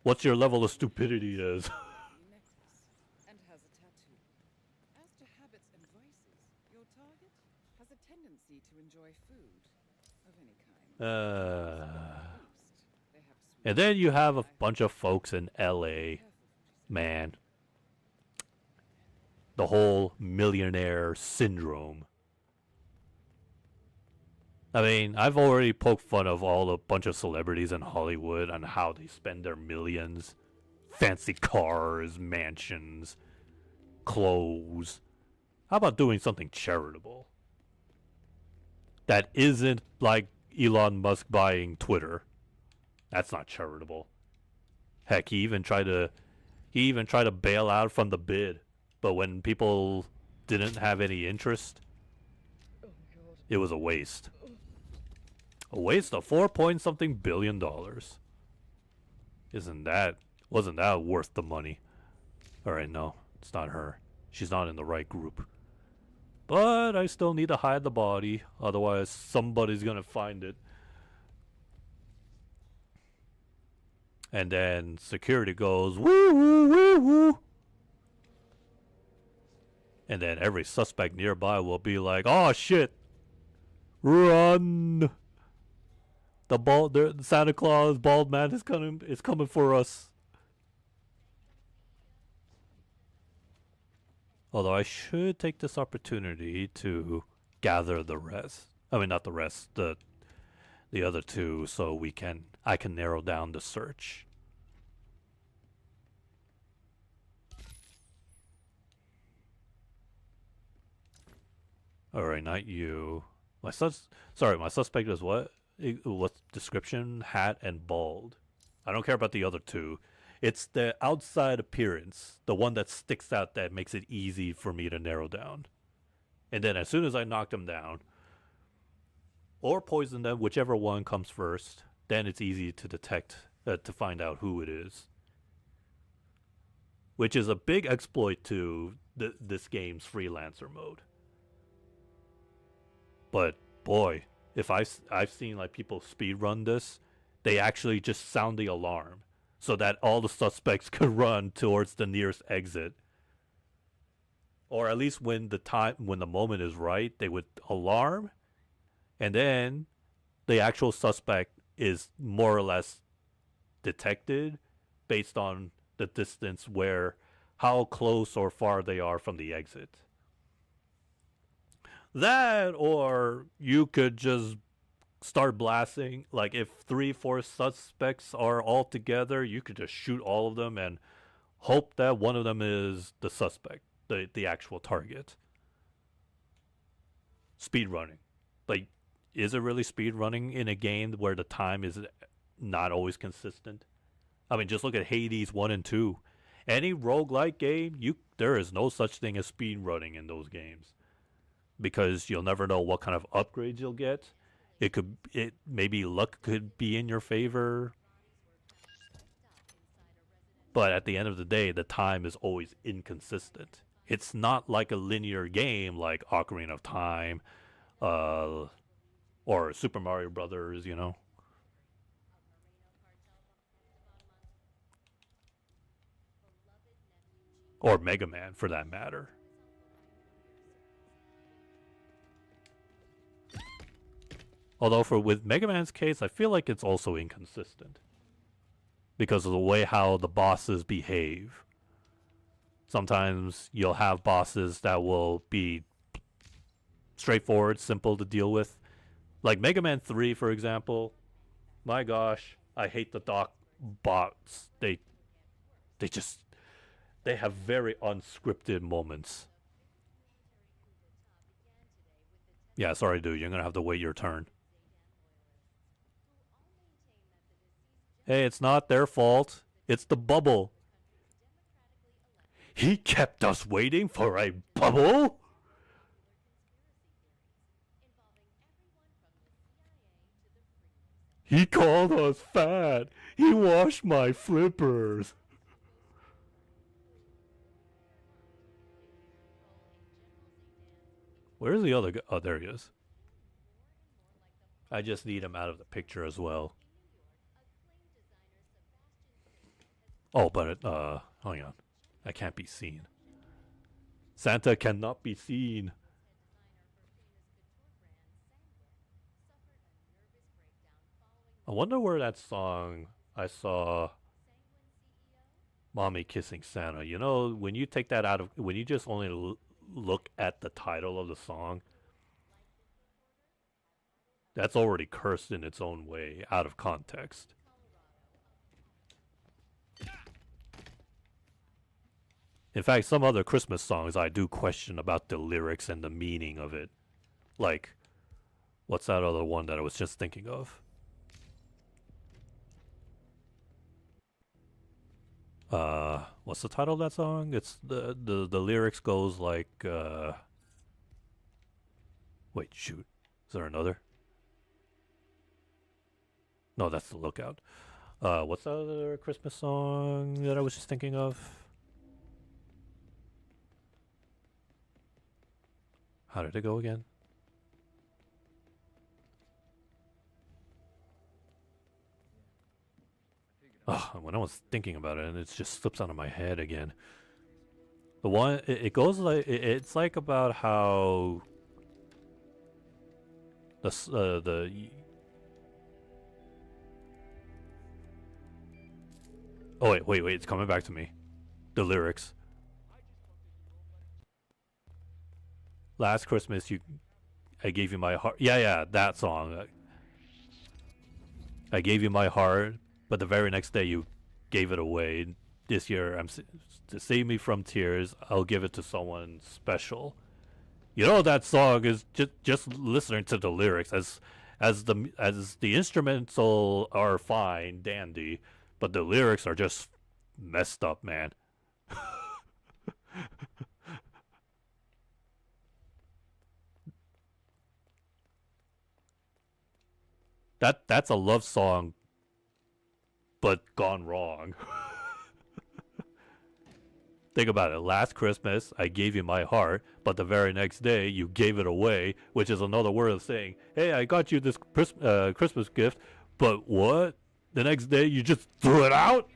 what's your level of stupidity is. And has a tattoo. As to habits and vices, your target has a tendency to enjoy food of any kind. And then you have a bunch of folks in LA. Man. The whole millionaire syndrome. I mean, I've already poked fun of all the bunch of celebrities in Hollywood and how they spend their millions. Fancy cars, mansions, clothes. How about doing something charitable? That isn't like Elon Musk buying Twitter. That's not charitable. Heck, he even tried to bail out from the bid. But when people didn't have any interest, it was a waste. A waste of $4-point-something billion. Wasn't that worth the money? Alright, no, it's not her. She's not in the right group. But I still need to hide the body, otherwise somebody's gonna find it. And then security goes, woo woo woo woo. And then every suspect nearby will be like, oh shit, run. The Santa Claus bald man is coming for us. Although I should take this opportunity to gather the rest. I mean, not the rest, the other two, so I can narrow down the search. Alright, not you. My suspect is what? What description? Hat and bald. I don't care about the other two. It's the outside appearance, the one that sticks out, that makes it easy for me to narrow down. And then as soon as I knock them down, or poison them, whichever one comes first, then it's easy to detect, to find out who it is. Which is a big exploit to this game's freelancer mode. But boy, if I've seen like people speedrun this, they actually just sound the alarm so that all the suspects could run towards the nearest exit. Or at least when the moment is right, they would alarm, and then the actual suspect is more or less detected based on the distance, how close or far they are from the exit. That, or you could just start blasting. Like if 3-4 suspects are all together, you could just shoot all of them and hope that one of them is the suspect, the actual target. Speed running. Like is it really speed running in a game where the time is not always consistent? I mean, just look at Hades 1 and 2. Any roguelike game, there is no such thing as speed running in those games. Because you'll never know what kind of upgrades you'll get. Maybe luck could be in your favor. But at the end of the day, the time is always inconsistent. It's not like a linear game like Ocarina of Time, or Super Mario Brothers, you know. Or Mega Man, for that matter. Although with Mega Man's case, I feel like it's also inconsistent. Because of the way how the bosses behave. Sometimes you'll have bosses that will be straightforward, simple to deal with. Like Mega Man 3, for example. My gosh, I hate the Doc bots. They have very unscripted moments. Yeah, sorry, dude. You're going to have to wait your turn. Hey, it's not their fault. It's the bubble. He kept us waiting for a bubble? He called us fat. He washed my flippers. Where's the other guy? Oh, there he is. I just need him out of the picture as well. Oh, but, hang on. I can't be seen. Santa cannot be seen. I wonder where that song I saw Mommy Kissing Santa. You know, when you take that out of, when you just only look at the title of the song, that's already cursed in its own way, out of context. In fact, some other Christmas songs I do question about the lyrics and the meaning of it. Like, what's that other one that I was just thinking of? What's the title of that song? It's the lyrics goes like, wait, shoot. Is there another? No, that's The Lookout. What's the other Christmas song that I was just thinking of? How did it go again? Oh, when I was thinking about it, and it just slips out of my head again. The one, it goes like, it's like about how oh wait, it's coming back to me. The lyrics. Last Christmas, I gave you my heart. Yeah, that song. I gave you my heart, but the very next day you gave it away. This year, to save me from tears, I'll give it to someone special. You know, that song is just listening to the lyrics as the instrumental are fine, dandy, but the lyrics are just messed up, man. That's a love song, but gone wrong. Think about it. Last Christmas, I gave you my heart, but the very next day, you gave it away, which is another word of saying, hey, I got you this Christmas gift, but what? The next day, you just threw it out?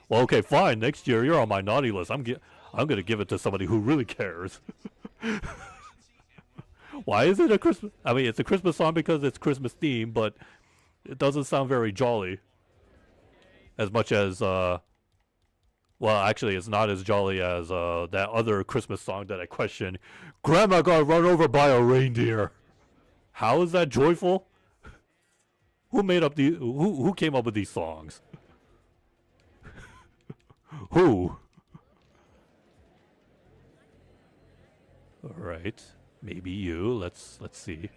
Well, okay, fine. Next year, you're on my naughty list. I'm going to give it to somebody who really cares. Why is it a Christmas? I mean, it's a Christmas song because it's Christmas themed, but it doesn't sound very jolly. As much as, well, actually, it's not as jolly as that other Christmas song that I questioned. Grandma got run over by a reindeer. How is that joyful? Who made up who came up with these songs? Who? All right. Maybe you. Let's see.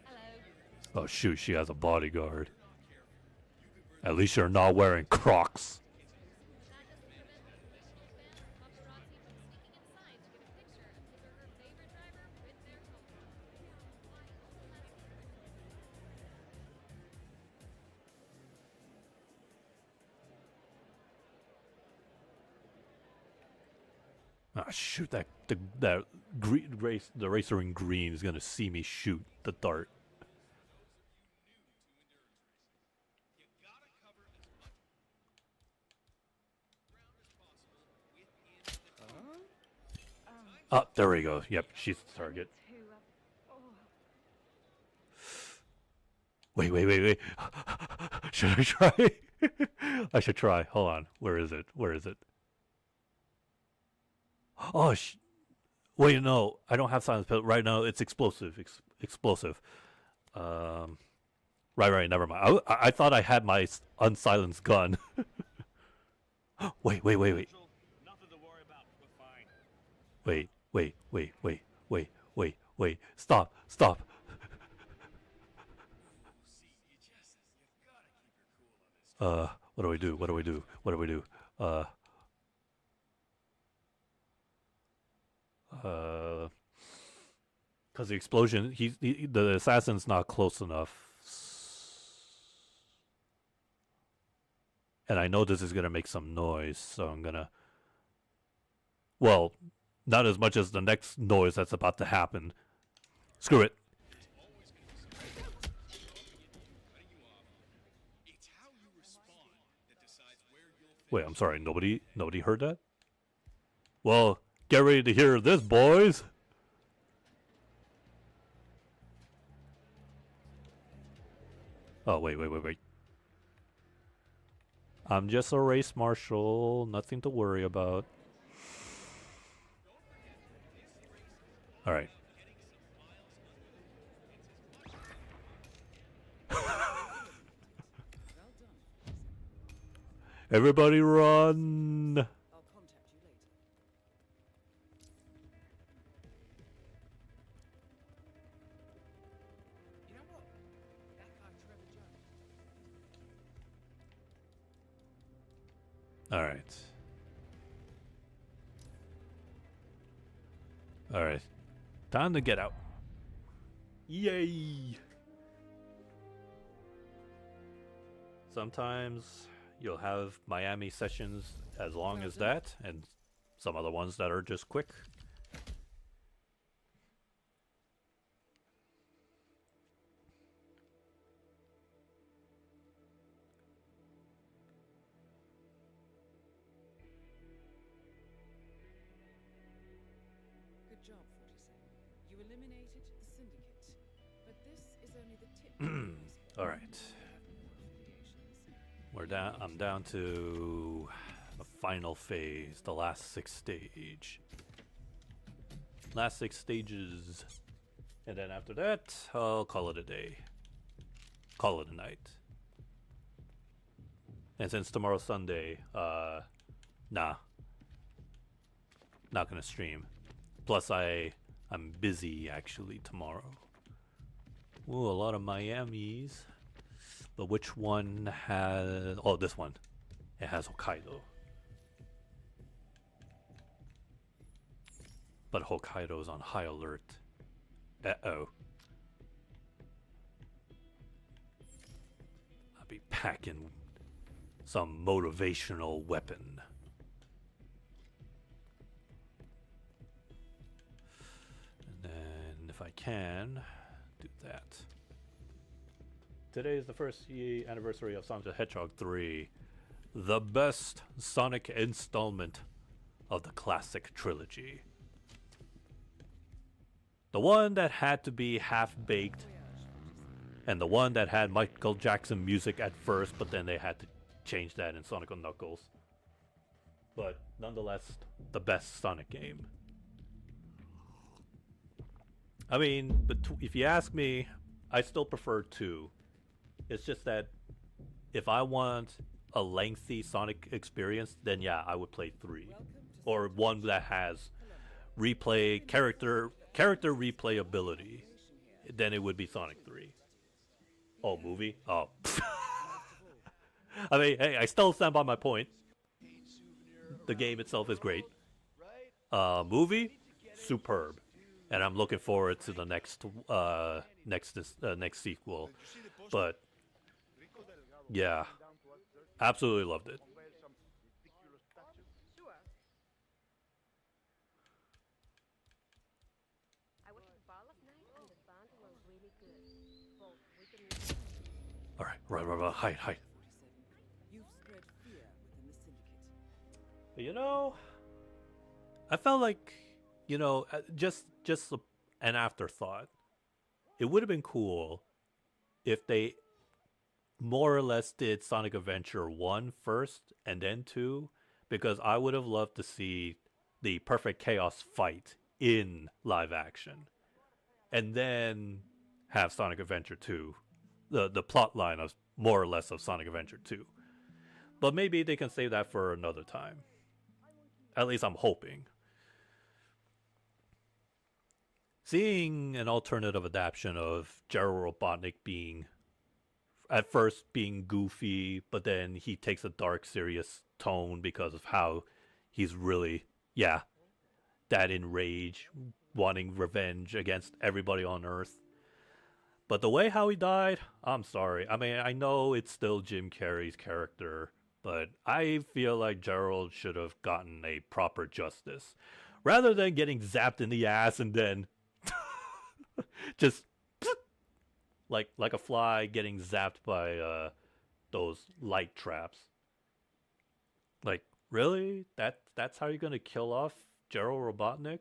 Oh shoot, she has a bodyguard. At least you're not wearing Crocs. Ah shoot, that the racer in green is gonna see me shoot the dart. Oh, there we go. Yep, she's the target. Wait. Should I try? I should try. Hold on. Where is it? Oh, wait, no. I don't have silence pill. Right now, it's explosive. Explosive. Right. Never mind. I thought I had my unsilenced gun. Wait. Wait. Stop. What do I do? Because the explosion, the assassin's not close enough. And I know this is gonna make some noise, so I'm gonna... Well, not as much as the next noise that's about to happen. Screw it. Wait, I'm sorry, nobody heard that? Well, get ready to hear this, boys! Oh, wait. I'm just a race marshal, nothing to worry about. Alright. Everybody run! Alright. Time to get out. Yay! Sometimes you'll have Miami sessions as long as that, and some other ones that are just quick. Good job, 47. You eliminated the Syndicate. But this is only the tip of the iceberg. All right. I'm down to the final phase, the last 6 stage. Last 6 stages. And then after that, I'll call it a day. Call it a night. And since tomorrow's Sunday, nah. Not gonna stream. Plus I'm busy actually tomorrow. Ooh, a lot of Miamis. But which one has... Oh, this one. It has Hokkaido. But Hokkaido's on high alert. Uh-oh. I'll be packing some motivational weapon. And then, if I can, do that. Today is the first year anniversary of Sonic the Hedgehog 3, the best Sonic installment of the classic trilogy. The one that had to be half-baked, and the one that had Michael Jackson music at first, but then they had to change that in Sonic & Knuckles. But nonetheless, the best Sonic game. I mean, but if you ask me, I still prefer 2. It's just that if I want a lengthy Sonic experience, then yeah, I would play 3. Or one that has character replayability. Then it would be Sonic 3. Oh, movie? Oh. I mean, hey, I still stand by my point. The game itself is great. Movie, superb, and I'm looking forward to the next next sequel. But yeah, absolutely loved it. All right, hide. You've spread fear within the syndicate. You know, I felt like, you know, just an afterthought. It would have been cool if they more or less did Sonic Adventure 1 first and then 2, because I would have loved to see the Perfect Chaos fight in live action. And then have Sonic Adventure 2, the plot line of more or less of Sonic Adventure 2. But maybe they can save that for another time. At least I'm hoping. Seeing an alternative adaptation of Gerald Robotnik being, at first being goofy, but then he takes a dark, serious tone because of how he's really, that enraged, wanting revenge against everybody on Earth. But the way how he died, I'm sorry. I mean, I know it's still Jim Carrey's character, but I feel like Gerald should have gotten a proper justice. Rather than getting zapped in the ass and then just like a fly getting zapped by those light traps. Like, really? That's how you're gonna kill off Gerald Robotnik?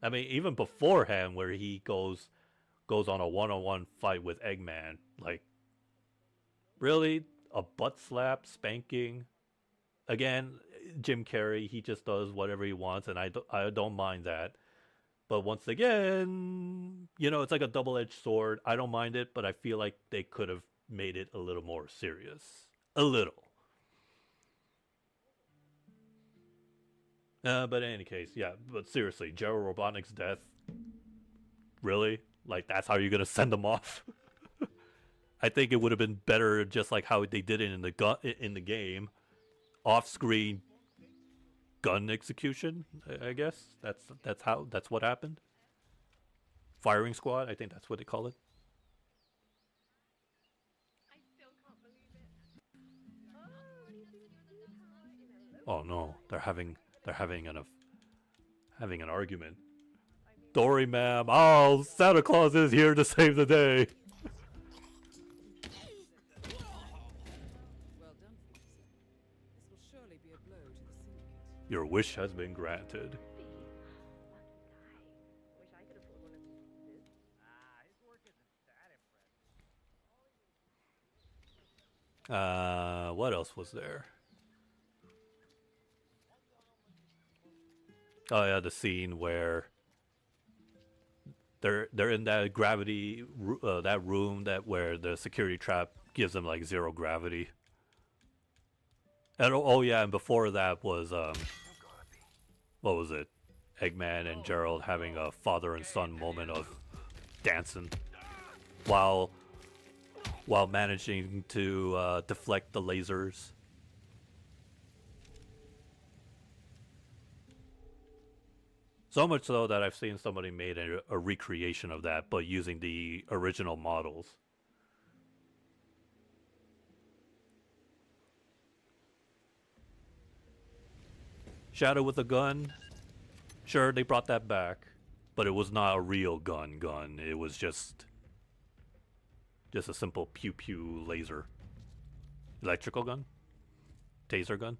I mean, even beforehand, where he goes on a one-on-one fight with Eggman, like, really, a butt slap, spanking. Again, Jim Carrey, he just does whatever he wants, and I don't mind that. But once again, you know, it's like a double-edged sword. I don't mind it, but I feel like they could have made it a little more serious, a little. But in any case, but seriously, Gerald Robotnik's death, really? Like, that's how you're going to send him off? I think it would have been better just like how they did it in the game. Off-screen gun execution, I guess. That's what happened. Firing squad, I think that's what they call it. Oh no, they're having an argument. Dory, ma'am. Oh, Santa Claus is here to save the day. Well done, 47. This will surely be a blow to the syndicate. Your wish has been granted. What else was there? Oh yeah, the scene where they're in that gravity that room where the security trap gives them like zero gravity. And oh yeah, and before that was what was it? Eggman and Gerald having a father and son moment of dancing while managing to deflect the lasers. So much so that I've seen somebody made a recreation of that, but using the original models. Shadow with a gun. Sure, they brought that back, but it was not a real gun. It was just a simple pew-pew laser. Electrical gun? Taser gun?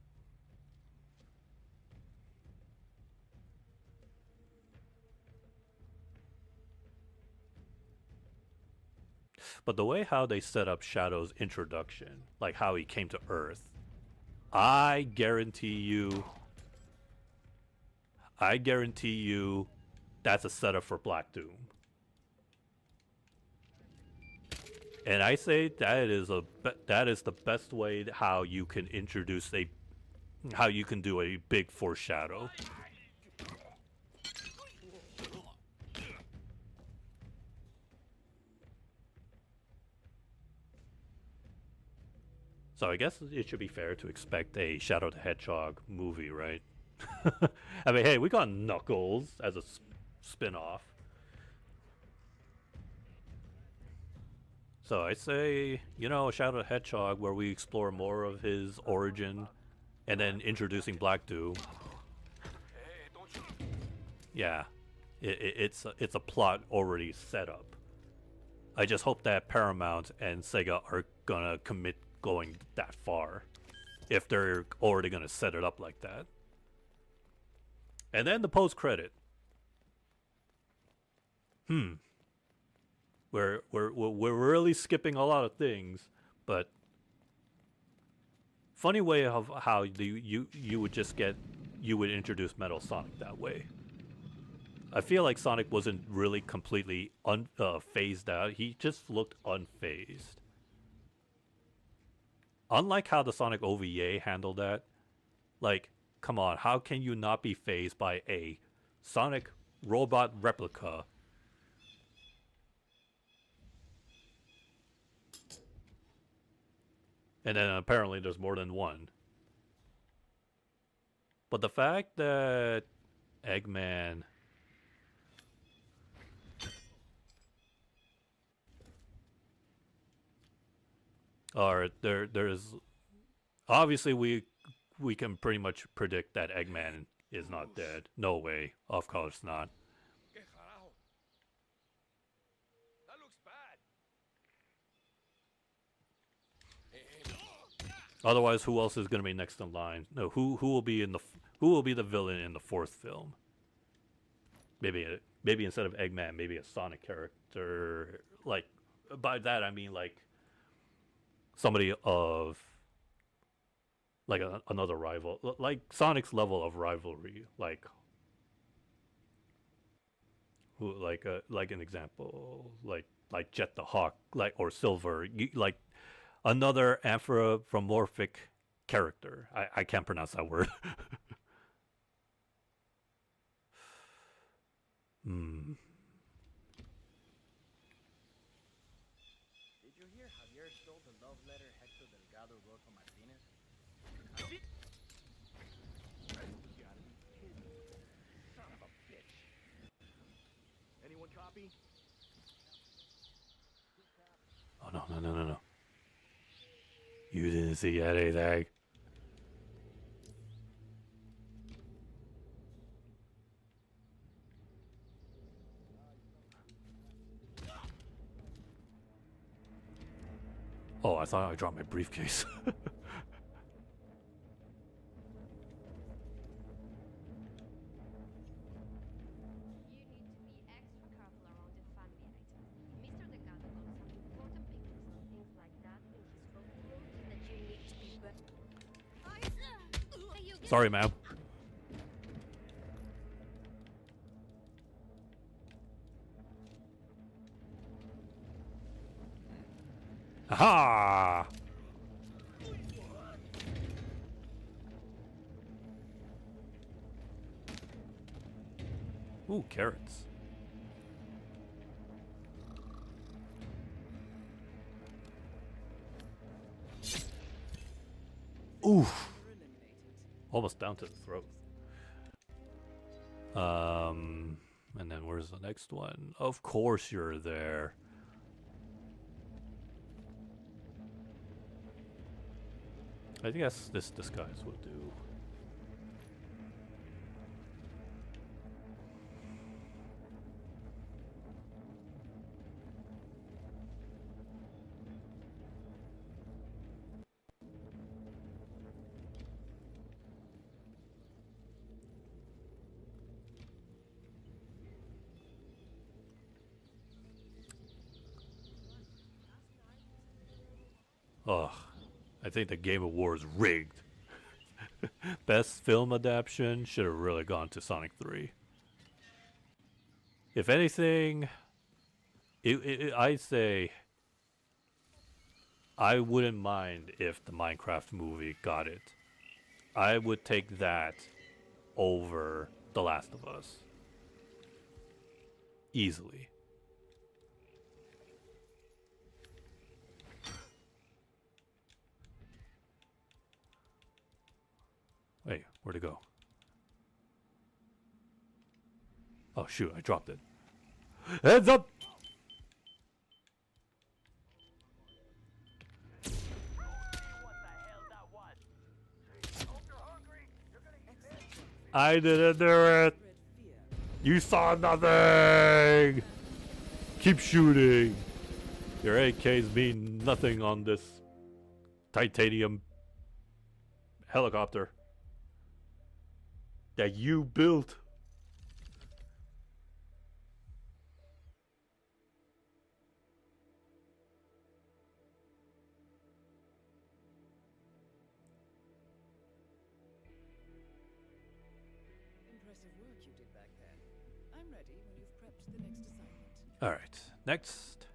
But the way how they set up Shadow's introduction, like how he came to Earth, I guarantee you that's a setup for Black Doom. And I say that is the best way how you can do a big foreshadow. So I guess it should be fair to expect a Shadow the Hedgehog movie, right? I mean, hey, we got Knuckles as a spin-off. So I say, you know, Shadow the Hedgehog, where we explore more of his origin, and then introducing Black Doom. Yeah, it's a plot already set up. I just hope that Paramount and Sega are gonna commit going that far, if they're already gonna set it up like that. And then the post-credit. We're really skipping a lot of things, but funny way of how you would just get, you would introduce Metal Sonic that way. I feel like Sonic wasn't really completely phased out. He just looked unfazed. Unlike how the Sonic OVA handled that, like, come on, how can you not be phased by a Sonic robot replica? And then apparently there's more than one. But the fact that Eggman... Or there's... Obviously we can pretty much predict that Eggman is not dead. No way. Of course not. Otherwise, who else is going to be next in line? No, who will be the villain in the fourth film? Maybe instead of Eggman, maybe a Sonic character. Like, by that I mean like somebody of like another rival, like Sonic's level of rivalry, like who, like an example, like Jet the Hawk, like, or Silver, like another anthropomorphic character. I can't pronounce that word. Did you hear Javier stole the love letter Hector Delgado wrote for Martinez? You gotta be kidding me. Son of a bitch. Anyone copy? Oh no. You didn't see anything. Oh, I thought I dropped my briefcase. Sorry, ma'am. Aha! Ooh, carrots. Oof. Almost down to the throat. And then where's the next one? Of course you're there. I guess this disguise will do. Ugh, I think the Game Awards rigged. Best film adaptation should have really gone to Sonic 3. If anything, I'd say I wouldn't mind if the Minecraft movie got it. I would take that over The Last of Us. Easily. Hey, where'd it go? Oh shoot, I dropped it. Heads up! I didn't do it! You saw nothing! Keep shooting! Your AKs mean nothing on this titanium helicopter that you built. Impressive work you did back there. I'm ready when you've prepped the next assignment. Alright, next.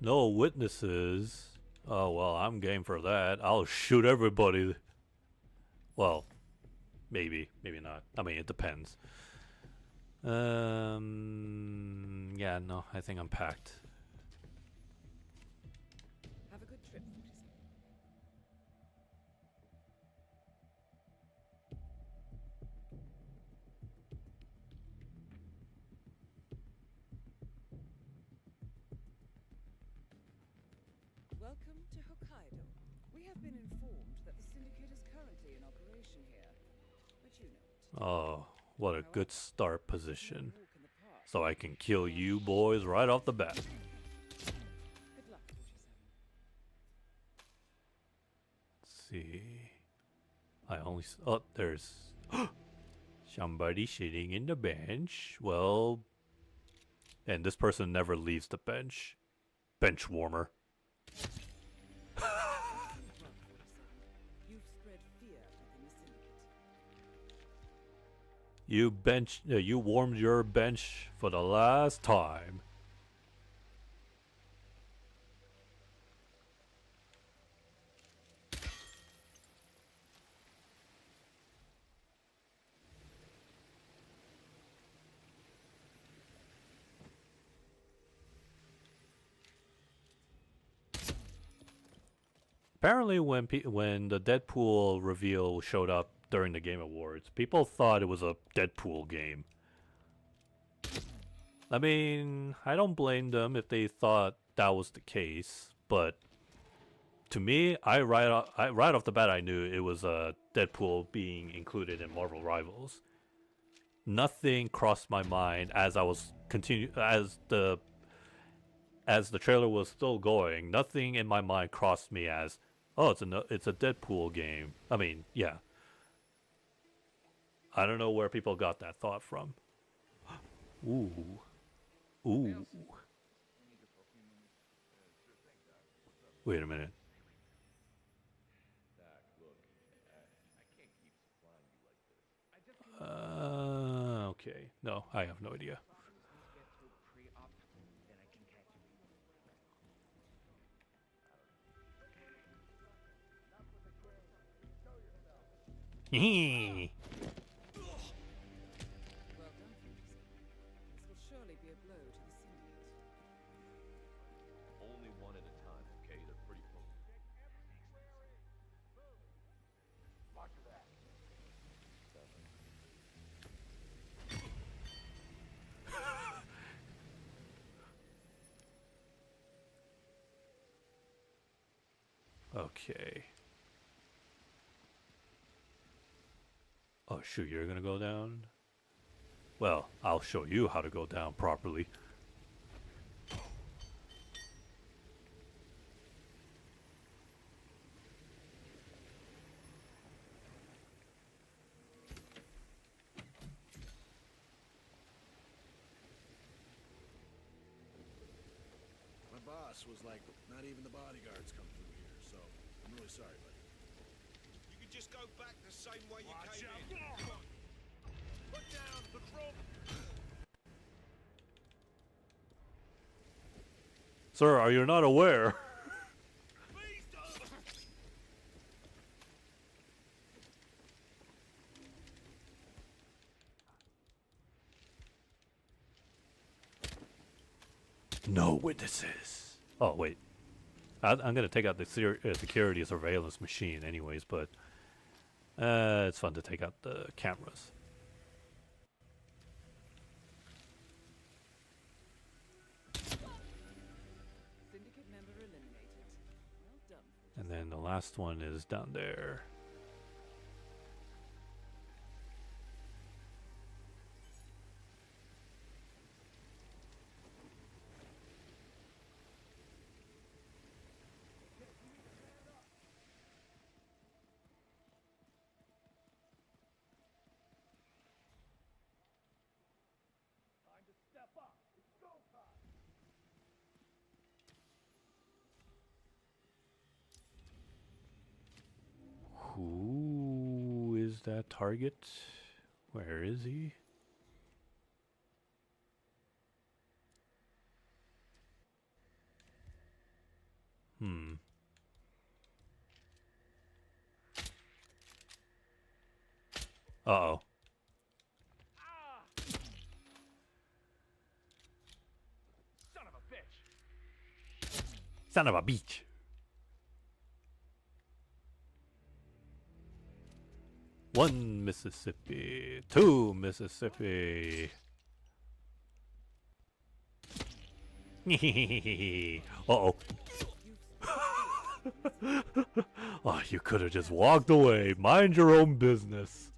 No witnesses. Oh, well, I'm game for that. I'll shoot everybody. Well, maybe. Maybe not. I mean, it depends. Yeah, no, I think I'm packed. Have a good trip, 47. Welcome to Hokkaido. We have been informed that the Syndicate is currently in operation here, but you know it. Oh, what a good start position. So I can kill you boys right off the bat. Good luck, 47. Let's see. I only oh, there's somebody sitting in the bench. Well, and this person never leaves the bench. Bench warmer. You've spread fear within the Syndicate. You warmed your bench for the last time. Apparently, when the Deadpool reveal showed up during the Game Awards, people thought it was a Deadpool game. I mean, I don't blame them if they thought that was the case, but to me, right off the bat, I knew it was a Deadpool being included in Marvel Rivals. Nothing crossed my mind as I was as the trailer was still going. Nothing in my mind crossed me as, oh, it's a Deadpool game. I mean, yeah. I don't know where people got that thought from. Ooh. Ooh. Wait a minute. Okay. No, I have no idea. Hee. Well done, 47. This will surely be a blow to the Syndicate. Only one at a time, okay? They're pretty potent. Roger that. Okay. Oh shoot, you're gonna go down? Well, I'll show you how to go down properly. My boss was like, not even the bodyguards come through here, so I'm really sorry, buddy. You can just go back the same way you came in. Come on. Put down the drum. Sir, are you not aware? Please don't. No witnesses. Oh wait, I'm gonna take out the security surveillance machine anyways, but it's fun to take out the cameras. Syndicate member eliminated. Well done. And then the last one is down there. Who is that target? Where is he? Uh-oh. Son of a bitch! Son of a bitch. One Mississippi, two Mississippi. Uh-oh. Oh, you could have just walked away. Mind your own business.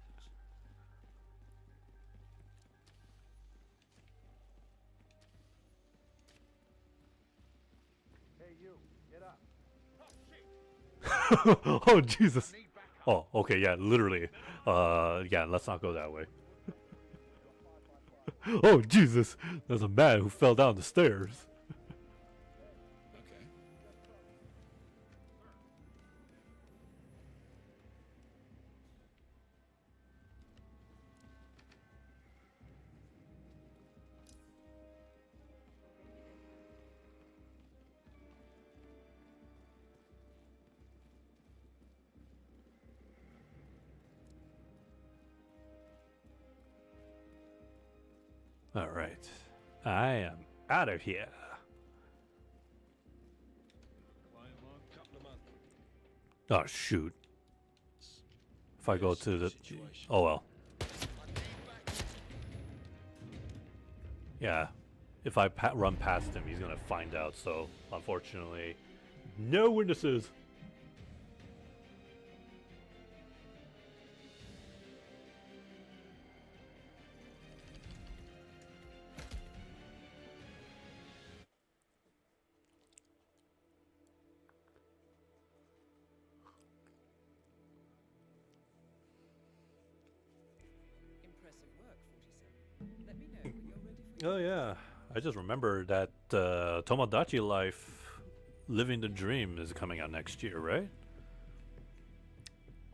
Hey, you, get up. Oh, Jesus. Oh, okay, yeah, literally. Yeah, let's not go that way. Oh, Jesus. There's a man who fell down the stairs. All right. I am out of here. Oh, shoot. If I go to the... Oh, well. Yeah. If I run past him, he's going to find out. So, unfortunately, no witnesses. Oh yeah, I just remembered that Tomodachi Life Living the Dream is coming out next year, right?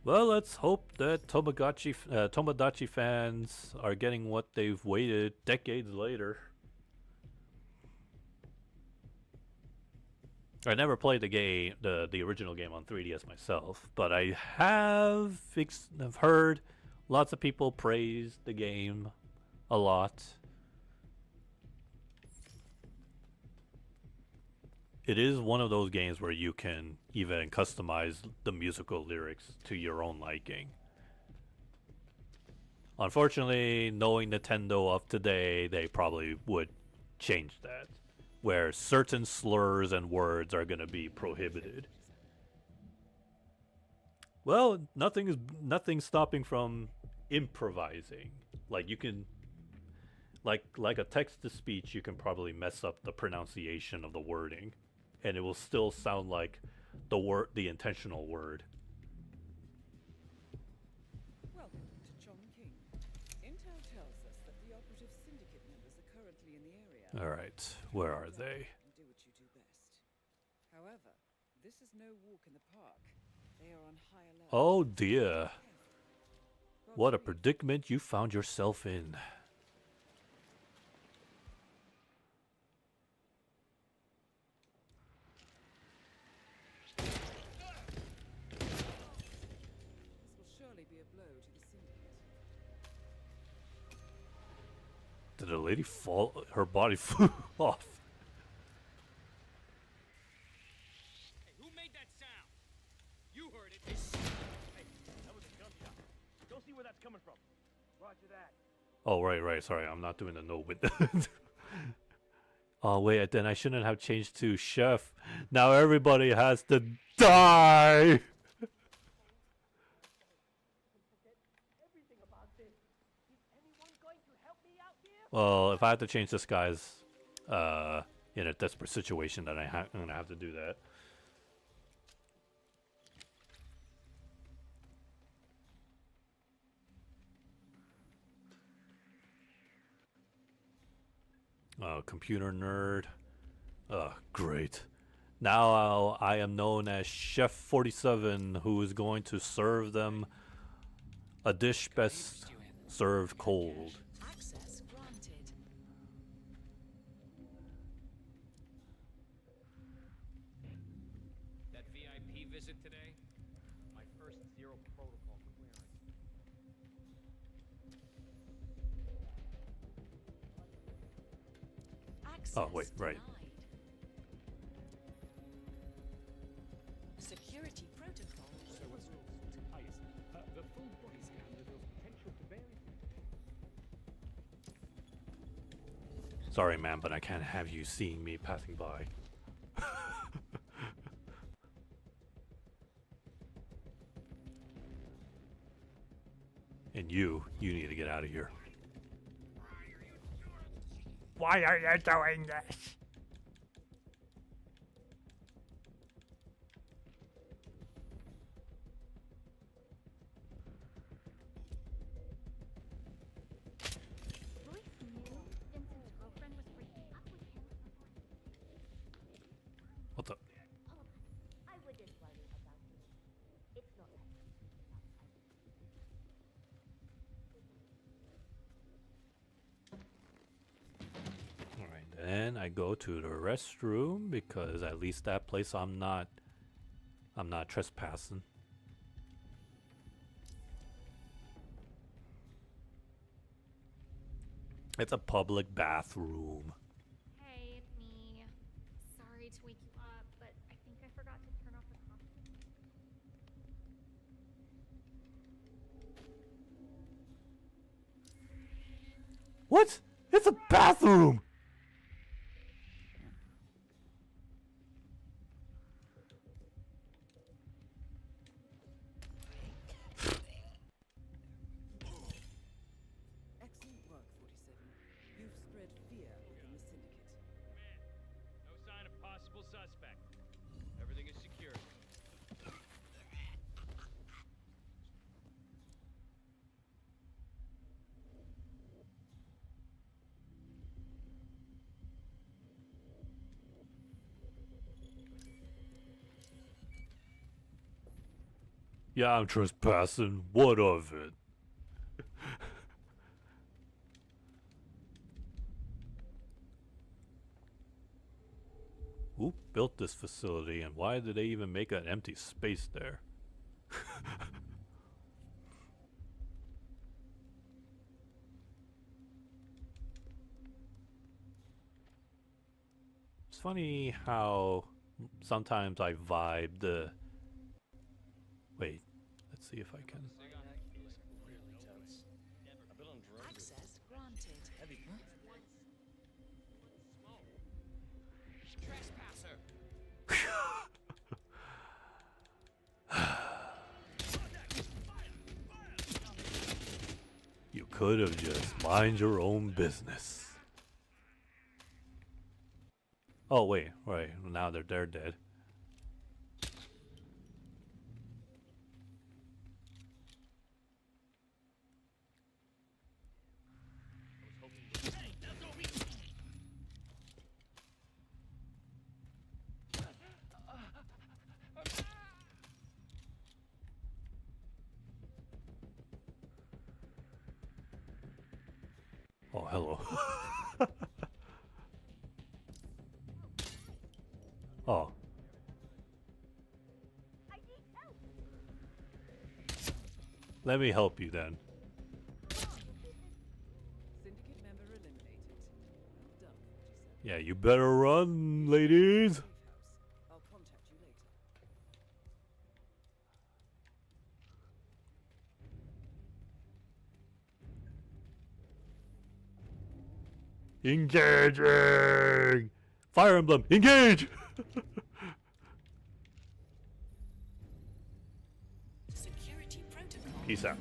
Well, let's hope that Tomodachi fans are getting what they've waited decades later. I never played the game, the original game on 3DS myself, but I have heard lots of people praise the game a lot. It is one of those games where you can even customize the musical lyrics to your own liking. Unfortunately, knowing Nintendo of today, they probably would change that, where certain slurs and words are going to be prohibited. Well, nothing's stopping from improvising. Like you can, like a text-to-speech, you can probably mess up the pronunciation of the wording, and it will still sound like the intentional word. Welcome to Chongqing. Intel tells us that the operative syndicate members are currently in the area. All right, where are they? And do what you do best. However, this is no walk in the park. They are on high alert. Oh dear. What a predicament you found yourself in. Did the lady fall? Her body flew off. That was a gunshot. Go see where that's coming from. Roger that. Oh, right. Sorry, I'm not doing the no with. Oh, wait, then I shouldn't have changed to chef. Now everybody has to die! Well, if I have to change this guy's in a desperate situation, then I'm gonna have to do that. Computer nerd. Great. Now I am known as Chef 47, who is going to serve them a dish best served cold. Access granted. That VIP visit today? My first zero protocol clearance. Oh, wait, right. Security protocol. So what's the full body scan reveals potential to vary. Sorry, man, but I can't have you seeing me passing by. And you need to get out of here. Why are you doing this? Royce knew Vincent's girlfriend was breaking up with him. What the? Oh, I wouldn't worry about it. It's not like Alright, then I go to the restroom because at least that place I'm not trespassing. It's a public bathroom. Hey, it's me. Sorry to wake you up, but I think I forgot to turn off the coffee. What? It's a bathroom! Excellent work, 47. You've spread fear within the Syndicate. No sign of possible suspect. Everything is secure. Yeah, I'm trespassing. What of it? Who built this facility and why did they even make an empty space there? It's funny how sometimes I vibe the... Wait, let's see if I can... Access granted. Trespasser! You could have just mind your own business. Oh wait, right, now they're dead. Oh, hello. Oh. Let me help you then. Syndicate member eliminated. Well done, 47. Yeah, you better run, ladies. I'll contact you later. Engaging! Fire Emblem, engage! Security protocol. Peace out.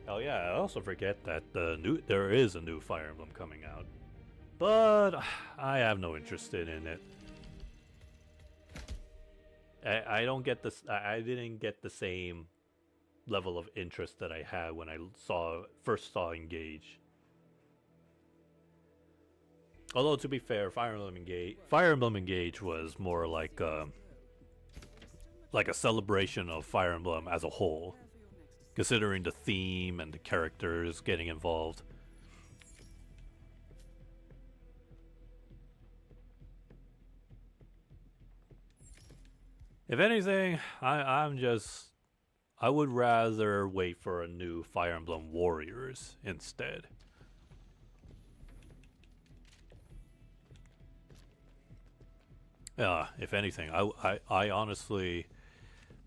Oh yeah, I also forget that there is a new Fire Emblem coming out, but I have no interest in it. I don't get this. I didn't get the same level of interest that I had when I first saw Engage. Although to be fair, Fire Emblem Engage was more like a celebration of Fire Emblem as a whole, considering the theme and the characters getting involved. If anything, I would rather wait for a new Fire Emblem Warriors instead. If anything, I honestly,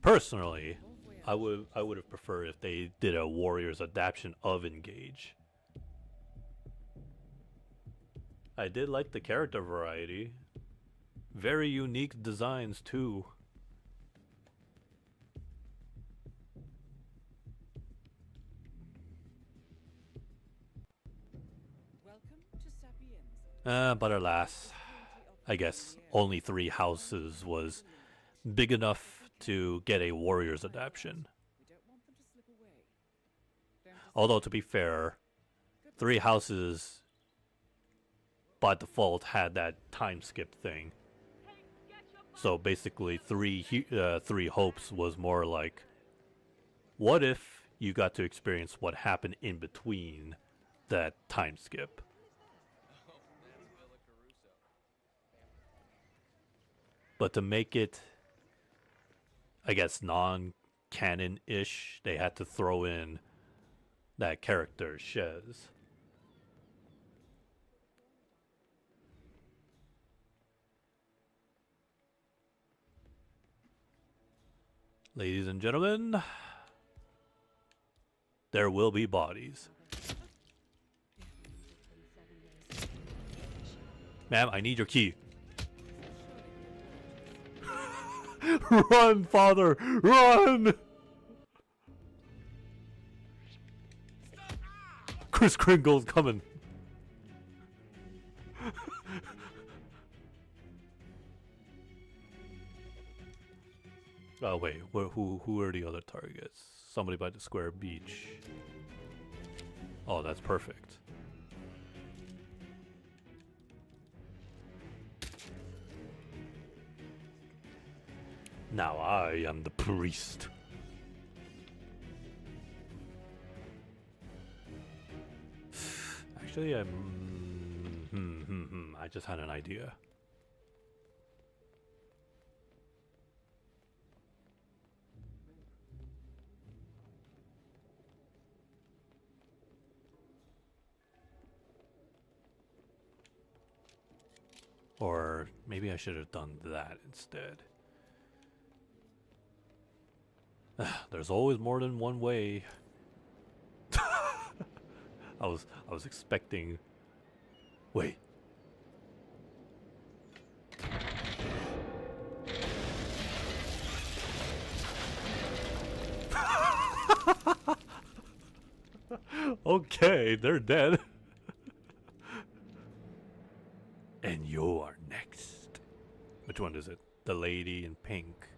personally, I would have preferred if they did a Warriors adaptation of Engage. I did like the character variety. Very unique designs too. But alas, I guess only 3 houses was big enough to get a Warriors adaptation. Although to be fair, 3 houses by default had that time skip thing. So basically 3 hopes was more like, what if you got to experience what happened in between that time skip? But to make it, I guess, non-canon-ish, they had to throw in that character, Shez. Ladies and gentlemen, there will be bodies. Ma'am, I need your key. Run, father! Run! Kris Kringle's coming. Oh wait, who are the other targets? Somebody by the square beach. Oh, that's perfect. Now I am the priest. Actually, I just had an idea. Or maybe I should have done that instead. There's always more than one way. I was expecting. Wait. Okay, they're dead. And you are next. Which one is it? The lady in pink.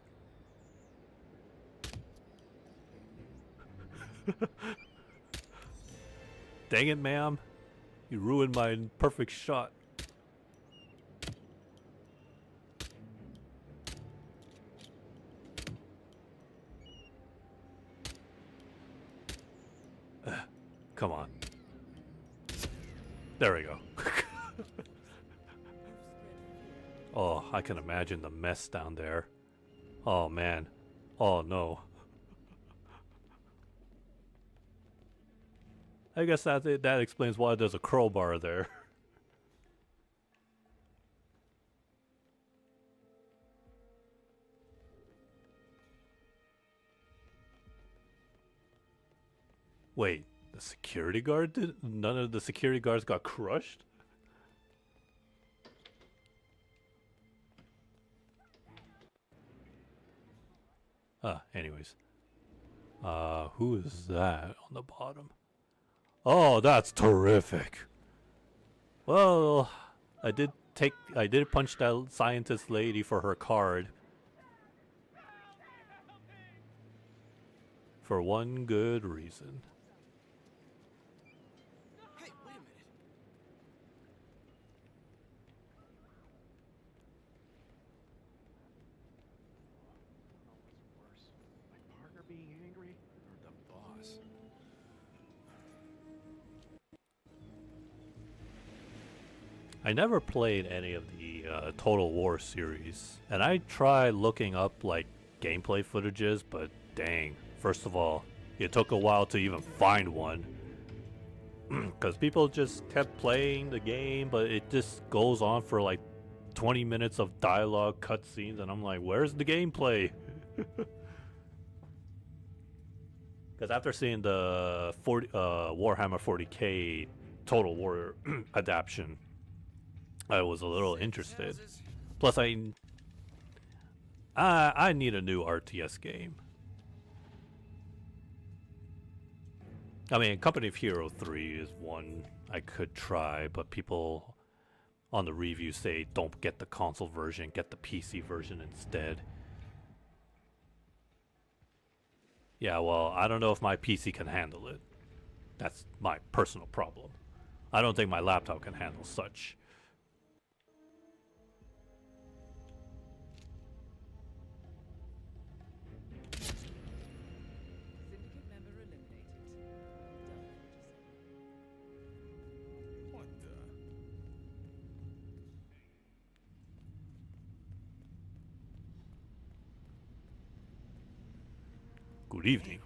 Dang it, ma'am. You ruined my perfect shot. Come on. There we go. Oh, I can imagine the mess down there. Oh, man. Oh, no. I guess that explains why there's a crowbar there. Wait, The security guard did? None of the security guards got crushed? Anyways. Who is that on the bottom? Oh, that's terrific. Well, I did punch that scientist lady for her card. For one good reason. Hey, wait a minute. Worse, my partner being angry or the boss? I never played any of the Total War series, and I tried looking up like gameplay footages, but dang, first of all, it took a while to even find one. Because people just kept playing the game, but it just goes on for like 20 minutes of dialogue cutscenes, and I'm like, where's the gameplay? Because after seeing the Warhammer 40k Total War adaptation, I was a little interested. Plus, I need a new RTS game. I mean, Company of Hero 3 is one I could try, but people on the review say don't get the console version, get the PC version instead. Yeah, well, I don't know if my PC can handle it. That's my personal problem. I don't think my laptop can handle such. Syndicate member eliminated. What the? Good evening.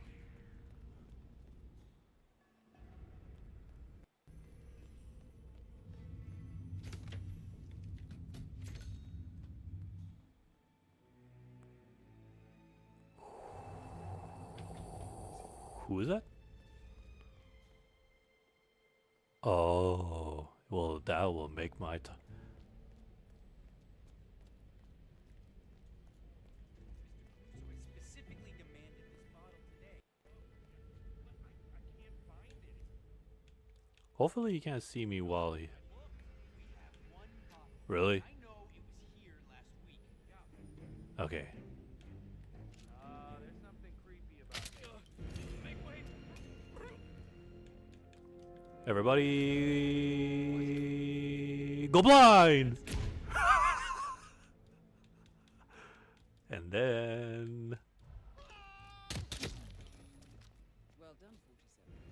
Who is that? Oh, well, that will make my time. Specifically demanded this bottle today. I can't find it. Hopefully you can't see me while he... Really? I know it was here last week. Okay. There's something creepy about it. Make way. Everybody... Go blind! And then... Well done, 47.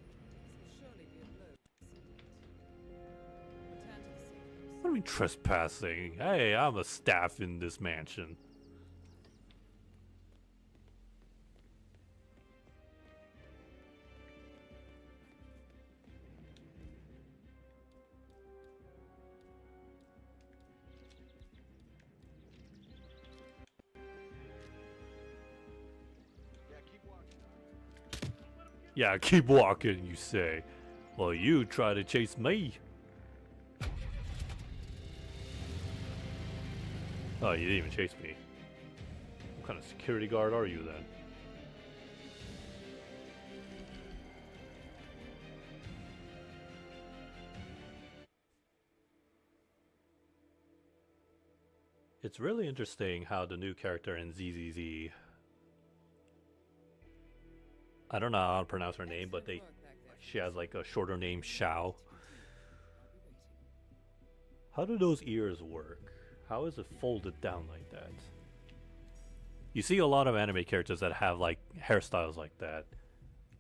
This will surely be a blow to the Syndicate. Return to the safe house. What do you mean trespassing? Hey, I'm a staff in this mansion. Yeah, keep walking, you say. Well, you try to chase me. Oh, you didn't even chase me. What kind of security guard are you then? It's really interesting how the new character in ZZZ, I don't know how to pronounce her name, but she has like a shorter name, Xiao. How do those ears work? How is it folded down like that? You see a lot of anime characters that have like hairstyles like that,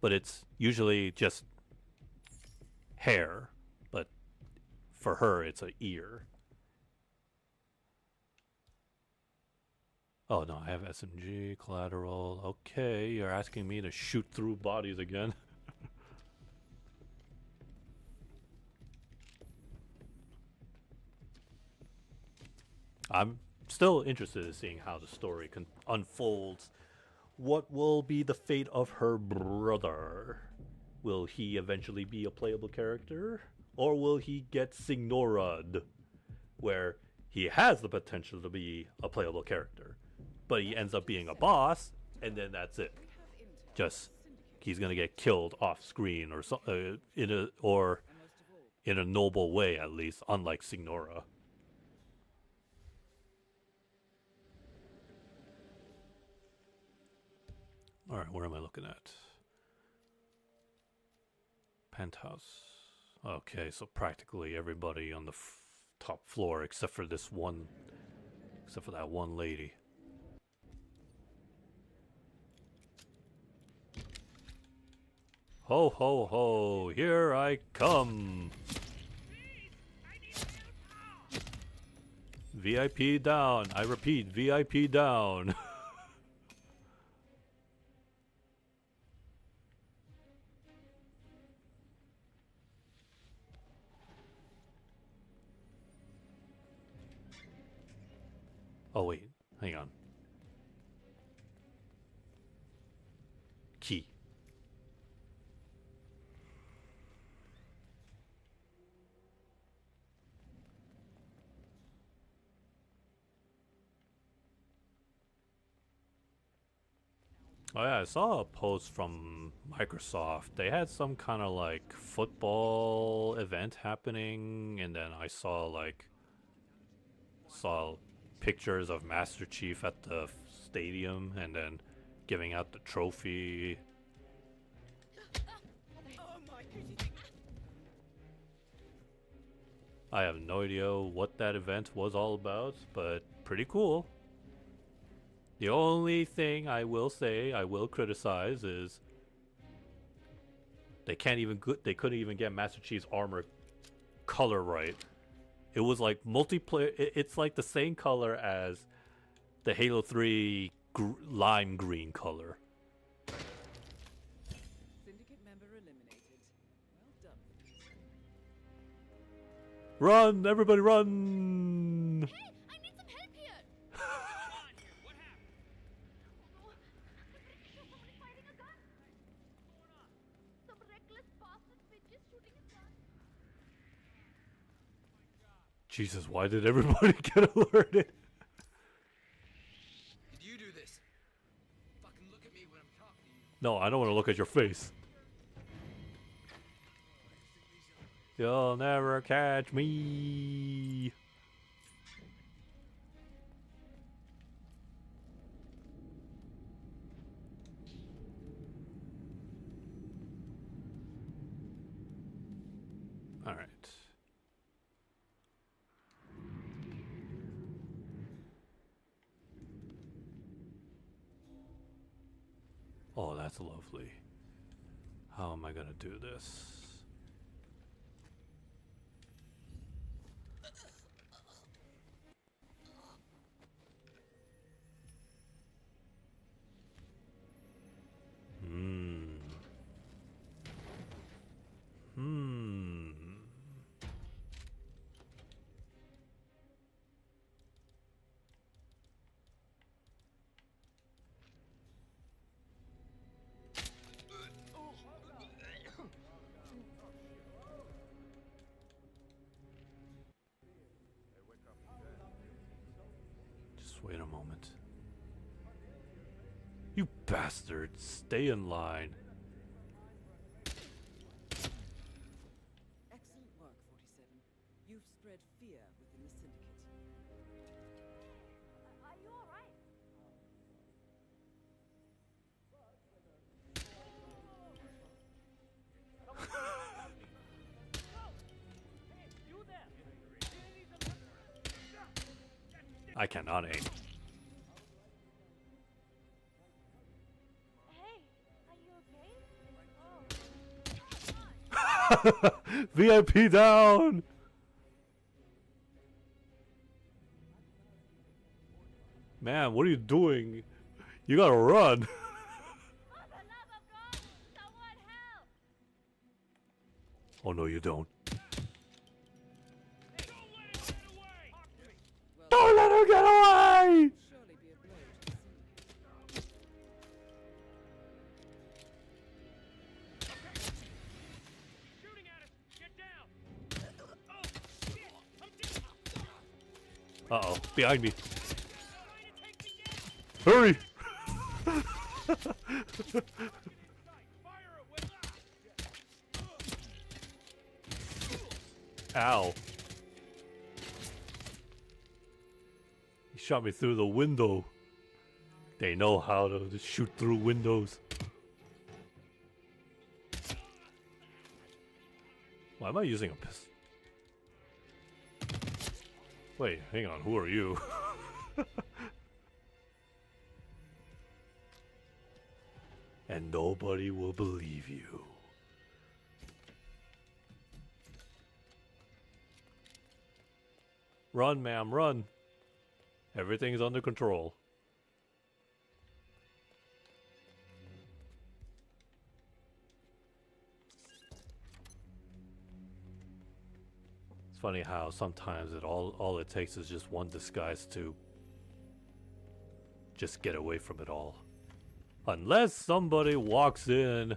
but it's usually just hair, but for her it's an ear. Oh no, I have SMG, collateral. Okay, you're asking me to shoot through bodies again. I'm still interested in seeing how the story unfolds. What will be the fate of her brother? Will he eventually be a playable character? Or will he get Signora'd, where he has the potential to be a playable character, but he ends up being a boss, and then that's it. Just he's gonna get killed off screen or in a noble way, at least, unlike Signora. All right, where am I looking at? Penthouse. Okay, so practically everybody on the top floor except for that one lady. Ho ho ho, here I come. VIP down. I repeat, VIP down. Oh wait, hang on. Key. Oh yeah, I saw a post from Microsoft. They had some kind of like football event happening, and then I saw pictures of Master Chief at the stadium, and then giving out the trophy. I have no idea what that event was all about, but pretty cool. The only thing I will say, I will criticize, is they couldn't even get Master Chief's armor color right. It was like multiplayer. It's like the same color as the Halo 3 lime green color. Syndicate member eliminated. Well done. Run, everybody, run! Hey, I need some help here. What happened? Oh, I'm pretty sure somebody's firing a gun. What's going on? Some reckless bastard bitch is shooting his gun. Jesus, why did everybody get alerted? Did you do this? Fucking look at me when I'm talking to you. No, I don't want to look at your face. You'll never catch me. All right. Oh, that's lovely. How am I gonna do this? Just wait a moment. You bastards, stay in line. Excellent work, 47. You've spread fear within the Syndicate. Are you all right? I cannot aim. Hey, are you okay? VIP down! Man, what are you doing? You gotta run. Oh no, you don't. Don't let her get away! Surely be a blow to the Syndicate. Uh-oh, behind me. Hurry! Ow. He shot me through the window. They know how to shoot through windows. Why am I using a pistol? Wait, hang on, who are you? And nobody will believe you. Run, ma'am, run. Everything's under control. It's funny how sometimes all it takes is just one disguise to just get away from it all. Unless somebody walks in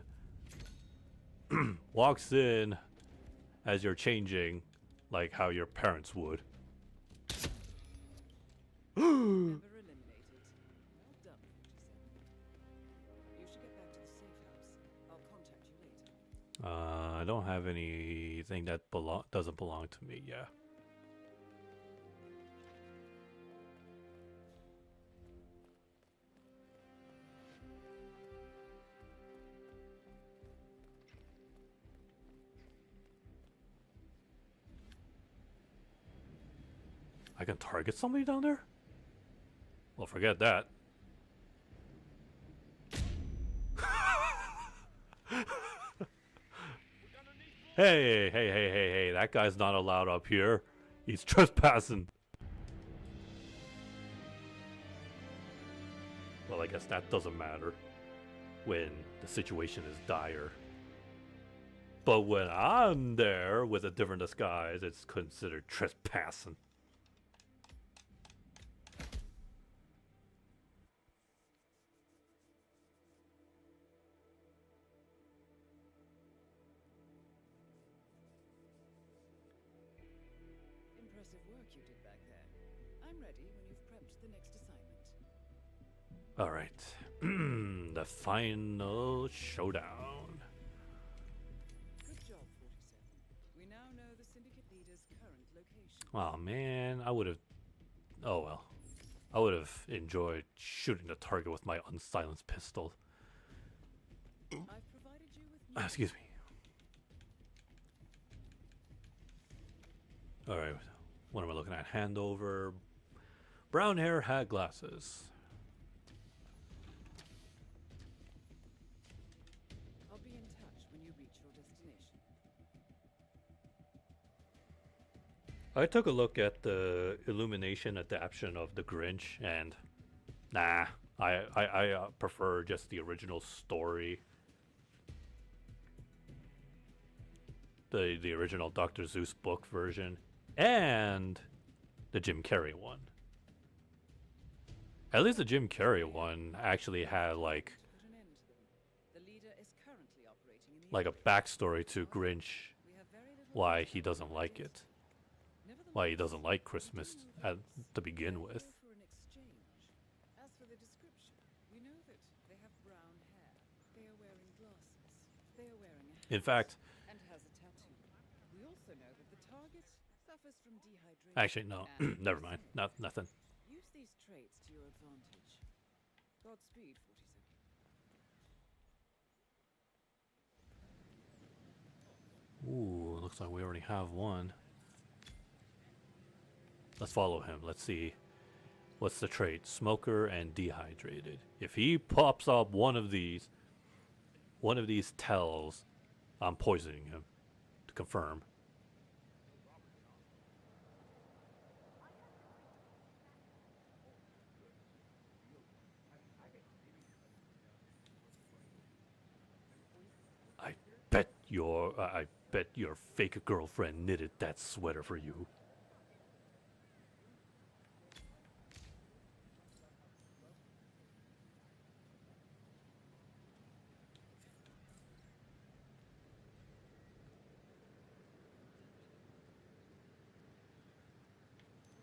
as you're changing, like how your parents would. Never eliminated. Well done, 47. You should get back to the safe house. I'll contact you later. I don't have anything that doesn't belong to me, yeah. I can target somebody down there? Well, forget that. Hey, that guy's not allowed up here. He's trespassing. Well, I guess that doesn't matter when the situation is dire. But when I'm there with a different disguise, it's considered trespassing. Impressive work you did back there. I'm ready when you've prepped the next assignment. All right. The final showdown. Good job, 47. We now know the syndicate leader's current location. Oh man, I would have. Oh well. I would have enjoyed shooting the target with my unsilenced pistol. I've provided you with Excuse me. Alright, what am I looking at? Handover. Brown hair, hat, glasses. I'll be in touch when you reach your destination. I took a look at the Illumination adaptation of The Grinch, and nah, I prefer just the original story. The original Dr. Seuss book version. And the Jim Carrey one. At least the Jim Carrey one actually had like a backstory to Grinch, why he doesn't like it, why he doesn't like Christmas to begin with. As for the description, we know that they have brown hair. They are wearing glasses. They are wearing a hat. In fact, and has a tattoo. We also know that the target suffers from dehydration. actually no, never mind. Nothing. Use these traits to your advantage. Godspeed, 47. Ooh, looks like we already have one. Let's follow him. Let's see. What's the trait? Smoker and dehydrated. If he pops up one of these tells, I'm poisoning him. To confirm. I bet your fake girlfriend knitted that sweater for you.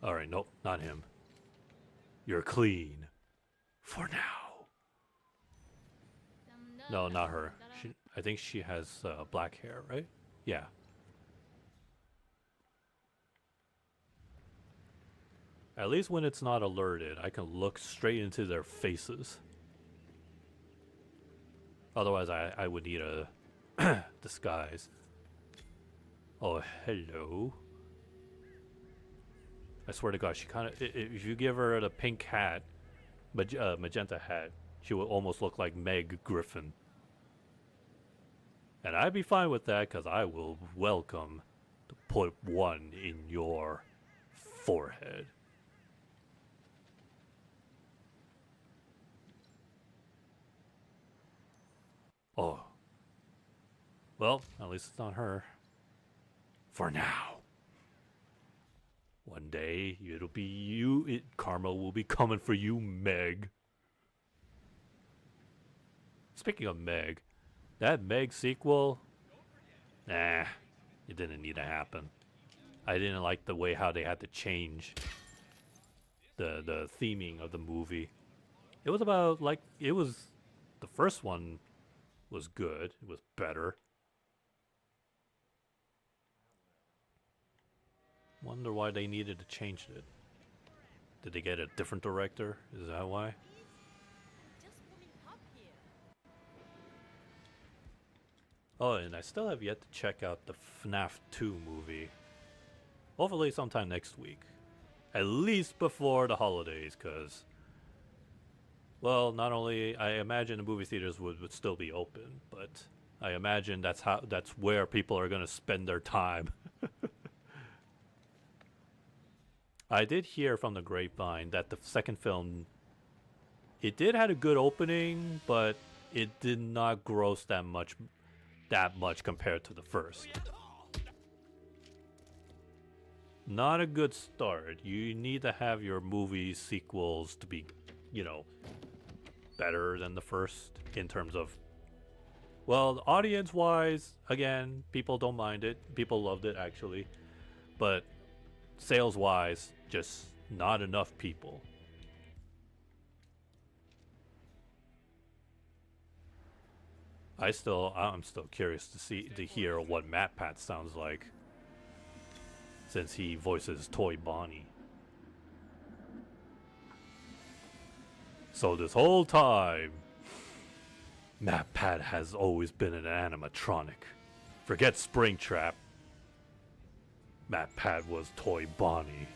Alright, nope, not him. You're clean. For now. No, not her. I think she has black hair, right? Yeah. At least when it's not alerted, I can look straight into their faces. Otherwise, I would need a disguise. Oh, hello. I swear to God, she kind of... If you give her the pink hat, magenta hat, she would almost look like Meg Griffin. And I'd be fine with that, because I will welcome to put one in your forehead. Oh. Well, at least it's not her. For now. One day, it'll be you. Karma will be coming for you, Meg. Speaking of Meg, that Meg sequel, nah, it didn't need to happen. I didn't like the way how they had to change the theming of the movie. It was about, like, it was, the first one was good. It was better. Wonder why they needed to change it. Did they get a different director? Is that why? Oh, and I still have yet to check out the FNAF 2 movie. Hopefully sometime next week. At least before the holidays, because... Well, not only... I imagine the movie theaters would still be open, but... I imagine that's where people are going to spend their time. I did hear from the grapevine that the second film... It did have a good opening, but it did not gross that much compared to the first. Not a good start. You need to have your movie sequels to be, you know, better than the first in terms of, well, audience-wise, again, people don't mind it. People loved it, actually. But sales-wise, just not enough people. I'm still curious to hear what MatPat sounds like, since he voices Toy Bonnie. So this whole time, MatPat has always been an animatronic. Forget Springtrap. MatPat was Toy Bonnie.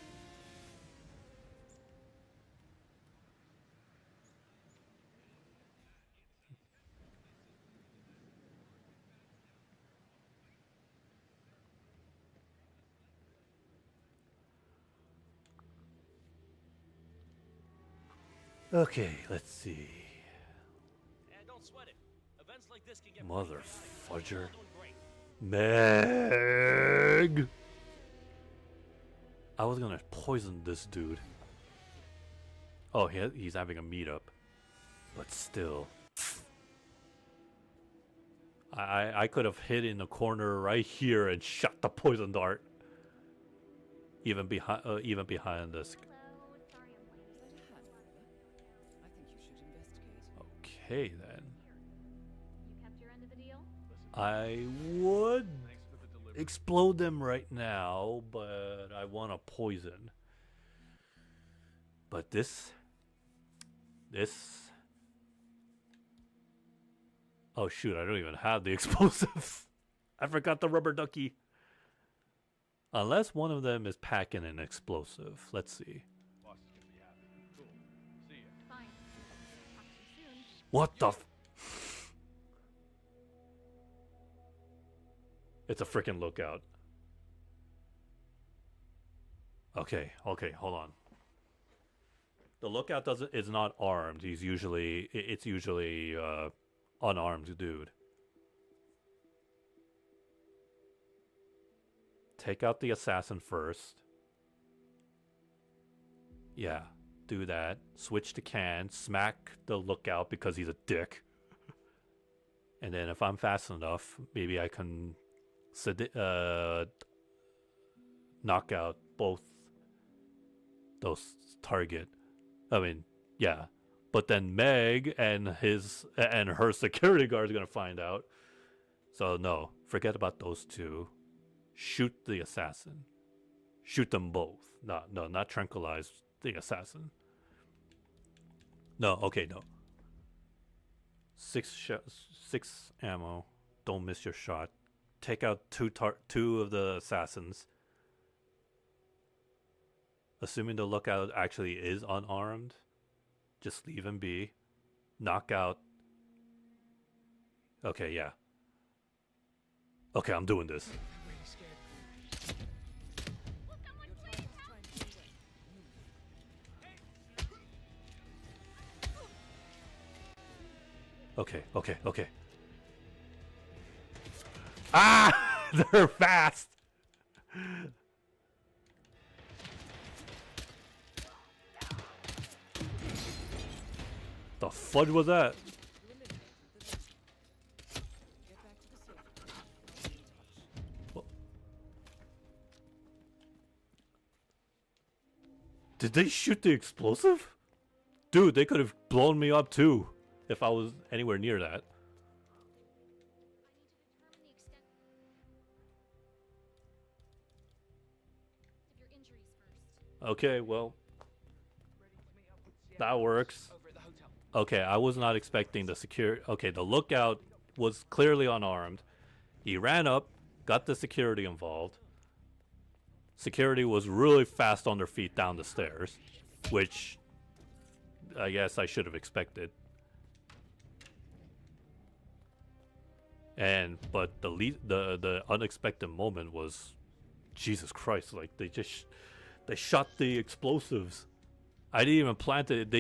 Okay, let's see. Don't sweat it. Events like this can get Mother fudger. Meg! I was gonna poison this dude. Oh, he's having a meetup. But still. I could have hid in the corner right here and shot the poison dart. Even behind this. Okay then. I would explode them right now, but I want to poison. But this. Oh shoot, I don't even have the explosives. I forgot the rubber ducky. Unless one of them is packing an explosive. Let's see. What the f... It's a freaking lookout. Okay, hold on. The lookout is not armed. It's usually unarmed dude. Take out the assassin first. Yeah. Do that. Switch to Can. Smack the lookout because he's a dick. And then if I'm fast enough, maybe I can knock out both those target. I mean, yeah. But then Meg and her security guard are gonna find out. So no, forget about those two. Shoot the assassin. Shoot them both. No, not tranquilize the assassin. No, okay, no. 6 ammo. Don't miss your shot. Take out two of the assassins. Assuming the lookout actually is unarmed, just leave him be. Knock out. Okay, yeah. Okay, I'm doing this. Okay. Ah! They're fast! The fudge was that? Did they shoot the explosive? Dude, they could have blown me up too if I was anywhere near that. Okay, well, that works. Okay, I was not expecting the security. Okay, the lookout was clearly unarmed. He ran up, got the security involved. Security was really fast on their feet down the stairs, which I guess I should have expected. But the unexpected moment was, Jesus Christ! Like they shot the explosives. I didn't even plant it.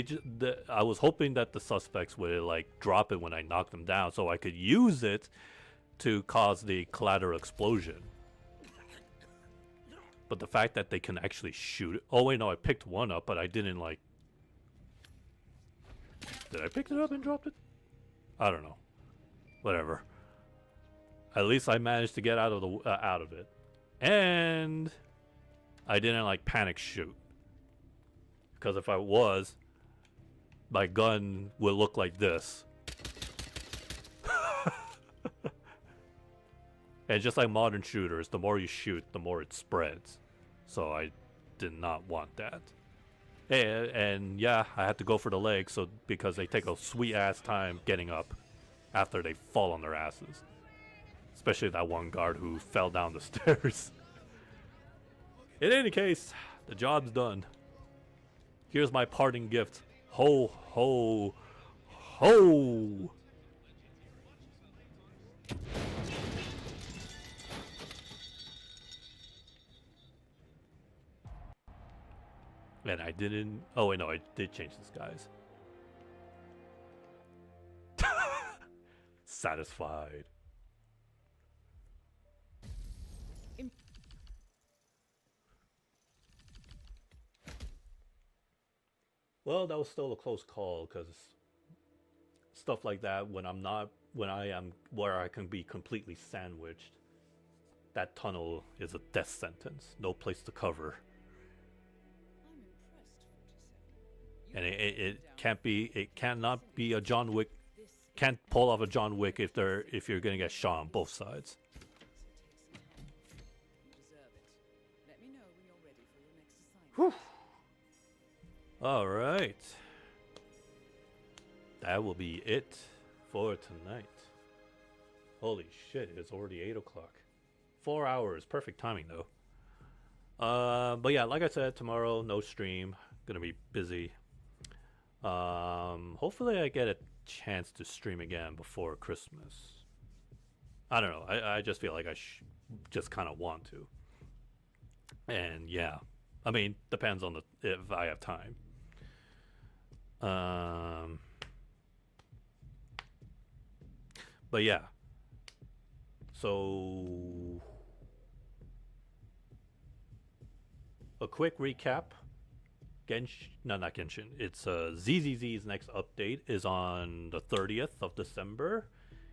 I was hoping that the suspects would like drop it when I knocked them down, so I could use it to cause the collateral explosion. But the fact that they can actually shoot it. Oh wait, no, I picked one up, but I didn't like. Did I pick it up and drop it? I don't know. Whatever. At least I managed to get out of it, and I didn't like panic shoot. Because if I was, my gun would look like this. And just like modern shooters, the more you shoot, the more it spreads. So I did not want that. And yeah, I had to go for the legs because they take a sweet ass time getting up after they fall on their asses. Especially that one guard who fell down the stairs. In any case, the job's done. Here's my parting gift. Ho, ho, ho! And I didn't... Oh, wait, no, I did change this, guys. Satisfied. Well, that was still a close call because stuff like that when I am where I can be completely sandwiched, that tunnel is a death sentence. No place to cover. And it cannot be a John Wick. Can't pull off a John Wick if you're gonna get shot on both sides. Whew. All right. That will be it for tonight. Holy shit, it's already 8 o'clock. 4 hours, perfect timing though. But yeah, like I said, tomorrow no stream. Gonna be busy. Hopefully I get a chance to stream again before Christmas. I don't know. I just feel like I just kind of want to. And yeah, I mean, depends on if I have time. But yeah. So a quick recap. Not Genshin. It's ZZZ's next update is on the 30th of December.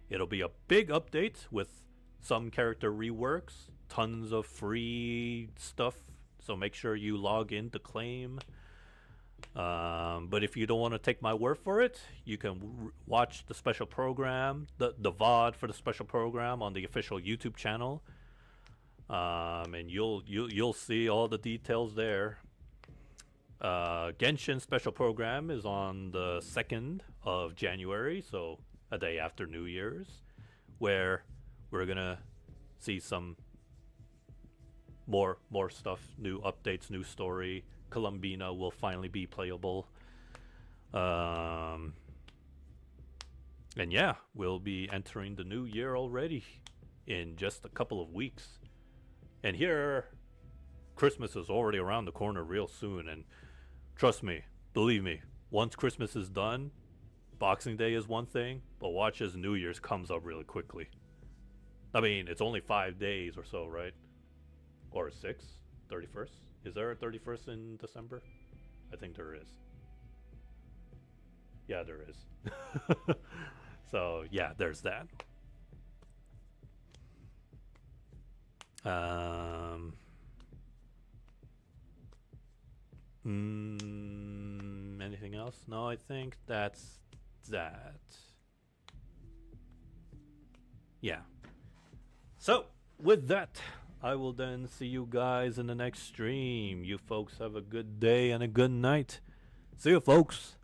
It'll be a big update with some character reworks, tons of free stuff. So make sure you log in to claim But if you don't want to take my word for it, you can watch the special program, the VOD for the special program on the official YouTube channel, and you'll see all the details there. Genshin special program is on the 2nd of January, so a day after New Year's, where we're gonna see some more stuff, new updates, new story. Columbina will finally be playable. And yeah, we'll be entering the new year already in just a couple of weeks. And here, Christmas is already around the corner real soon. And trust me, believe me, once Christmas is done, Boxing Day is one thing, but watch as New Year's comes up really quickly. I mean, it's only 5 days or so, right? Or 6? 31st? Is there a 31st in December? I think there is. Yeah, there is. So, yeah, there's that. Anything else? No, I think that's that. Yeah. So, with that, I will then see you guys in the next stream. You folks have a good day and a good night. See you, folks.